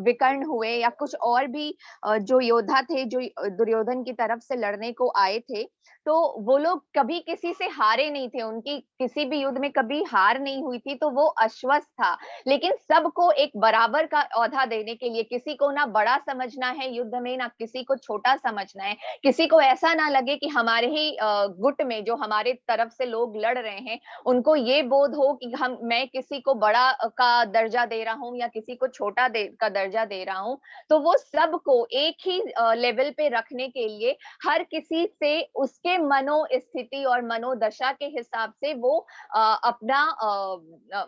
विकर्ण हुए या कुछ और भी जो योद्धा थे जो दुर्योधन की तरफ से लड़ने को आए थे, तो वो लोग कभी किसी से हारे नहीं थे, उनकी किसी भी युद्ध में कभी हार नहीं हुई थी, तो वो अश्वस्त था। लेकिन सबको एक बराबर का औधा देने के लिए, किसी को ना बड़ा समझना है युद्ध में, ना किसी को छोटा समझना है, किसी को ऐसा ना लगे कि हमारे ही गुट में जो हमारे तरफ से लोग लड़ रहे हैं उनको ये बोध हो कि मैं किसी को बड़ा का दर्जा दे रहा हूँ या किसी को छोटा का दर्जा दे रहा हूँ। तो वो सबको एक ही लेवल पे रखने के लिए हर किसी से उसके मनोस्थिति और मनोदशा के हिसाब से वो अपना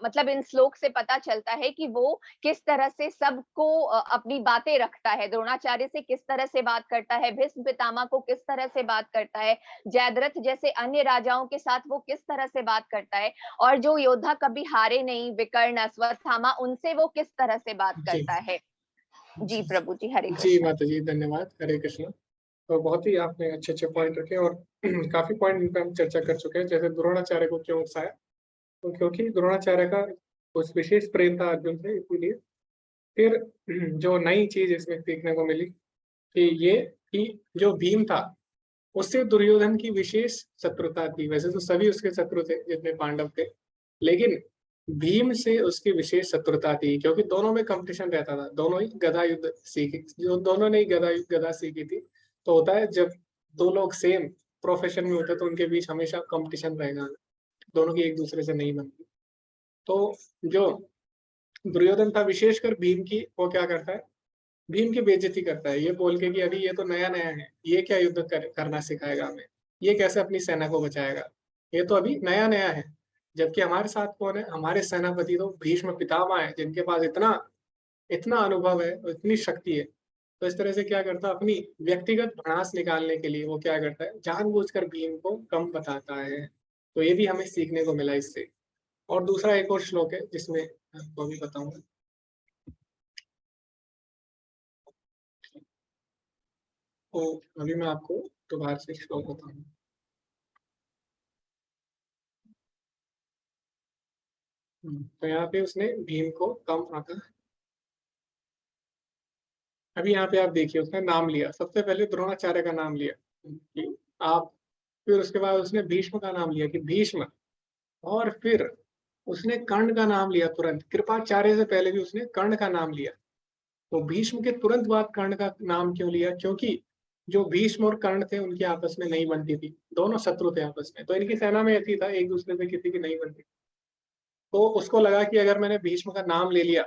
मतलब इन श्लोक से पता चलता है कि वो किस तरह से सबको अपनी बातें रखता है, द्रोणाचार्य से किस तरह से बात करता है, भीष्म पितामह को किस तरह से बात करता है, जयद्रथ जैसे अन्य राजाओं के साथ वो किस तरह से बात करता है, और जो योद्धा कभी हारे नहीं, विकर्ण, अश्वत्थामा, उनसे वो किस तरह से बात करता है। जी प्रभु जी, हरे कृष्ण। जी माता जी, धन्यवाद। हरे कृष्ण। तो बहुत ही आपने अच्छे अच्छे पॉइंट रखे और काफी पॉइंट इन पर हम चर्चा कर चुके हैं। जैसे द्रोणाचार्य को क्यों उकसाया, तो क्योंकि द्रोणाचार्य का कुछ विशेष प्रेम था अर्जुन से, इसीलिए। फिर जो नई चीज इसमें सीखने को मिली कि ये कि जो भीम था उससे दुर्योधन की विशेष शत्रुता थी। वैसे तो सभी उसके शत्रु थे जितने पांडव थे, लेकिन भीम से उसकी विशेष शत्रुता थी क्योंकि दोनों में कंपटीशन रहता था, दोनों ही गदा युद्ध सीखी, जो दोनों ने ही गदा सीखी थी। तो होता है जब दो लोग सेम प्रोफेशन में होते तो उनके बीच हमेशा कंपटीशन रहेगा, दोनों की एक दूसरे से नहीं बनती। तो जो दुर्योधन था विशेषकर भीम की, वो क्या करता है, भीम की बेइज्जती करता है ये बोल के कि अभी ये तो नया नया है, ये क्या युद्ध करना सिखाएगा हमें, ये कैसे अपनी सेना को बचाएगा, ये तो अभी नया नया है। जबकि हमारे साथ कौन है, हमारे सेनापति तो भीष्म पितामह है जिनके पास इतना इतना अनुभव है और इतनी शक्ति है। तो इस तरह से क्या करता है, अपनी व्यक्तिगत भड़ास निकालने के लिए वो क्या करता है, जानबूझकर भीम को कम बताता है। तो ये भी हमें सीखने को मिला इससे। और दूसरा एक और श्लोक है जिसमें आपको अभी बताऊंगा। तो अभी मैं आपको दोबारा से श्लोक बताऊंगा। तो यहाँ पे उसने भीम को कम आंका। अभी यहाँ पे आप देखिए उसने नाम लिया, सबसे पहले द्रोणाचार्य का नाम लिया कि आप, फिर उसके बाद उसने भीष्म का नाम लिया कि भीष्म, और फिर उसने कर्ण का नाम लिया तुरंत। कृपाचार्य से पहले भी उसने कर्ण का नाम लिया। तो भीष्म के तुरंत बाद कर्ण का नाम क्यों लिया? क्योंकि जो भीष्म और कर्ण थे उनकी आपस में नहीं बनती थी, दोनों शत्रु थे आपस में। तो इनकी सेना में ऐसी था, एक दूसरे से किसी की नहीं बनती। तो उसको लगा कि अगर मैंने भीष्म का नाम ले लिया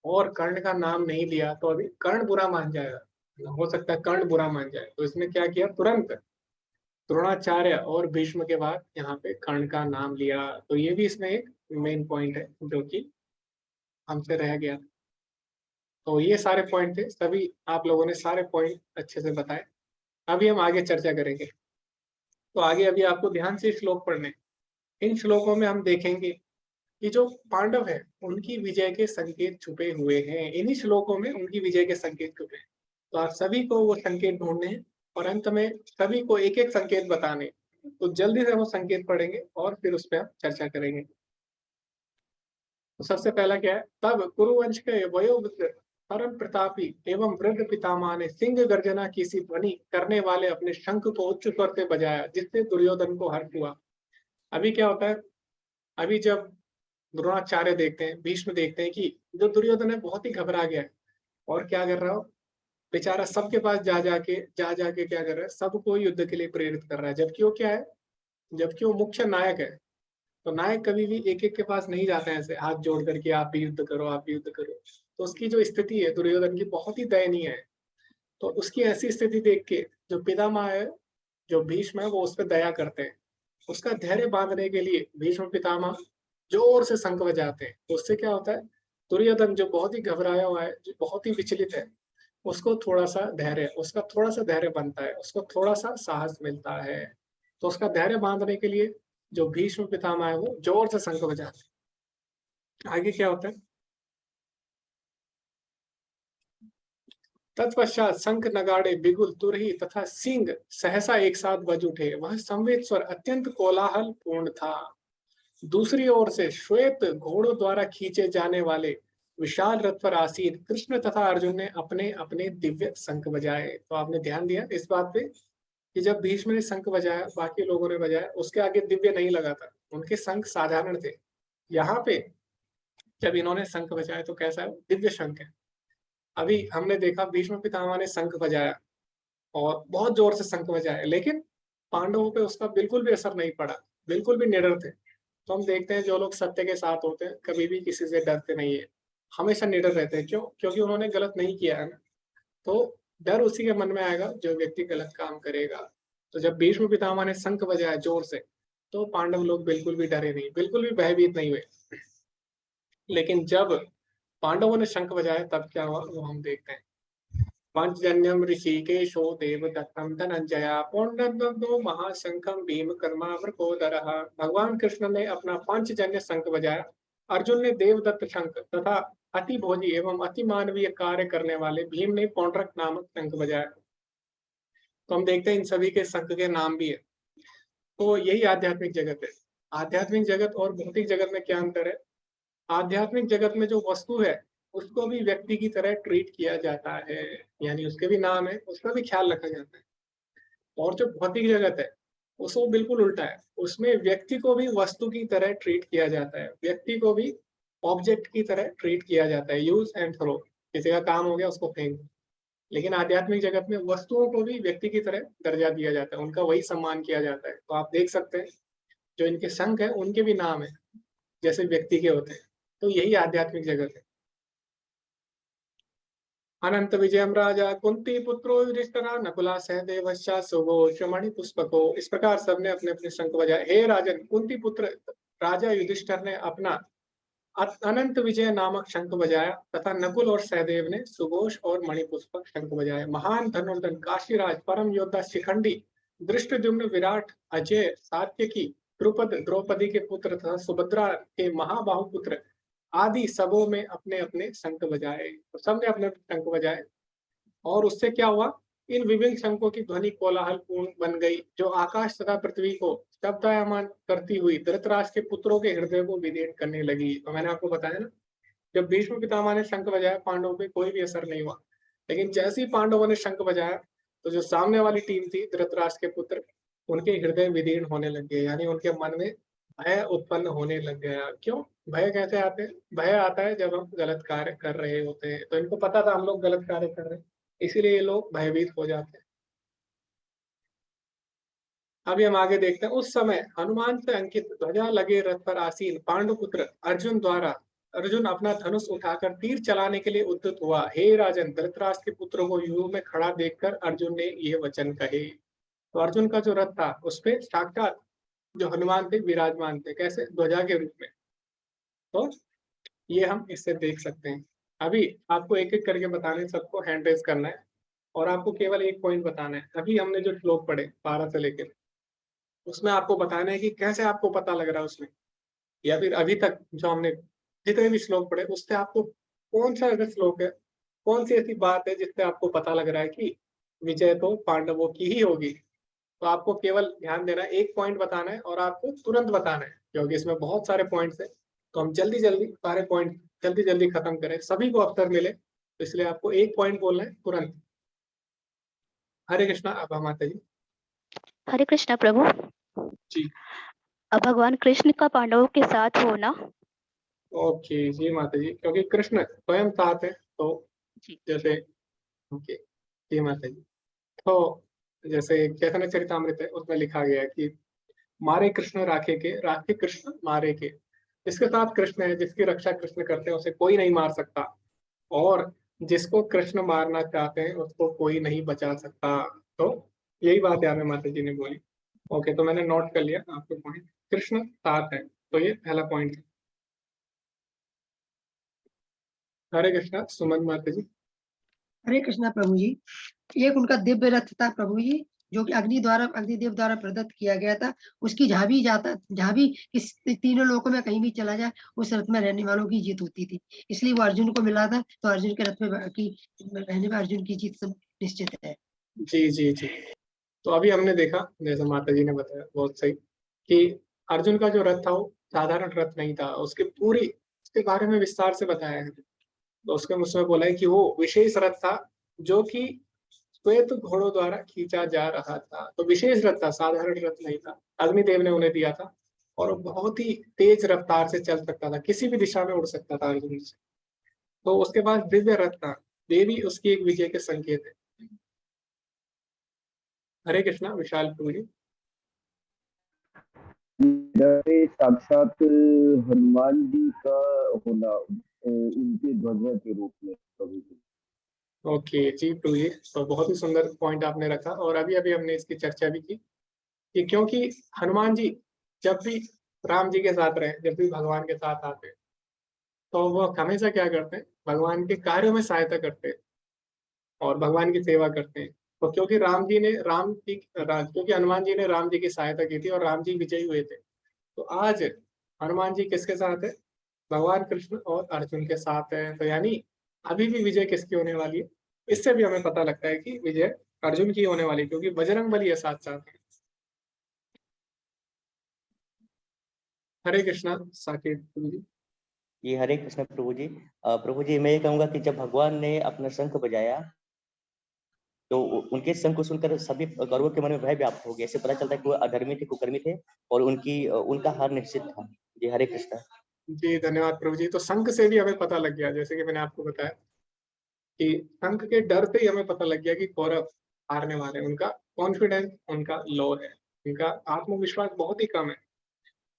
और कर्ण का नाम नहीं लिया तो अभी कर्ण बुरा मान जाएगा, हो सकता है कर्ण बुरा मान जाए। तो इसने क्या किया, तुरंत द्रोणाचार्य और भीष्म के बाद यहाँ पे कर्ण का नाम लिया। तो ये भी इसमें एक मेन पॉइंट है जो कि हमसे रह गया। तो ये सारे पॉइंट थे, सभी आप लोगों ने सारे पॉइंट अच्छे से बताए। अभी हम आगे चर्चा करेंगे। तो आगे अभी आपको ध्यान से श्लोक पढ़ने। इन श्लोकों में हम देखेंगे कि जो पांडव है उनकी विजय के संकेत छुपे हुए हैं। इन्हीं श्लोकों में उनकी विजय के संकेत छुपे हैं। तो आप सभी को वो संकेत ढूंढने हैं और अंत में सभी को एक एक संकेत बताने। तो जल्दी से वो संकेत पढ़ेंगे और फिर उस पर हम चर्चा करेंगे। तो सबसे पहला क्या है, तब कुरुवंश के वयोवृद्ध परम प्रतापी एवं वृद्ध पितामह ने सिंह गर्जना की सी ध्वनि करने वाले अपने शंख को उच्च स्वर से बजाया, जिससे दुर्योधन को हर्ष हुआ। अभी क्या होता है, अभी जब द्रोणाचार्य देखते हैं, भीष्म देखते हैं कि जो दुर्योधन है बहुत ही घबरा गया है और क्या कर रहा हो, बेचारा सबके पास जा जाके क्या कर रहा है, सबको युद्ध के लिए प्रेरित कर रहा है। जबकि वो क्या है, जबकि वो मुख्य नायक है। तो नायक कभी भी एक एक के पास नहीं जाते हैं ऐसे हाथ जोड़ करके आप भी युद्ध करो, आप भी युद्ध करो। तो उसकी जो स्थिति है दुर्योधन की बहुत ही दयनीय है। तो उसकी ऐसी स्थिति देख के जो पितामह है, जो भीष्म है, वो उस पर दया करते हैं। उसका धैर्य बांधने के लिए भीष्म पितामह जोर से शंख बजाते हैं। तो उससे क्या होता है, दुर्योधन जो बहुत ही घबराया हुआ है, जो बहुत ही विचलित है, उसको थोड़ा सा धैर्य बनता है, उसको थोड़ा सा साहस मिलता है। तो उसका धैर्य बांधने के लिए जो भीष्म पितामह है वो जोर से शंख बजाते हैं। आगे क्या होता है, तत्पश्चात शंख नगाड़े बिगुल तुरही तथा सिंह सहसा एक साथ बज उठे। वह संवेद स्वर अत्यंत कोलाहल पूर्ण था। दूसरी ओर से श्वेत घोड़ों द्वारा खींचे जाने वाले विशाल रथ पर आसीन कृष्ण तथा अर्जुन ने अपने अपने दिव्य शंख बजाए। तो आपने ध्यान दिया इस बात पे कि जब भीष्म ने शंख बजाया, बाकी लोगों ने बजाया, उसके आगे दिव्य नहीं लगा था, उनके शंख साधारण थे। यहाँ पे जब इन्होंने शंख बजाया तो कैसा है, दिव्य शंख है। अभी हमने देखा भीष्म पितामह ने शंख बजाया और बहुत जोर से शंख बजाया, लेकिन पांडवों पे उसका बिल्कुल भी असर नहीं पड़ा, बिल्कुल भी निडर थे। तो हम देखते हैं जो लोग सत्य के साथ होते हैं कभी भी किसी से डरते नहीं है, हमेशा निडर रहते हैं। क्यों? क्योंकि उन्होंने गलत नहीं किया है ना। तो डर उसी के मन में आएगा जो व्यक्ति गलत काम करेगा। तो जब भीष्म पितामह ने शंख बजाया जोर से, तो पांडव लोग बिल्कुल भी डरे नहीं, बिल्कुल भी भयभीत नहीं हुए। लेकिन जब पांडवों ने शंख बजाया तब क्या हुआ वो हम देखते हैं। पंचजन्यम ऋषिकेशो देवदत्तम धनंजया पौंडरदत्तो महाशंखम भीम कर्मावृकोदरः। भगवान कृष्ण ने अपना पंचजन्य शंख बजाया, अर्जुन ने देवदत्त शंख तथा अति भोजी एवं अति मानवीय कार्य करने वाले भीम ने पौंड्रक नामक शंख बजाया। तो हम देखते हैं इन सभी के शंख के नाम भी है। तो यही आध्यात्मिक जगत है। आध्यात्मिक जगत और भौतिक जगत में क्या अंतर है, आध्यात्मिक जगत में जो वस्तु है उसको भी व्यक्ति की तरह ट्रीट किया जाता है, यानी उसके भी नाम है, उसका भी ख्याल रखा जाता है। और जो भौतिक जगत है उसको बिल्कुल उल्टा है, उसमें व्यक्ति को भी वस्तु की तरह ट्रीट किया जाता है, व्यक्ति को भी ऑब्जेक्ट की तरह ट्रीट किया जाता है। यूज एंड थ्रो, किसी का काम हो गया उसको फेंक। लेकिन आध्यात्मिक जगत में वस्तुओं को भी व्यक्ति की तरह दर्जा दिया जाता है, उनका वही सम्मान किया जाता है। तो आप देख सकते हैं जो इनके शंख है उनके भी नाम है जैसे व्यक्ति के होते हैं। तो यही आध्यात्मिक जगत है। अनंत विजयम राजा कुंती पुत्रो युधिष्ठिरा नकुला सहदेवश्चा सुघोष मणि पुष्पको। इस प्रकार सबने अपने अपने शंख बजाए। हे राजन, कुंती पुत्र राजा युधिष्ठिर ने अपना अनंत विजय नामक शंख बजाया तथा नकुल और सहदेव ने सुघोष और मणिपुष्पक शंख बजाए। महान धनुर्धर काशीराज परम योद्धा शिखंडी दृष्टद्युम्न विराट अजय सात्यकी द्रौपदी के पुत्र तथा सुभद्रा के महाबाहु पुत्र आदि सबों में अपने अपने शंख बजाए। तो सबने अपने शंख बजाए और उससे क्या हुआ, इन विभिन्न शंखों की ध्वनि कोलाहल पूर्ण बन गई, जो आकाश तथा पृथ्वी को शब्दायमान करती हुई धृतराष्ट्र के पुत्रों के हृदय को विदीर्ण करने लगी। तो मैंने आपको बताया ना, जब भीष्म पितामह ने शंख बजाया पांडवों पे कोई भी असर नहीं हुआ, लेकिन जैसे ही पांडवों ने शंख बजाया तो जो सामने वाली टीम थी धृतराष्ट्र के पुत्र, उनके हृदय विदीर्ण होने लग गए, यानी उनके मन में भय उत्पन्न होने लग गया। क्यों भय कैसे आते हैं? भय आता है जब हम गलत कार्य कर रहे होते हैं। तो इनको पता था हम लोग गलत कार्य कर रहे हैं, इसीलिए ये लोग भयभीत हो जाते हैं। अभी हम आगे देखते हैं। उस समय हनुमान से अंकित ध्वजा लगे रथ पर आसीन पांडुपुत्र अर्जुन अपना धनुष उठाकर तीर चलाने के लिए उद्यत हुआ। हे राजन, धृतराष्ट्र के पुत्रों को युद्ध में खड़ा देखकर अर्जुन ने ये वचन कहे। तो अर्जुन का जो रथ था उस पे साक्षात जो हनुमान थे विराजमान थे, कैसे? ध्वजा के रूप में। तो ये हम इससे देख सकते हैं। अभी आपको एक एक करके बताने, सबको हैंड रेज करना है और आपको केवल एक पॉइंट बताना है। अभी हमने जो श्लोक पढ़े 12 से लेकर, उसमें आपको बताना है कि कैसे आपको पता लग रहा है उसमें, या फिर अभी तक जो हमने जितने भी श्लोक पढ़े उससे आपको कौन सा अगर श्लोक है, कौन सी ऐसी बात है जिससे आपको पता लग रहा है कि विजय तो पांडवों की ही होगी। तो आपको केवल ध्यान देना है, एक पॉइंट बताना है और आपको तुरंत बताना है, क्योंकि इसमें बहुत सारे पॉइंट्स है। तो हम जल्दी जल्दी सारे पॉइंट जल्दी जल्दी खत्म करें, सभी को अवसर मिले, तो इसलिए आपको एक पॉइंट बोलना है तुरंत। हरे कृष्णा। अब माता जी। हरे कृष्णा प्रभु जी। अब भगवान कृष्ण का पांडवों के साथ होना। ओके जी माता जी, क्योंकि कृष्ण स्वयं साथ है तो जैसे ओके जी माता जी। तो जैसे चैतन्य चरितामृत है उसमें लिखा गया है कि मारे कृष्ण राखे कृष्ण मारे के। जिसके साथ कृष्ण है, जिसकी रक्षा कृष्ण करते हैं, उसे कोई नहीं मार सकता, और जिसको कृष्ण मारना चाहते हैं उसको कोई नहीं बचा सकता। तो यही बात यहाँ पे माता जी ने बोली। ओके, तो मैंने नोट कर लिया आपके पॉइंट। कृष्ण साथ है, तो ये पहला पॉइंट है। हरे कृष्णा। सुमन माता जी। हरे कृष्णा प्रभु जी। एक उनका दिव्य रथ था प्रभु जी, जो कि अग्निदेव द्वारा प्रदत्त किया गया था। उसकी जहाँ भी इस तीनों लोकों में कहीं भी चला जाए, उस रथ में रहने वालों की जीत होती थी। इसलिए वो अर्जुन को मिला था, तो अर्जुन के रथ में रहने में अर्जुन की जीत सब निश्चित है। जी जी जी। तो अभी हमने देखा, जैसे माता जी ने बताया बहुत सही, कि अर्जुन का जो रथ था वो साधारण रथ नहीं था। उसके बारे में विस्तार से बताया है। तो उसमें बोला है कि वो विशेष रथ था जो कि श्वेत घोड़ों द्वारा खींचा जा रहा था। तो विशेष रथ था, साधारण रथ नहीं था। अग्निदेव ने उन्हें दिया था और वो बहुत ही तेज रफ्तार से चल सकता था, किसी भी दिशा में उड़ सकता था अर्जुन से। तो उसके पास दिव्य रथ था, देवी उसकी एक विजय के संकेत है। हरे कृष्णा। विशाल प्रभु जी। साक्षात हनुमान जी का होना उनके ध्वजा के रूप में प्रभु जी। ओके जी प्रभु जी, तो बहुत ही सुंदर पॉइंट आपने रखा। और अभी अभी हमने इसकी चर्चा भी की कि क्योंकि हनुमान जी जब भी राम जी के साथ रहे, जब भी भगवान के साथ आते हैं, तो वो हमेशा क्या करते हैं, भगवान के कार्यों में सहायता करते हैं और भगवान की सेवा करते हैं। तो क्योंकि हनुमान जी ने राम जी की सहायता की थी और राम जी विजयी हुए थे, तो आज हनुमान जी किसके साथ है? भगवान कृष्ण और अर्जुन के साथ है। तो यानी अभी भी विजय किसकी होने वाली है? इससे भी हमें पता लगता है कि विजय अर्जुन की होने वाली है, क्योंकि बजरंग बली है साथ साथ। हरे कृष्णा। साकेत जी। जी हरे कृष्ण प्रभु जी। प्रभु जी मैं ये कहूंगा कि जब भगवान ने अपना शंख बजाया तो उनके शंख को सुनकर सभी गौरवों के मन में भय व्याप्त हो गया। इससे पता चलता है कि वो अधर्मी थे, कुकर्मी थे और उनका हार निश्चित था। जी हरे कृष्ण। जी धन्यवाद प्रभु जी। तो शंख से भी हमें पता लग गया, जैसे कि मैंने आपको बताया कि शंख के डर से ही हमें पता लग गया कि कौरव हारने वाले हैं। उनका कॉन्फिडेंस उनका लो है, उनका आत्मविश्वास बहुत ही कम है।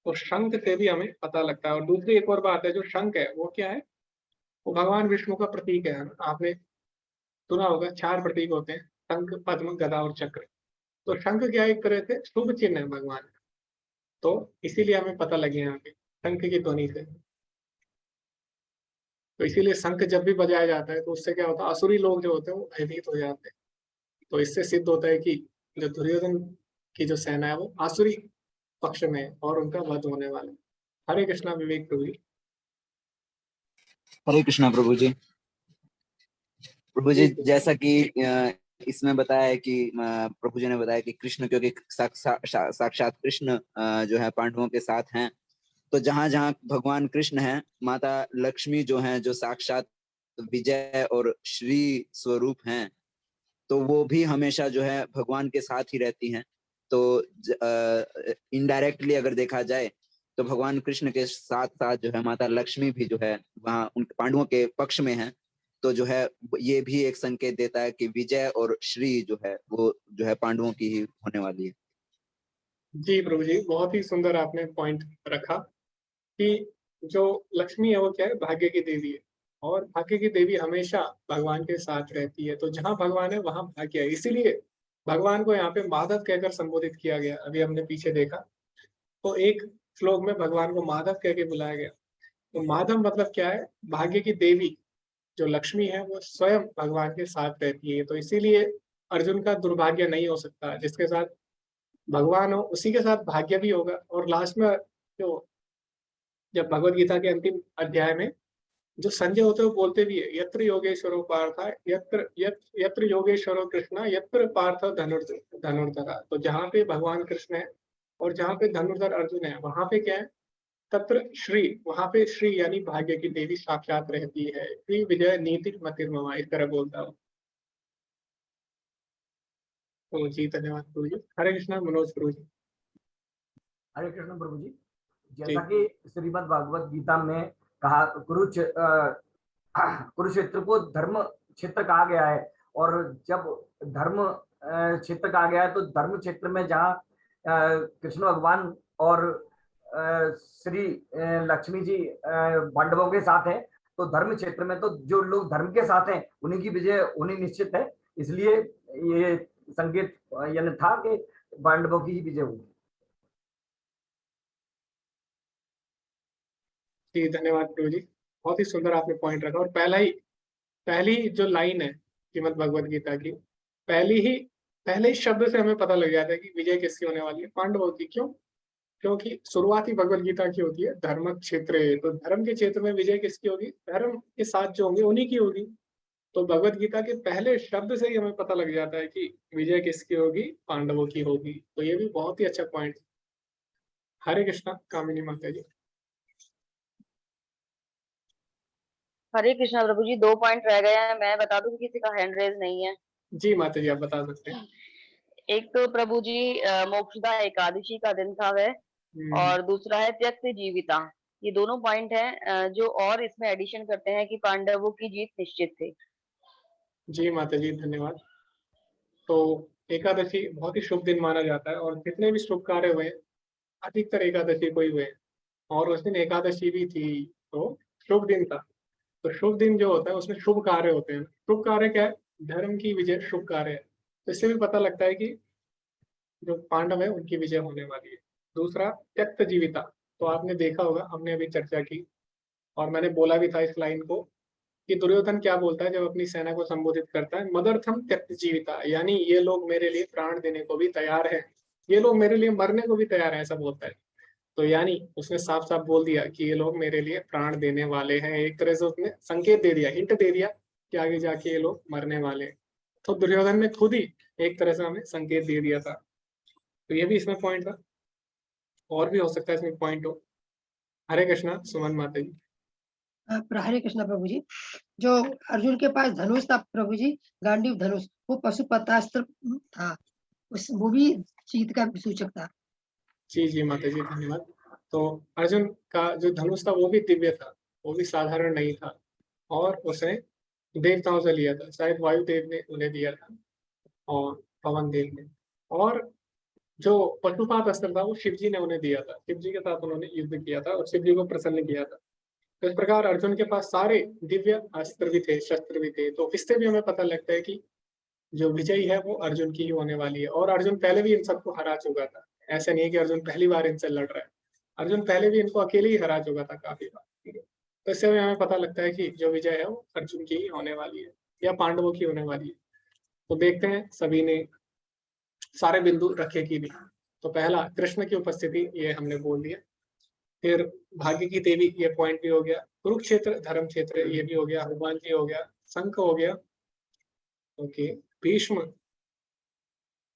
तो शंख से भी हमें पता लगता है। और दूसरी एक और बात है, जो शंख है वो क्या है? वो भगवान विष्णु का प्रतीक है ना? आपने सुना होगा 4 प्रतीक होते हैं, शंख पद्म गदा और चक्र। तो शंख क्या है? एक तरह से शुभ चिन्ह है भगवान का। तो इसीलिए हमें पता लगे यहाँ पे शंख की ध्वनि से। तो इसीलिए शंख जब भी बजाया जाता है तो उससे क्या होता है, असुरी लोग जो होते हैं वो भयभीत हो जाते हैं। तो इससे सिद्ध होता है कि जो दुर्योधन की जो सेना है वो आसुरी पक्ष में है और उनका वध होने वाला है। हरे कृष्णा विवेक प्रभु जी। हरे कृष्णा प्रभु जी। प्रभु जी, जी जैसा कि इसमें बताया है कि प्रभु जी ने बताया कि कृष्ण, क्योंकि साक्षात कृष्ण जो है पांडवों के साथ हैं, तो जहां जहां भगवान कृष्ण हैं, माता लक्ष्मी जो हैं, जो साक्षात विजय और श्री स्वरूप हैं, तो वो भी हमेशा जो है भगवान के साथ ही रहती हैं। तो इनडायरेक्टली अगर देखा जाए तो भगवान कृष्ण के साथ साथ जो है माता लक्ष्मी भी जो है वहाँ उन पांडवों के पक्ष में है। तो जो है ये भी एक संकेत देता है कि विजय और श्री जो है वो जो है पांडवों की ही होने वाली है। जी प्रभु जी, बहुत ही सुंदर आपने पॉइंट रखा कि जो लक्ष्मी है वो क्या है, भाग्य की देवी है और भाग्य की देवी हमेशा भगवान के साथ रहती है। तो जहाँ भगवान है वहां भाग्य है, इसीलिए भगवान को यहाँ पे माधव कहकर संबोधित किया गया। अभी हमने पीछे देखा तो एक श्लोक में भगवान को माधव कह के बुलाया गया। तो माधव मतलब क्या है, भाग्य की देवी जो लक्ष्मी है वो स्वयं भगवान के साथ रहती है। तो इसीलिए अर्जुन का दुर्भाग्य नहीं हो सकता, जिसके साथ भगवान हो उसी के साथ भाग्य भी होगा। और लास्ट में जो जब भगवत गीता के अंतिम अध्याय में जो संजय होते हैं वो बोलते भी है, यत्र योगेश्वरो पार्थ यत्र योगेश्वरो कृष्ण यत्र पार्थ धनुर्धरा। तो जहाँ पे भगवान कृष्ण है और जहाँ पे धनुर्धर अर्जुन है वहां पे क्या है, तत्र श्री, वहां पे श्री यानी भाग्य की देवी साक्षात रहती है। श्री विजय नीति मतिर्ममा, इस तरह बोलता हूँ। तो जी धन्यवाद प्रभु जी। हरे कृष्णा मनोज प्रभु जी। हरे कृष्ण प्रभु जी। जी जैसा कि श्रीमद् भागवत गीता में कहा, कुरुक्षेत्र को धर्म क्षेत्र कहा गया है। और जब धर्म क्षेत्र कहा गया है तो धर्म क्षेत्र में जहाँ कृष्ण भगवान और श्री लक्ष्मी जी पांडवों के साथ हैं, तो धर्म क्षेत्र में तो जो लोग धर्म के साथ हैं उन्हीं की विजय होनी निश्चित है। इसलिए ये संकेत यानी था कि पांडवों की ही विजय होगी। जी धन्यवाद प्रभु जी, बहुत ही सुंदर आपने पॉइंट रखा। और पहली जो लाइन है श्रीमद् भगवत गीता की, पहले ही शब्द से हमें पता लग जाता है कि विजय किसकी होने वाली है, पांडवों की। क्यों? क्योंकि शुरुआती भगवत गीता की होती है धर्म क्षेत्र। तो धर्म के क्षेत्र में विजय किसकी होगी, धर्म के साथ जो होंगे उन्हीं की होगी। तो भगवत गीता के पहले शब्द से ही हमें पता लग जाता है कि विजय किसकी होगी, पांडवों की होगी। तो ये भी बहुत ही अच्छा पॉइंट। हरे कृष्णा कामिनी माता जी। हरे कृष्णा प्रभु जी, 2 पॉइंट रह गए हैं। मैं बता दूं कि किसी का हैंड रेज नहीं है। जी माता जी, आप बता सकते हैं। एक तो प्रभु जी मोक्षदा एकादशी का दिन था वह, और दूसरा है त्यक्त जीविता। ये दोनों पॉइंट हैं जो और इसमें एडिशन करते हैं कि पांडवों की जीत निश्चित थी। जी माता जी धन्यवाद। तो एकादशी बहुत ही शुभ दिन माना जाता है और जितने भी शुभ कार्य हुए अधिकतर एकादशी को ही हुए। और उस दिन एकादशी भी थी तो शुभ दिन था। तो शुभ दिन जो होता है उसमें शुभ कार्य होते हैं। शुभ कार्य क्या है, धर्म की विजय शुभ कार्य है। तो इससे भी पता लगता है कि जो पांडव है उनकी विजय होने वाली है। दूसरा त्यक्त जीविता, तो आपने देखा होगा, हमने अभी चर्चा की और मैंने बोला भी था इस लाइन को कि दुर्योधन क्या बोलता है जब अपनी सेना को संबोधित करता है, मदर्थम त्यक्त जीविता, यानी ये लोग मेरे लिए प्राण देने को भी तैयार है, ये लोग मेरे लिए मरने को भी तैयार है, ऐसा बोलता है। तो यानी उसने साफ साफ बोल दिया कि ये लोग मेरे लिए प्राण देने वाले हैं। एक तरह से उसने संकेत दे दिया, हिंट दे दिया कि आगे जाके ये लोग मरने वाले हैं। तो दुर्योधन ने खुद ही एक तरह से हमें संकेत दे दिया था। तो ये भी इसमें पॉइंट था, और भी हो सकता है इसमें पॉइंट हो। हरे कृष्णा सुमन माता जी। हरे कृष्णा प्रभु जी। जो अर्जुन के पास धनुष था प्रभु जी, गांडीव धनुष, वो पशुपतास्त्र था, उस वो भी जीत का सूचक था। जी जी माता जी धन्यवाद। तो अर्जुन का जो धनुष था वो भी दिव्य था, वो भी साधारण नहीं था। और उसने देवताओं से लिया था, शायद वायुदेव ने उन्हें दिया था और पवन देव ने। और जो पशुपात अस्त्र था वो शिव जी ने उन्हें दिया था, शिव जी के साथ उन्होंने युद्ध किया था और शिव जी को प्रसन्न किया था। तो इस प्रकार अर्जुन के पास सारे दिव्य अस्त्र भी थे, शस्त्र भी थे। तो इससे भी हमें पता लगता है कि जो विजयी है वो अर्जुन की ही होने वाली है। और अर्जुन पहले भी इन सबको हरा चुका था, ऐसा नहीं है कि अर्जुन पहली बार इनसे लड़ रहा है। अर्जुन पहले भी इनको अकेले ही हरा चुका था काफी बार, ठीक है। तो इससे भी हमें पता लगता है कि जो विजय है वो अर्जुन की ही होने वाली है या पांडवों की होने वाली है। तो देखते हैं सभी ने सारे बिंदु रखे कि नहीं। तो पहला कृष्ण की उपस्थिति, ये हमने बोल दिया। फिर भाग्य की देवी, ये पॉइंट भी हो गया। कुरुक्षेत्र धर्म क्षेत्र, ये भी हो गया। हनुमान जी हो गया। शंख हो गया। ओके। भीष्म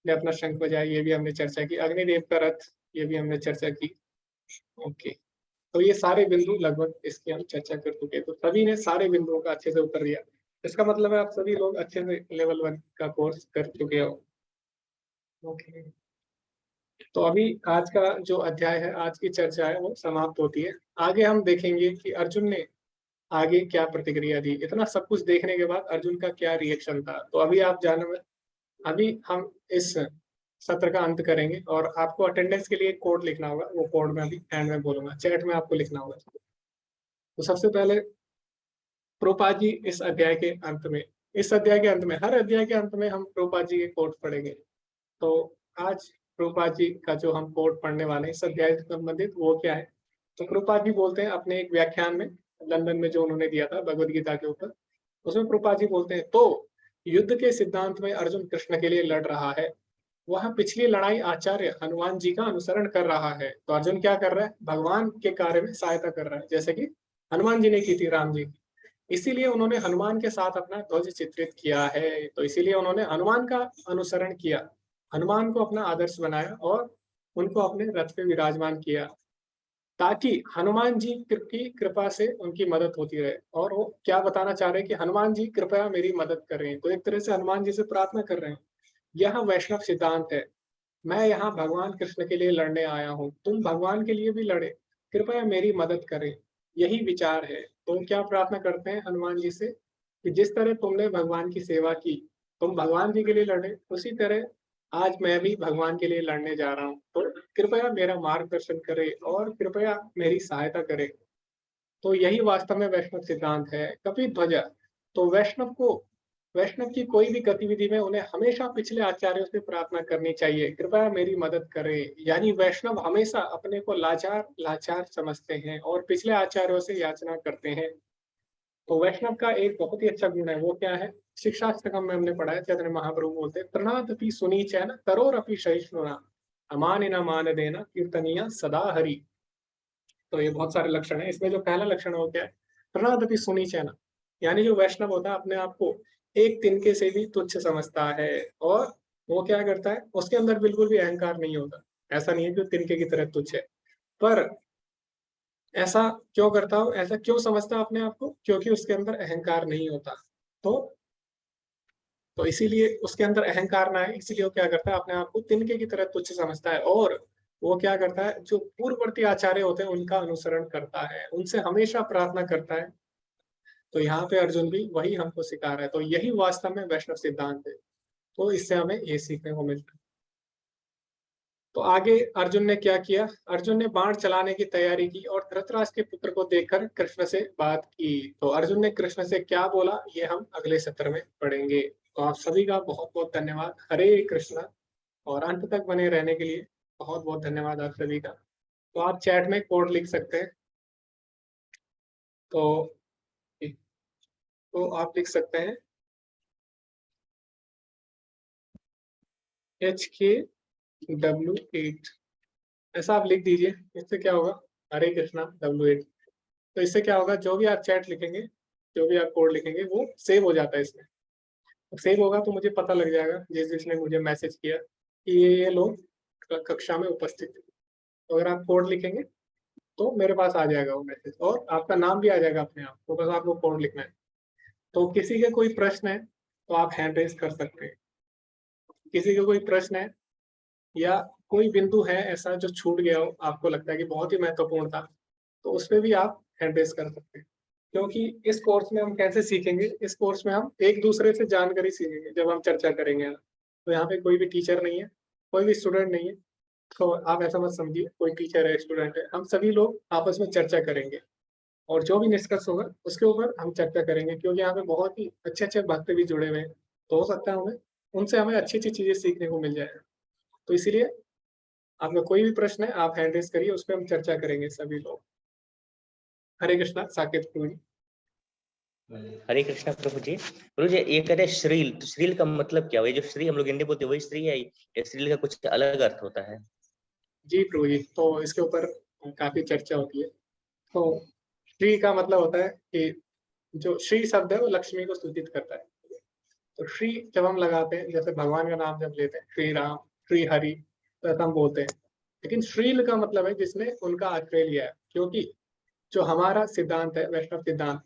ने अपना शंख बजाया, ये भी हमने चर्चा की। अग्निदेव का रथ, ये भी हमने चर्चा की। ओके। तो ये सारे बिंदु लगभग इसकी हम चर्चा कर चुके हैं। तो सभी ने सारे बिंदुओं का अच्छे से उत्तर दिया। इसका मतलब है आप सभी लोग अच्छे से लेवल 1 का कोर्स कर चुके हो। ओके। तो अभी आज का जो अध्याय है, आज की चर्चा है, वो समाप्त होती है। आगे हम देखेंगे कि अर्जुन ने आगे क्या प्रतिक्रिया दी। इतना सब कुछ देखने के बाद अर्जुन का क्या रिएक्शन था, तो अभी आप जाने, अभी हम इस सत्र का अंत करेंगे और आपको अटेंडेंस के लिए एक कोड लिखना होगा। वो कोड मैं अभी एंड में बोलूंगा, चैट में आपको लिखना होगा। तो सबसे पहले प्रभुपाद जी इस अध्याय के अंत में, इस अध्याय के अंत में, हर अध्याय के अंत में हम प्रभुपाद जी के कोड पढ़ेंगे। तो आज प्रभुपाद जी का जो हम कोड पढ़ने वाले हैं इस अध्याय से संबंधित, वो क्या है। तो प्रभुपाद जी बोलते हैं अपने एक व्याख्यान में, लंदन में जो उन्होंने दिया था भगवद गीता के ऊपर, उसमें प्रभुपाद जी बोलते हैं, तो युद्ध के सिद्धांत में अर्जुन कृष्ण के लिए लड़ रहा है। वह पिछली लड़ाई आचार्य हनुमान जी का अनुसरण कर रहा है। तो अर्जुन क्या कर रहा है, भगवान के कार्य में सहायता कर रहा है, जैसे कि हनुमान जी ने की थी राम जी की। इसीलिए उन्होंने हनुमान के साथ अपना ध्वज चित्रित किया है। तो इसीलिए उन्होंने हनुमान का अनुसरण किया, हनुमान को अपना आदर्श बनाया और उनको अपने रथ पे विराजमान किया, ताकि हनुमान जी की कृपा से उनकी मदद होती रहे। और वो क्या बताना चाह रहे हैं कि हनुमान जी कृपया मेरी मदद करें। तो एक तरह से हनुमान जी से प्रार्थना कर रहे हैं, यह वैष्णव सिद्धांत है। मैं यहाँ भगवान कृष्ण के लिए लड़ने आया हूँ, तुम भगवान के लिए भी लड़े, कृपया मेरी मदद करें, यही विचार है। तो क्या प्रार्थना करते हैं हनुमान जी से कि जिस तरह तुमने भगवान की सेवा की, तुम भगवान जी के लिए लड़े, उसी तरह आज मैं भी भगवान के लिए लड़ने जा रहा हूँ। तो कृपया मेरा मार्गदर्शन करे और कृपया मेरी सहायता करे। तो यही वास्तव में वैष्णव सिद्धांत है। कपि ध्वजा, तो वैष्णव की कोई भी गतिविधि में उन्हें हमेशा पिछले आचार्यों से प्रार्थना करनी चाहिए, कृपया मेरी मदद करें। यानी वैष्णव हमेशा अपने को लाचार समझते हैं और पिछले आचार्यों से याचना करते हैं। तो वैष्णव का एक बहुत ही अच्छा गुण है, वो क्या है, शिक्षाष्टकम में हमने पढ़ा है, चैतन्य महाप्रभु बोलते हैं, प्रणादपि सुनीचैन तरोरपि सहिष्णुना अमानिना मान देना कीर्तनीय सदा हरि। तो ये बहुत सारे लक्षण है। इसमें जो पहला लक्षण है वो क्या है, प्रणादपि सुनीचैन, यानी जो वैष्णव होता है अपने आप को एक तिनके से भी तुच्छ समझता है। और वो क्या करता है, उसके अंदर बिल्कुल भी अहंकार नहीं होता। ऐसा नहीं है कि वो तिनके की तरह तुच्छ है, पर ऐसा क्यों करता हो, ऐसा क्यों समझता अपने आप को, क्योंकि उसके अंदर अहंकार नहीं होता। तो इसीलिए उसके अंदर अहंकार ना है, इसीलिए वो क्या करता है, अपने आप को तिनके की तरह तुच्छ समझता है। और वो क्या करता है, जो पूर्ववर्ती आचार्य होते हैं उनका अनुसरण करता है, उनसे हमेशा प्रार्थना करता है। तो यहाँ पे अर्जुन भी वही हमको सिखा रहा है। तो यही वास्तव में वैष्णव सिद्धांत है। तो इससे हमें ये सीखने को मिलता है। तो आगे अर्जुन ने क्या किया, अर्जुन ने बाण चलाने की तैयारी की और धृतराष्ट्र के पुत्र को देखकर कृष्ण से बात की। तो अर्जुन ने कृष्ण से क्या बोला, ये हम अगले सत्र में पढ़ेंगे। तो आप सभी का बहुत बहुत धन्यवाद। हरे कृष्णा। और अंत तक बने रहने के लिए बहुत बहुत धन्यवाद आप सभी का। तो आप चैट में कोड लिख सकते हैं। तो आप लिख सकते हैं HKW8, ऐसा आप लिख दीजिए। इससे क्या होगा, हरे कृष्णा W8। तो इससे क्या होगा, जो भी आप चैट लिखेंगे, जो भी आप कोड लिखेंगे, वो सेव हो जाता है इसमें। सेव होगा तो मुझे पता लग जाएगा, जिसने मुझे मैसेज किया कि ये लोग कक्षा में उपस्थित है। तो अगर आप कोड लिखेंगे तो मेरे पास आ जाएगा वो मैसेज, और आपका नाम भी आ जाएगा अपने आप। तो बस आपको कोड लिखना है। तो किसी के कोई प्रश्न है तो आप हैंड रेज कर सकते हैं। किसी का कोई प्रश्न है या कोई बिंदु है ऐसा जो छूट गया हो, आपको लगता है कि बहुत ही महत्वपूर्ण था, तो उस पर भी आप हैंड रेज कर सकते हैं। क्योंकि इस कोर्स में हम कैसे सीखेंगे, इस कोर्स में हम एक दूसरे से जानकारी सीखेंगे जब हम चर्चा करेंगे। तो यहाँ पे कोई भी टीचर नहीं है, कोई भी स्टूडेंट नहीं है। तो आप ऐसा मत समझिए कोई टीचर है स्टूडेंट है, हम सभी लोग आपस में चर्चा करेंगे और जो भी निष्कर्ष होगा उसके ऊपर हम चर्चा करेंगे। क्योंकि यहाँ पे बहुत ही अच्छे अच्छे भक्त भी जुड़े हुए हैं, तो हो सकता है हमें उनसे हमें अच्छी अच्छी चीजें सीखने को मिल जाए। तो इसीलिए आपका कोई भी प्रश्न है आप हैंड रेज करिए, उस पर हम चर्चा करेंगे सभी लोग। हरे कृष्णा। साकेत प्रभु जी। हरे कृष्णा प्रभु जी। प्रभु जी ये कह रहे श्रील, तो श्रील का मतलब क्या हुआ? ये जो श्री हम लोग हिंदी बोलते हैं वही श्री है या श्रील का कुछ अलग अर्थ होता है? जी प्रभु जी, तो इसके ऊपर काफी चर्चा होती है। तो श्री का मतलब होता है कि जो श्री शब्द है वो लक्ष्मी को सूचित करता है। तो श्री जब हम लगाते हैं, जैसे भगवान का नाम जब लेते हैं, श्री राम, श्री हरि, तो ऐसा हम बोलते हैं। लेकिन श्रील का मतलब है जिसने उनका आश्रय लिया है, क्योंकि जो हमारा सिद्धांत है, वैष्णव सिद्धांत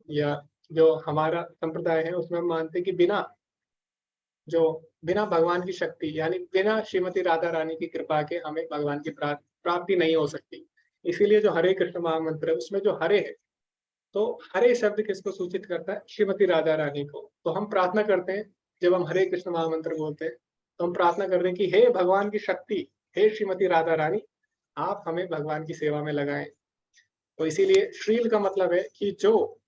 या जो हमारा संप्रदाय है, उसमें हम मानते हैं कि बिना भगवान की शक्ति, यानी बिना श्रीमती राधा रानी की कृपा के हमें भगवान की प्राप्ति नहीं हो सकती। इसीलिए जो हरे कृष्ण महामंत्र है, उसमें जो हरे है, तो हरे शब्द किसको सूचित करता है? श्रीमती राधा रानी को। तो हम प्रार्थना करते हैं, जब हम हरे कृष्ण महामंत्र बोलते हैं, तो हम प्रार्थना कर रहे हैं कि हे भगवान की शक्ति, हे श्रीमती राधा रानी, आप हमें भगवान की सेवा में लगाएं। तो इसीलिए श्रील का मतलब है कि जो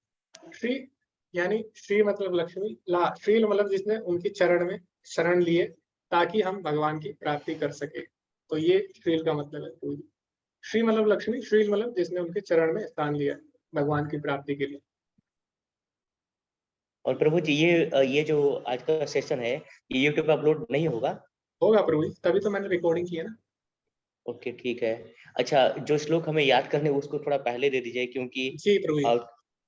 श्री, यानी श्री मतलब लक्ष्मी, ला श्रील मतलब जिसने उनकी चरण में शरण लिए ताकि हम भगवान की प्राप्ति कर सके। तो ये श्रील का मतलब है पूरी। श्री मतलब लक्ष्मी, श्रील मतलब जिसने उनके चरण में स्थान लिया भगवान की प्राप्ति के लिए। और प्रभु जी ये जो आज का सेशन है, ये यूट्यूब पे अपलोड नहीं होगा? होगा प्रभु जी, तभी तो मैंने रिकॉर्डिंग की है ना। ओके ठीक है। अच्छा, जो श्लोक हमें याद करने उसको थोड़ा पहले दे दीजिए, क्योंकि जी प्रभु जी।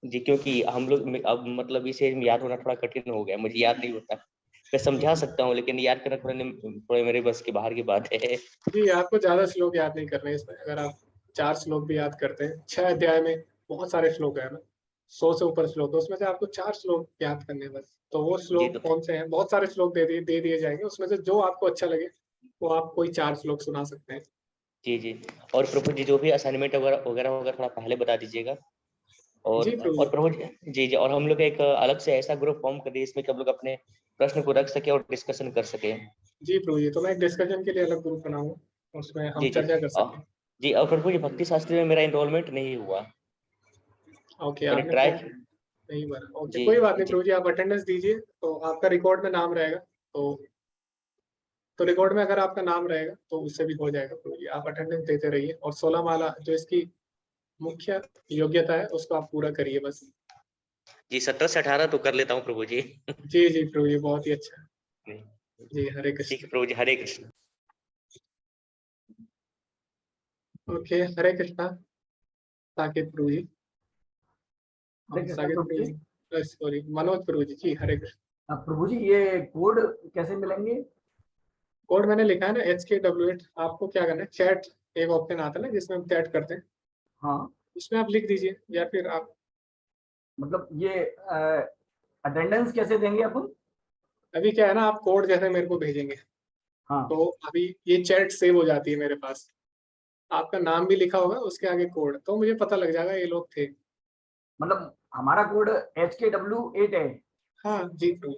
जी, क्योंकि हम लोग अब मतलब इसे याद होना थोड़ा कठिन हो गया, मुझे याद नहीं होता। मैं समझा सकता हूँ लेकिन याद करना थोड़ा मेरे बस के बाहर की बात है। जी, आपको ज्यादा श्लोक याद नहीं करने इसमें। अगर आप 4 श्लोक भी याद करते हैं, 6 अध्याय में बहुत सारे श्लोक है ना, 100 से ऊपर श्लोक है, उसमें से आपको 4 श्लोक याद करने हैं बस। तो वो श्लोक कौन से हैं? बहुत सारे श्लोक दे दिए जाएंगे, उसमें से जो आपको अच्छा लगे वो आप कोई 4 श्लोक सुना सकते हैं। जी। और प्रभु जी, जो भी असाइनमेंट वगैरह होगा थोड़ा पहले बता दीजिएगा। और प्रभु जी, और हम लोग एक अलग से ऐसा ग्रुप फॉर्म कर दिए इसमें कि हम लोग अपने प्रश्न को रख सके और डिस्कशन कर सके। जी प्रभु जी, तो मैं एक डिस्कशन के लिए अलग ग्रुप बनाऊंगा, उसमें हम चर्चा कर सकते हैं। जी, और प्रभु जी, भक्ति शास्त्री में मेरा एनरोलमेंट नहीं हुआ। ओके, आपने ट्राई नहीं बना। ओके, कोई बात नहीं प्रभु जी, आप अटेंडेंस दीजिए तो आपका रिकॉर्ड में नाम रहेगा। तो रिकॉर्ड में अगर आपका नाम रहेगा तो उससे भी हो जाएगा प्रभु जी। आप अटेंडेंस देते रहिए और 16 माला जो इसकी मुख्य योग्यता है उसको आप पूरा करिए बस। जी, 17 से 18 तो कर लेता हूँ प्रभु जी। जी प्रभु जी, बहुत ही अच्छा। जी, हरे कृष्ण। ठीक है प्रभु जी, हरे कृष्ण। ओके, हरे कृष्णा। साकेत प्रभु जी, सॉरी मनोज प्रभु जी, हरे कृष्ण। प्रभु जी, ये कोड कैसे मिलेंगे? कोड मैंने लिखा है ना, HKW8। आपको क्या करना है, चैट एक ऑप्शन आता है ना जिसमें हम चैट करते हैं, हाँ, उसमें आप लिख दीजिए, या फिर आप मतलब ये अटेंडेंस कैसे देंगे अपन? अभी क्या है ना, आप कोड जैसे मेरे को भेजेंगे, हाँ, तो अभी ये चैट सेव हो जाती है मेरे पास, आपका नाम भी लिखा होगा उसके आगे कोड, तो मुझे पता लग जाएगा ये लोग थे। मतलब हमारा कोड HKW8 है। हाँ जी प्रभु।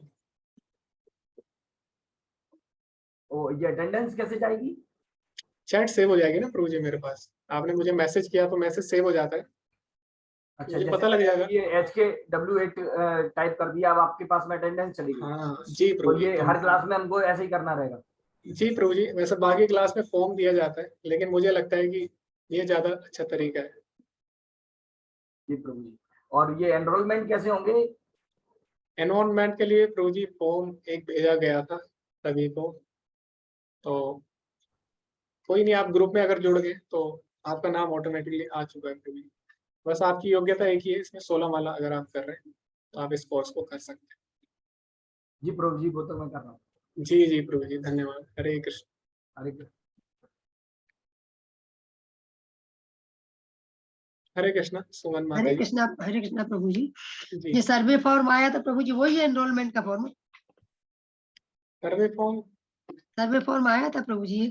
ओ, ये अटेंडेंस कैसे जाएगी? चैट सेव हो जाएगी ना प्रभु जी मेरे पास, आपने मुझे मैसेज किया तो मैसेज सेव हो जाता है। अच्छा, मुझे जैसे पता लग जाएगा। ये HKW8 टाइप कर दिया, अब आपके पास में अटेंडेंस चली गई। हाँ जी प्रभु तो ये जी, हर क्लास में हमको ऐसे ही करना रहेगा? जी प्रभु जी, वैसे बाकी क्लास में फॉर्म दिया जाता है, लेकिन मुझे लगता है कि ये ज्यादा अच्छा तरीका है। जी प्रभु जी, और ये एनरोलमेंट कैसे होंगे? एनरोलमेंट के लिए प्रभु जी फॉर्म एक भेजा गया था सभी को, तो कोई नहीं, आप ग्रुप में अगर जुड़ गए तो आपका नाम ऑटोमेटिकली आ चुका है प्रभु जी। बस आपकी योग्यता एक ही है, इसमें 16 माला अगर आप कर रहे हैं तो आप इस कोर्स को कर सकते हैं। जी प्रभु जी, वो तो मैं कर रहा हूँ। जी प्रभु जी, धन्यवाद। हरे कृष्ण। हरे कृष्ण। हरे कृष्णा सुमन माता हरे जी। कृष्णा प्रभु जी। ये सर्वे फॉर्म आया था प्रभु जी, वही है एनरोलमेंट का फॉर्म? सर्वे फॉर्म आया था प्रभु जी,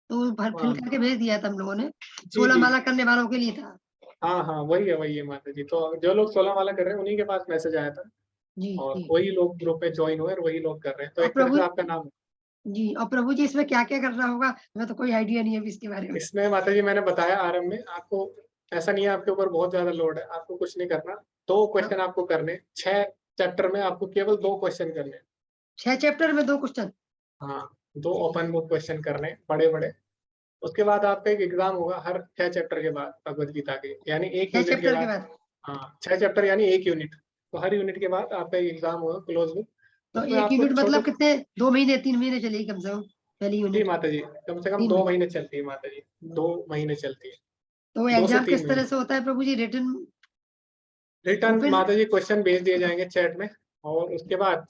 तो फिल करके भेज दिया था हम लोगों ने। 16 जी। माला करने वालों के लिए था। हाँ वही है माता जी। तो जो लोग 16 माला कर रहे हैं उन्हीं के पास मैसेज आया था, और वही लोग ग्रुप में ज्वाइन हुए और वही लोग कर रहे हैं, तो एक तरह से आपका नाम जी। और प्रभु जी, इसमें क्या क्या करना होगा? हमें तो कोई आइडिया नहीं है इसके बारे में। इसमें माता जी मैंने बताया आरंभ में, आपको ऐसा नहीं है आपके ऊपर बहुत ज्यादा लोड है, आपको कुछ नहीं करना। 2 क्वेश्चन आपको करने, 6 चैप्टर में आपको केवल 2 क्वेश्चन करने। 6 चैप्टर में 2 क्वेश्चन? हाँ, 2 ओपन बुक क्वेश्चन करने बड़े। उसके बाद आपका एक एग्जाम होगा हर 6 चैप्टर के बाद भगवत गीता के, यानी 1 यूनिट के बाद। हाँ, 6 चैप्टर यानी 1 यूनिट, तो हर यूनिट के बाद आपका एग्जाम होगा क्लोज बुक। तो 1 यूनिट मतलब कितने, 2 महीने 3 महीने चलेगी कम से कम? पहली जी यूनिट? माता जी, कम से कम 3 2 महीने। महीने चलती है माता जी, 2 महीने चलती है, तो 2 से एग्जाम 3 किस तरह महीने। से होता है Prabhu ji? Written return open? माता जी क्वेश्चन भेज दिए जाएंगे चैट में, और उसके बाद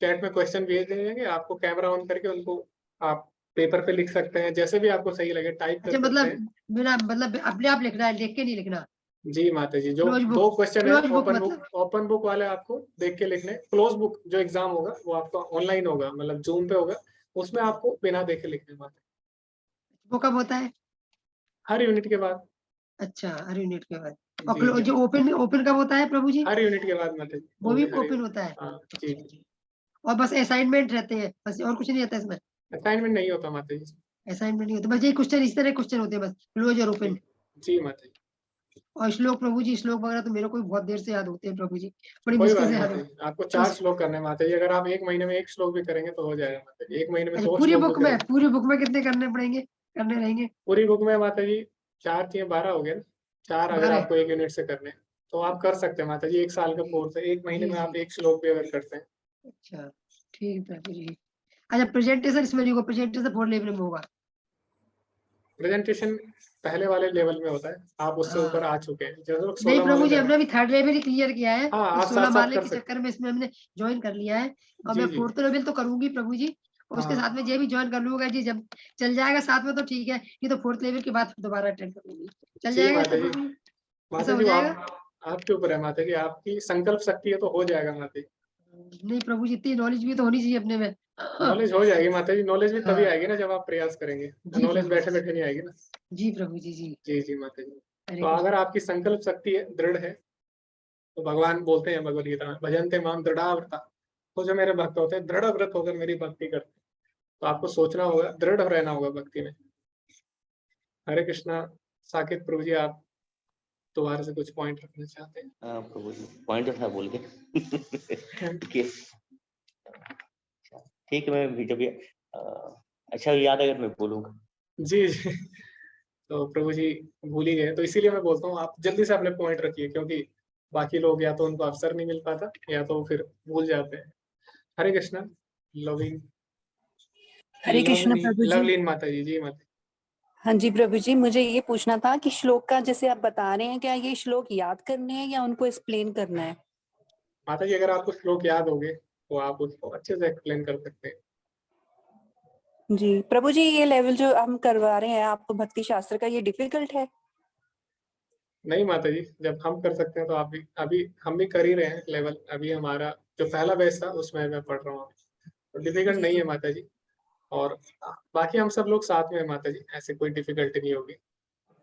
चैट में क्वेश्चन भेज दिए जाएंगे, आपको कैमरा ऑन करके उनको आप पेपर पे लिख सकते हैं, जैसे भी आपको सही लगे टाइप कर अच्छा, सकते हैं। मतलब बिना मतलब अपने आप लिखना है, लिख के नहीं लिखना? जी माता जी, जो क्लोज बुक, 2 क्वेश्चन है क्लोज बुक ओपन बुक, मतलब? ओपन बुक वाले आपको देख के लिखने, क्लोज बुक जो एग्जाम होगा वो आपका ऑनलाइन होगा, मतलब जूम पे होगा, उसमें आपको बिना देखे लिखने माता। वो कब होता है? हर यूनिट के बाद। अच्छा, हर यूनिट के बाद। और जी जी, जो ओपन ओपन कब होता है प्रभु जी? हर यूनिट के बाद माता जी, वो भी हर ओपन होता है? हाँ जी अच्छा जी। जी। और बस असाइनमेंट रहते हैं बस, और कुछ नहीं रहता इसमें? असाइनमेंट नहीं होता माता जी। असाइनमेंट नहीं होता, बस ये क्वेश्चन, इस तरह क्वेश्चन होते हैं बस, क्लोज और जी ओपन। जी माता जी, और श्लोक प्रभु जी, श्लोक वगैरह तो मेरे को भी बहुत देर से याद होते हैं प्रभु जी, बड़ी कोई मुश्किल बात से नहीं याद माता होते जी, आपको हैं। 4 श्लोक करने हैं माता जी, अगर आप 1 महीने में 1 श्लोक भी करेंगे तो हो जाएगा माता जी, 1 महीने में अच्छा, 2 पूरी श्लोक भी बुक में, करेंगे। पूरी बुक में कितने करने पड़ेंगे, करने रहेंगे? पूरी बुक में माता जी 4 3 12 हो गए ना, 4 अगर 12? आपको 1 यूनिट से करने हैं, तो आप कर सकते हैं माता जी, 1 साल का कोर्स है, 1 महीने जी में जी। आप 1 श्लोक भी अगर करते हैं। अच्छा, ठीक है प्रभु जी। अच्छा, प्रेजेंटेशन इसमें नहीं होगा, प्रेजेंटेशन 4 लेवल में होगा? प्रेजेंटेशन पहले वाले लेवल में होता है, आप उससे हाँ, ऊपर आ चुके हैं, जैसे लोग नहीं 16 वाले प्रभु जी, लेवल। हमने अभी 3rd लेवल ही क्लियर किया है, हाँ, इस आप 16 साथ-साथ माले कर के सकते चक्कर में इसमें हमने ज्वाइन कर लिया है। और जी, मैं जी। 4th लेवल तो करूंगी प्रभु जी, और उसके साथ हाँ, में ये भी ज्वाइन कर लूंगा जी, जब चल जाएगा साथ में तो ठीक है, नहीं तो 4th लेवल के बाद दोबारा अटेंड करूंगी। चल जी जाएगा ऐसा माता जी। प्रभु जी? ऐसा माता हो जी वो जाएगा? आपके ऊपर है माता जी, आपकी संकल्प शक्ति है तो हो जाएगा माता जी। नहीं प्रभु जी, इतनी नॉलेज भी तो होनी चाहिए अपने में। नॉलेज हो जाएगी माता जी, नॉलेज भी तभी हाँ, आएगी ना जब आप प्रयास करेंगे, जी नॉलेज प्रभु जी, बैठे-बैठे नहीं आएगी ना। जी प्रभु जी, जी। जी, जी माता जी। हरे तो कृष्ण। अगर आपकी संकल्प शक्ति है, दृढ़ है, तो भगवान बोलते हैं भगवद गीता में, भजन्ते माम दृढ़ाव्रता। तो जो मेरे भक्त होते हैं, दृढ़ व्रत होकर मेरी भक्ति करते हैं। तो आपको सोचना होगा, दृढ़ रहना होगा भक्ति में। हरे कृष्णा। साकेत प्रभु जी, आप दोबारा से कुछ पॉइंट रखना चाहते हैं? प्रभु जी पॉइंट तो था बोल के ठीक है, ठीक है, मैं भी जब अच्छा याद अगर मैं बोलूंगा। जी, जी। तो प्रभु जी भूल ही गए, तो इसीलिए मैं बोलता हूँ आप जल्दी से अपने पॉइंट रखिए, क्योंकि बाकी लोग या तो उनको अवसर नहीं मिल पाता या तो फिर भूल जाते हैं। हरे कृष्णा। लविंग हरे कृष्ण लवली प्रभु जी। लवलीन माता जी, जी माता। हाँ जी प्रभु जी, मुझे ये पूछना था कि श्लोक का जैसे आप बता रहे हैं, क्या ये श्लोक याद करने हैं या उनको एक्सप्लेन करना है? माता जी अगर आपको श्लोक याद होंगे तो आप उसको अच्छे से एक्सप्लेन कर सकते हैं। जी प्रभु जी, ये लेवल जो हम करवा रहे हैं आप भक्ति शास्त्र का, ये डिफिकल्ट है? नहीं माता जी, जब हम कर सकते हैं तो आप भी, अभी हम भी कर ही रहे हैं लेवल, अभी हमारा जो पहला बैच था उसमें मैं पढ़ रहा हूँ, तो डिफिकल्ट जी नहीं है जी। माता जी। और बाकी हम सब लोग साथ में हैं माता जी, ऐसे कोई डिफिकल्टी नहीं होगी।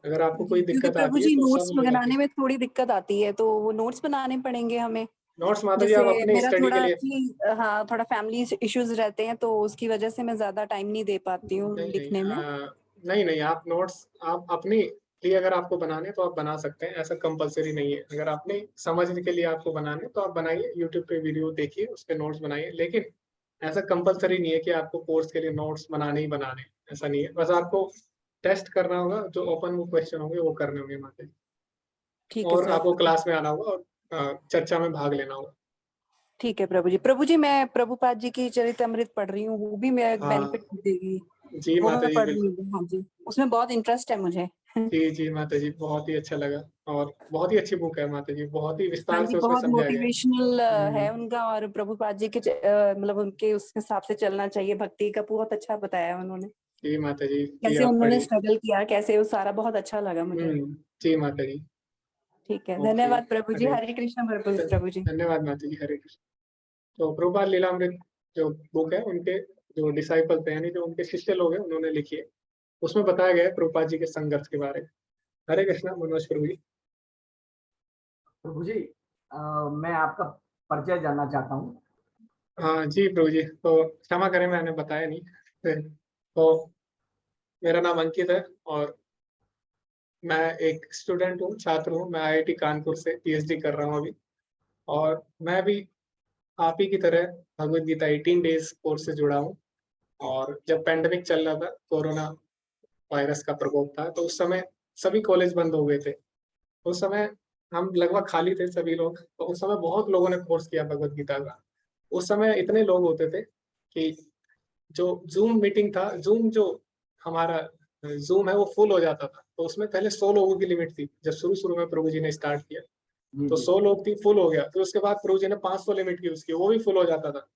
अगर आपको जी कोई क्योंकि दिक्कत प्रभु आती है जी तो नोट्स सब लोग आते बनाने हैं। में थोड़ी दिक्कत आती है, तो वो नोट्स बनाने पड़ेंगे हमें। नोट्स माता जी जैसे आप अपने मेरा स्टडी के थोड़ा लिए। एक्चुअली हाँ, थोड़ा फैमिली इश्यूज रहते हैं, तो उसकी वजह से मैं ज्यादा टाइम नहीं दे पाती हूँ नहीं नहीं लिखने में। नहीं नहीं, आप नोट्स आप अपनी लिए अगर आपको बनाने तो आप बना सकते हैं, ऐसा कंपलसरी नहीं है। अगर आपने समझने के लिए आपको बनाने तो आप बनाइए, यूट्यूब पे वीडियो देखिए, उस पे नोट्स बनाइए, लेकिन ऐसा कंपलसरी नहीं है कि आपको कोर्स के लिए नोट्स बनाने ही बनाने, ऐसा नहीं है। बस आपको टेस्ट करना होगा, जो ओपन बुक क्वेश्चन होंगे वो करने होंगे माता जी, ठीक है और सर। आपको क्लास में आना होगा और चर्चा में भाग लेना होगा। ठीक है प्रभु जी। प्रभु जी, मैं प्रभुपाद जी की चरितमृत पढ़ रही हूँ, वो भी मैं हाँ बेनिफिट देगी। जी वो माता मैं जी पढ़ रही बिल्कुल। हूँ, हाँ जी, उसमें बहुत इंटरेस्ट है मुझे। जी जी माता जी, बहुत ही अच्छा लगा, और बहुत ही अच्छी बुक है माता जी, बहुत ही हाँ विस्तार जी, से उसमें बहुत समझाया गया है। मोटिवेशनल है उनका, और प्रभुपाद जी के मतलब उनके उस हिसाब से चलना चाहिए, भक्ति का बहुत अच्छा बताया उन्होंने, जी माता जी, जी कैसे आप उन्होंने पढ़िए। स्ट्रगल किया, कैसे वो सारा बहुत अच्छा लगा मुझे। जी माता जी। ठीक है, ओके। धन्यवाद प्रभु जी। हरे हरे कृष्ण प्रभु जी। धन्यवाद माता जी, हरे कृष्ण। तो प्रभुपाद लीलामृत जो बुक है, उनके जो डिसाइपल थे, यानी जो उनके शिष्य लोग हैं, उन्होंने लिखी है, उसमें बताया गया है प्रभुपाद जी के संघर्ष के बारे में। हरे कृष्णा। मनोज प्रभु जी। प्रभु जी, मैं आपका परिचय जानना चाहता हूँ। हाँ जी प्रभु जी, तो क्षमा करें मैंने बताया नहीं। तो मेरा नाम अंकित है, और मैं एक स्टूडेंट हूँ, छात्र हूँ, मैं आईआईटी कानपुर से पीएचडी कर रहा हूँ अभी। और मैं भी आप ही की तरह भगवत गीता 18 डेज कोर्स से जुड़ा हूँ। और जब पैंडेमिक चल रहा था, कोरोना वायरस का प्रकोप था, तो उस समय सभी कॉलेज बंद हो गए थे। उस समय हम लगभग खाली थे सभी लोग, तो उस समय बहुत लोगों ने कोर्स किया भगवत गीता का। उस समय इतने लोग होते थे कि जो जूम मीटिंग था, जूम जो हमारा जूम है वो फुल हो जाता था, तो उसमें पहले 100 लोगों की लिमिट थी जब शुरू में प्रभु जी ने स्टार्ट किया, तो 100 लोग थी, फुल हो गया। फिर उसके बाद प्रभु जी ने 500 लिमिट की उसकी, वो भी फुल हो जाता था।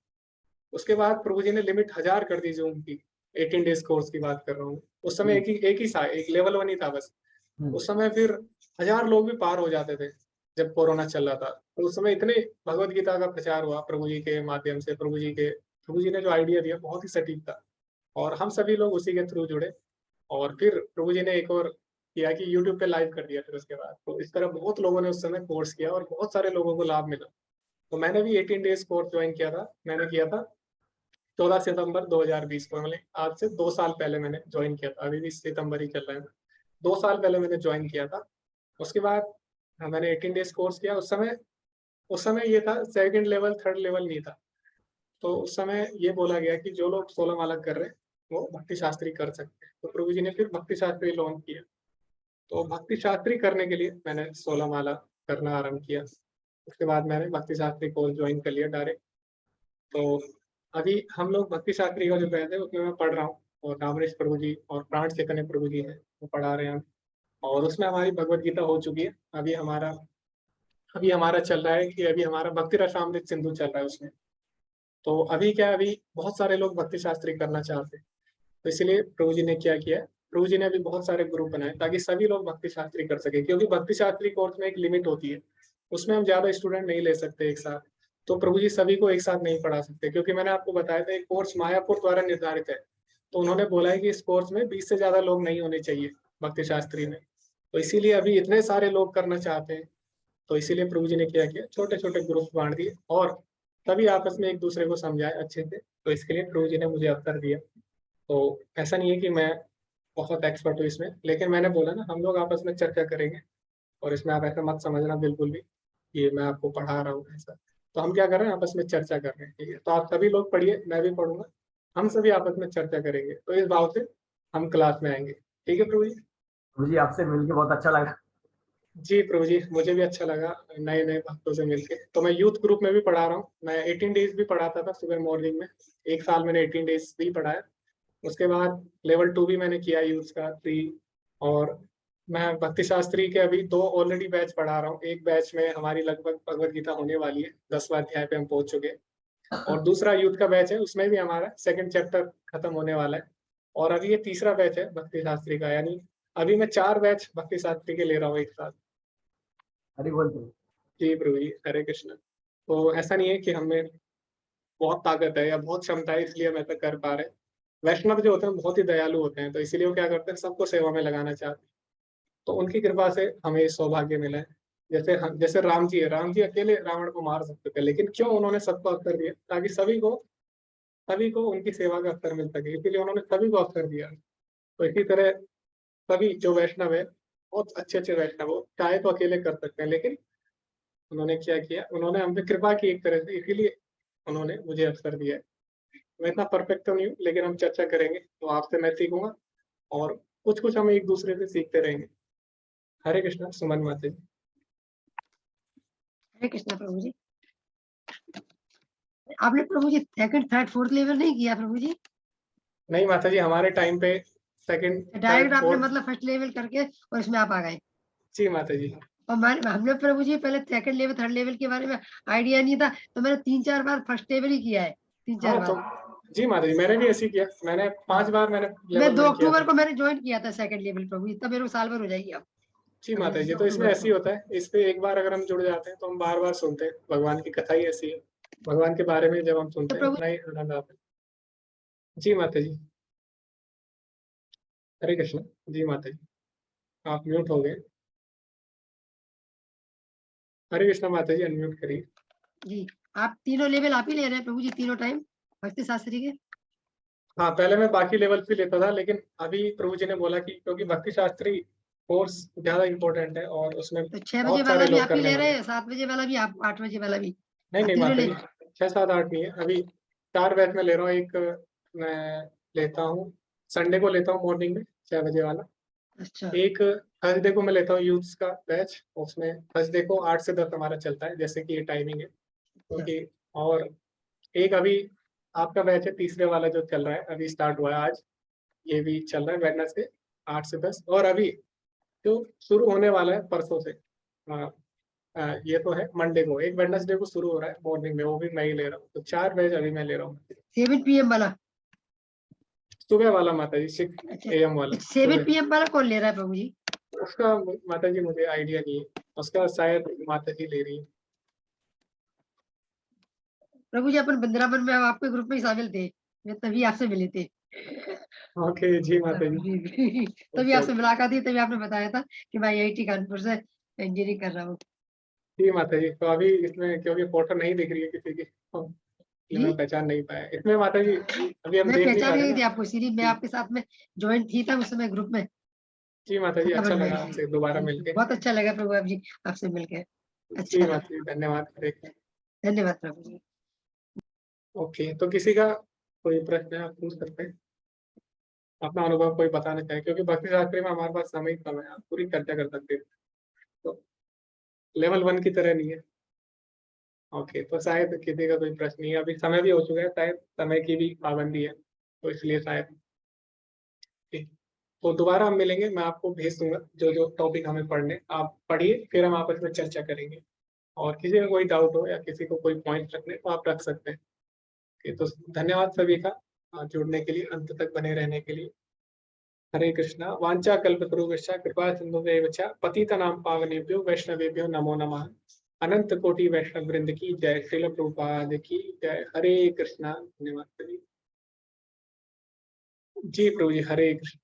उसके बाद प्रभु जी ने लिमिट 1000 कर दी जूम की। 18 डेज कोर्स की बात कर रहा हूँ। उस समय एक लेवल 1 ही था बस। उस समय फिर 1000 लोग भी पार हो जाते थे जब कोरोना चल रहा था। तो उस समय इतने भगवत गीता का प्रचार हुआ प्रभु जी के माध्यम से। प्रभु जी ने जो आइडिया दिया बहुत ही सटीक था, और हम सभी लोग उसी के थ्रू जुड़े। और फिर प्रभु जी ने एक और किया कि यूट्यूब पे लाइव कर दिया फिर उसके बाद। तो इस तरह बहुत लोगों ने उस समय कोर्स किया और बहुत सारे लोगों को लाभ मिला। तो मैंने भी 18 डेज कोर्स ज्वाइन किया था। मैंने किया था 14 सितंबर 2020 को, मतलब आज से 2 साल पहले मैंने ज्वाइन किया था। अभी भी सितंबर ही चल रहा है, 2 साल पहले मैंने ज्वाइन किया था। उसके बाद मैंने 18 डेज कोर्स किया। उस समय ये था, सेकंड लेवल थर्ड लेवल नहीं था। तो उस समय ये बोला गया कि जो लोग 16 माला कर रहे हैं वो भक्ति शास्त्री कर सकते हैं। तो प्रभु जी ने फिर भक्ति शास्त्री लॉन्च किया। तो भक्ति शास्त्री करने के लिए मैंने 16 माला करना आरंभ किया। उसके बाद मैंने भक्ति शास्त्री कोर्स ज्वाइन कर लिया डायरेक्ट। तो अभी हम लोग भक्ति शास्त्री का जो बैच है उसमें मैं पढ़ रहा हूँ, और रामरेश प्रभु जी और प्राण चैतन्य प्रभु जी है वो पढ़ा रहे हैं। और उसमें हमारी भगवत गीता हो चुकी है। अभी हमारा चल रहा है कि अभी हमारा भक्ति रसामृत सिंधु चल रहा है उसमें। तो अभी बहुत सारे लोग भक्ति शास्त्री करना चाहते हैं, तो इसलिए प्रभु जी ने क्या किया, प्रभु जी ने अभी बहुत सारे ग्रुप बनाए ताकि सभी लोग भक्ति शास्त्री कर सके। क्योंकि भक्ति शास्त्री कोर्स में एक लिमिट होती है, उसमें हम ज्यादा स्टूडेंट नहीं ले सकते एक साथ। तो प्रभु जी सभी को एक साथ नहीं पढ़ा सकते, क्योंकि मैंने आपको बताया था एक कोर्स मायापुर द्वारा निर्धारित है। तो उन्होंने बोला है कि इस कोर्स में 20 से ज्यादा लोग नहीं होने चाहिए भक्ति शास्त्री में। तो इसीलिए अभी इतने सारे लोग करना चाहते हैं, तो इसीलिए प्रभु जी ने क्या किया, छोटे छोटे ग्रुप बांट दिए और तभी आपस में एक दूसरे को समझाए अच्छे से। तो इसके लिए प्रभु जी ने मुझे अवसर दिया। तो ऐसा नहीं है कि मैं बहुत एक्सपर्ट हूँ इसमें, लेकिन मैंने बोला ना हम लोग आपस में चर्चा करेंगे, और इसमें आप ऐसा मत समझना बिल्कुल भी कि मैं आपको पढ़ा रहा हूँ ऐसा। तो हम क्या कर रहे हैं, आपस में चर्चा कर रहे हैं, ठीक है। तो आप सभी लोग पढ़िए, मैं भी पढ़ूंगा, हम सभी आपस में चर्चा करेंगे। तो इस भाव से हम क्लास में आएंगे, ठीक है प्रभु जी। प्रभु जी आपसे मिलके बहुत अच्छा लगा। जी प्रभु जी, मुझे भी अच्छा लगा नए नए भक्तों से मिलके। तो मैं यूथ ग्रुप में भी पढ़ा रहा हूँ। मैं 18 डेज भी पढ़ाता था सुबह मॉर्निंग में। एक साल मैंने 18 डेज भी पढ़ाया। उसके बाद लेवल 2 भी मैंने किया यूथ का 3। और मैं भक्ति शास्त्री के अभी 2 ऑलरेडी बैच पढ़ा रहा हूँ। एक बैच में हमारी लगभग भगवत गीता होने वाली है, 10वां अध्याय पे हम पहुंच चुके हैं। और दूसरा यूथ का बैच है, उसमें भी हमारा 2nd चैप्टर खत्म होने वाला है। और अभी ये तीसरा बैच है भक्ति शास्त्री का, यानी अभी मैं 4 बैच भक्ति शास्त्री के ले रहा हूँ एक साथ। हरि बोल। जी प्रभु जी, हरे कृष्ण। तो ऐसा नहीं है कि हमें बहुत ताकत है या बहुत क्षमता है इसलिए हम ऐसा कर पा रहे हैं। वैष्णव जो होते हैं बहुत ही दयालु होते हैं, तो इसीलिए वो क्या करते हैं, सबको सेवा में लगाना चाहते हैं। तो उनकी कृपा से हमें सौभाग्य मिला है। जैसे राम जी है, राम जी अकेले रावण को मार सकते थे, लेकिन क्यों उन्होंने सबको अवसर दिया, ताकि सभी को उनकी सेवा का अवसर मिल सके, इसीलिए उन्होंने सभी को अवसर दिया। तो इसी तरह सभी जो वैष्णव है, बहुत अच्छे अच्छे वैष्णव हो, चाहे तो अकेले कर सकते हैं, लेकिन उन्होंने क्या किया, उन्होंने हम पे कृपा की एक तरह से, इसीलिए उन्होंने मुझे अवसर दिया है। मैं इतना परफेक्ट तो नहीं हूँ, लेकिन हम चर्चा करेंगे तो आपसे मैं सीखूंगा, और कुछ कुछ हम एक दूसरे से सीखते रहेंगे। हरे कृष्णा। सुमन माता जी। हरे कृष्णा प्रभु जी। आपने प्रभु जी 2nd 3rd 4th लेवल नहीं किया प्रभु जी? नहीं माता जी, हमारे टाइम पे 2nd डायरेक्ट 3rd आपने 4th। मतलब 1st लेवल करके और इसमें आप आ गए। जी माता जी। और हमने प्रभु जी पहले 2nd लेवल 3rd लेवल के बारे में आइडिया नहीं था, तो मैंने 3-4 बार 1st लेवल ही किया है, 3-4 हाँ, बार। तो जी माता जी, मैंने भी ऐसे किया। मैंने 5 बार मैंने मैं लेवल 2 1 किया अक्टूबर था। को मैंने ज्वाइन किया था 2nd लेवल प्रभु जी, तब मेरे को साल भर हो जाएगी अब। जी माता जी, तो इसमें ऐसे ही होता है, इस पे एक बार अगर हम जुड़ जाते हैं तो हम बार बार सुनते हैं। भगवान की कथा ही ऐसी है, भगवान के बारे में जब हम सुनते हैं उतना ही आनंद आता है। जी माता जी। हरे कृष्ण। जी माता जी, आप म्यूट हो गए। हरे कृष्ण माता जी, अनम्यूट करिए। जी, आप तीनों लेवल आप ही ले रहे हैं प्रभु जी, तीनों टाइम भक्ति शास्त्री के? हाँ, पहले मैं बाकी लेवल पे लेता था, लेकिन अभी प्रभु जी ने बोला कि क्योंकि भक्ति शास्त्री कोर्स ज्यादा इम्पोर्टेंट है और उसमें तो 6 बजे बहुत वाला सारे भी लोग आप ही करने ले वाले रहे हैं। हैं, 7 बजे वाला भी, आप 8 बजे वाला भी? नहीं नहीं तीनों माता ले? जी, 6 7 8 नहीं है, अभी 4 बैच में ले रहा हूँ। एक मैं लेता हूँ संडे को लेता हूँ मॉर्निंग में 6 बजे वाला। अच्छा। एक थर्सडे को मैं लेता हूँ यूथ का बैच, उसमें थर्सडे को 8 से 10 हमारा चलता है, जैसे कि ये टाइमिंग है क्योंकि। और एक अभी आपका बैच है तीसरे वाला जो चल रहा है, अभी स्टार्ट हुआ है आज, ये भी चल रहा है वेडनेसडे 8 से 10, और अभी जो शुरू होने वाला है परसों से, ये तो है मंडे को, एक वेडनेसडे को शुरू हो रहा है मॉर्निंग में, वो भी मैं ही ले रहा हूँ। तो 4 बैच अभी मैं ले रहा हूँ। 7 PM वाला, सुबह वाला माता जी 6 AM वाला। 7 PM वाला कौन ले रहा है प्रभु जी? उसका माता जी मुझे आइडिया नहीं है, उसका शायद माता जी ले रही है। प्रभु जी अपन वृंदावन में हम आपके ग्रुप में ही शामिल थे, मैं तभी आपसे मिले थे। ओके जी माता जी। जी, तभी आपसे मुलाकात हुई, तभी आपने बताया था कि मैं IIT कानपुर से इंजीनियरिंग कर रहा हूँ। जी माता जी, तो अभी इसमें क्योंकि फोटो नहीं दिख रही है किसी की, तो इसलिए मैं पहचान नहीं पाया इसमें माता जी। अभी हम मैं देख नहीं पहचान पा नहीं रहे थी ना। आपको, इसीलिए मैं आपके साथ में ज्वाइन थी था उस समय ग्रुप में। जी माता जी, अच्छा लगा आपसे दोबारा मिलके। बहुत अच्छा लगा प्रभु आप जी आपसे मिलके, जी अच्छा लगा। माता जी, धन्यवाद। धन्यवाद प्रभु जी। ओके, तो किसी का कोई प्रश्न है आप पूछ सकते हैं, अपना अनुभव कोई बताना चाहे, क्योंकि भक्ति शास्त्री में हमारे पास समय कम है, आप पूरी चर्चा कर सकते हैं, तो लेवल 1 की तरह नहीं है। ओके, तो शायद किसी का कोई प्रश्न नहीं है, अभी समय भी हो चुका है, शायद समय की भी पाबंदी है, तो इसलिए शायद ठीक। तो दोबारा हम मिलेंगे, मैं आपको भेज दूंगा जो जो टॉपिक हमें पढ़ने, आप पढ़िए, फिर हम आपस में चर्चा करेंगे, और किसी का कोई डाउट हो या किसी को कोई पॉइंट रखने तो आप रख सकते हैं। ओके, तो धन्यवाद सभी का जुड़ने के लिए, अंत तक बने रहने के लिए। हरे कृष्णा। वांछा कल्पतरुभ्यश्च कृपा सिंधुभ्यैव च पतितनां पावनेभ्यो वैष्णवेभ्यो नमो नमः। अनंत कोटि वैष्णव वृंद की जय, श्रील प्रभुपाद की जय। हरे कृष्णा। धन्यवाद सभी। जी प्रभु जी, हरे कृष्ण।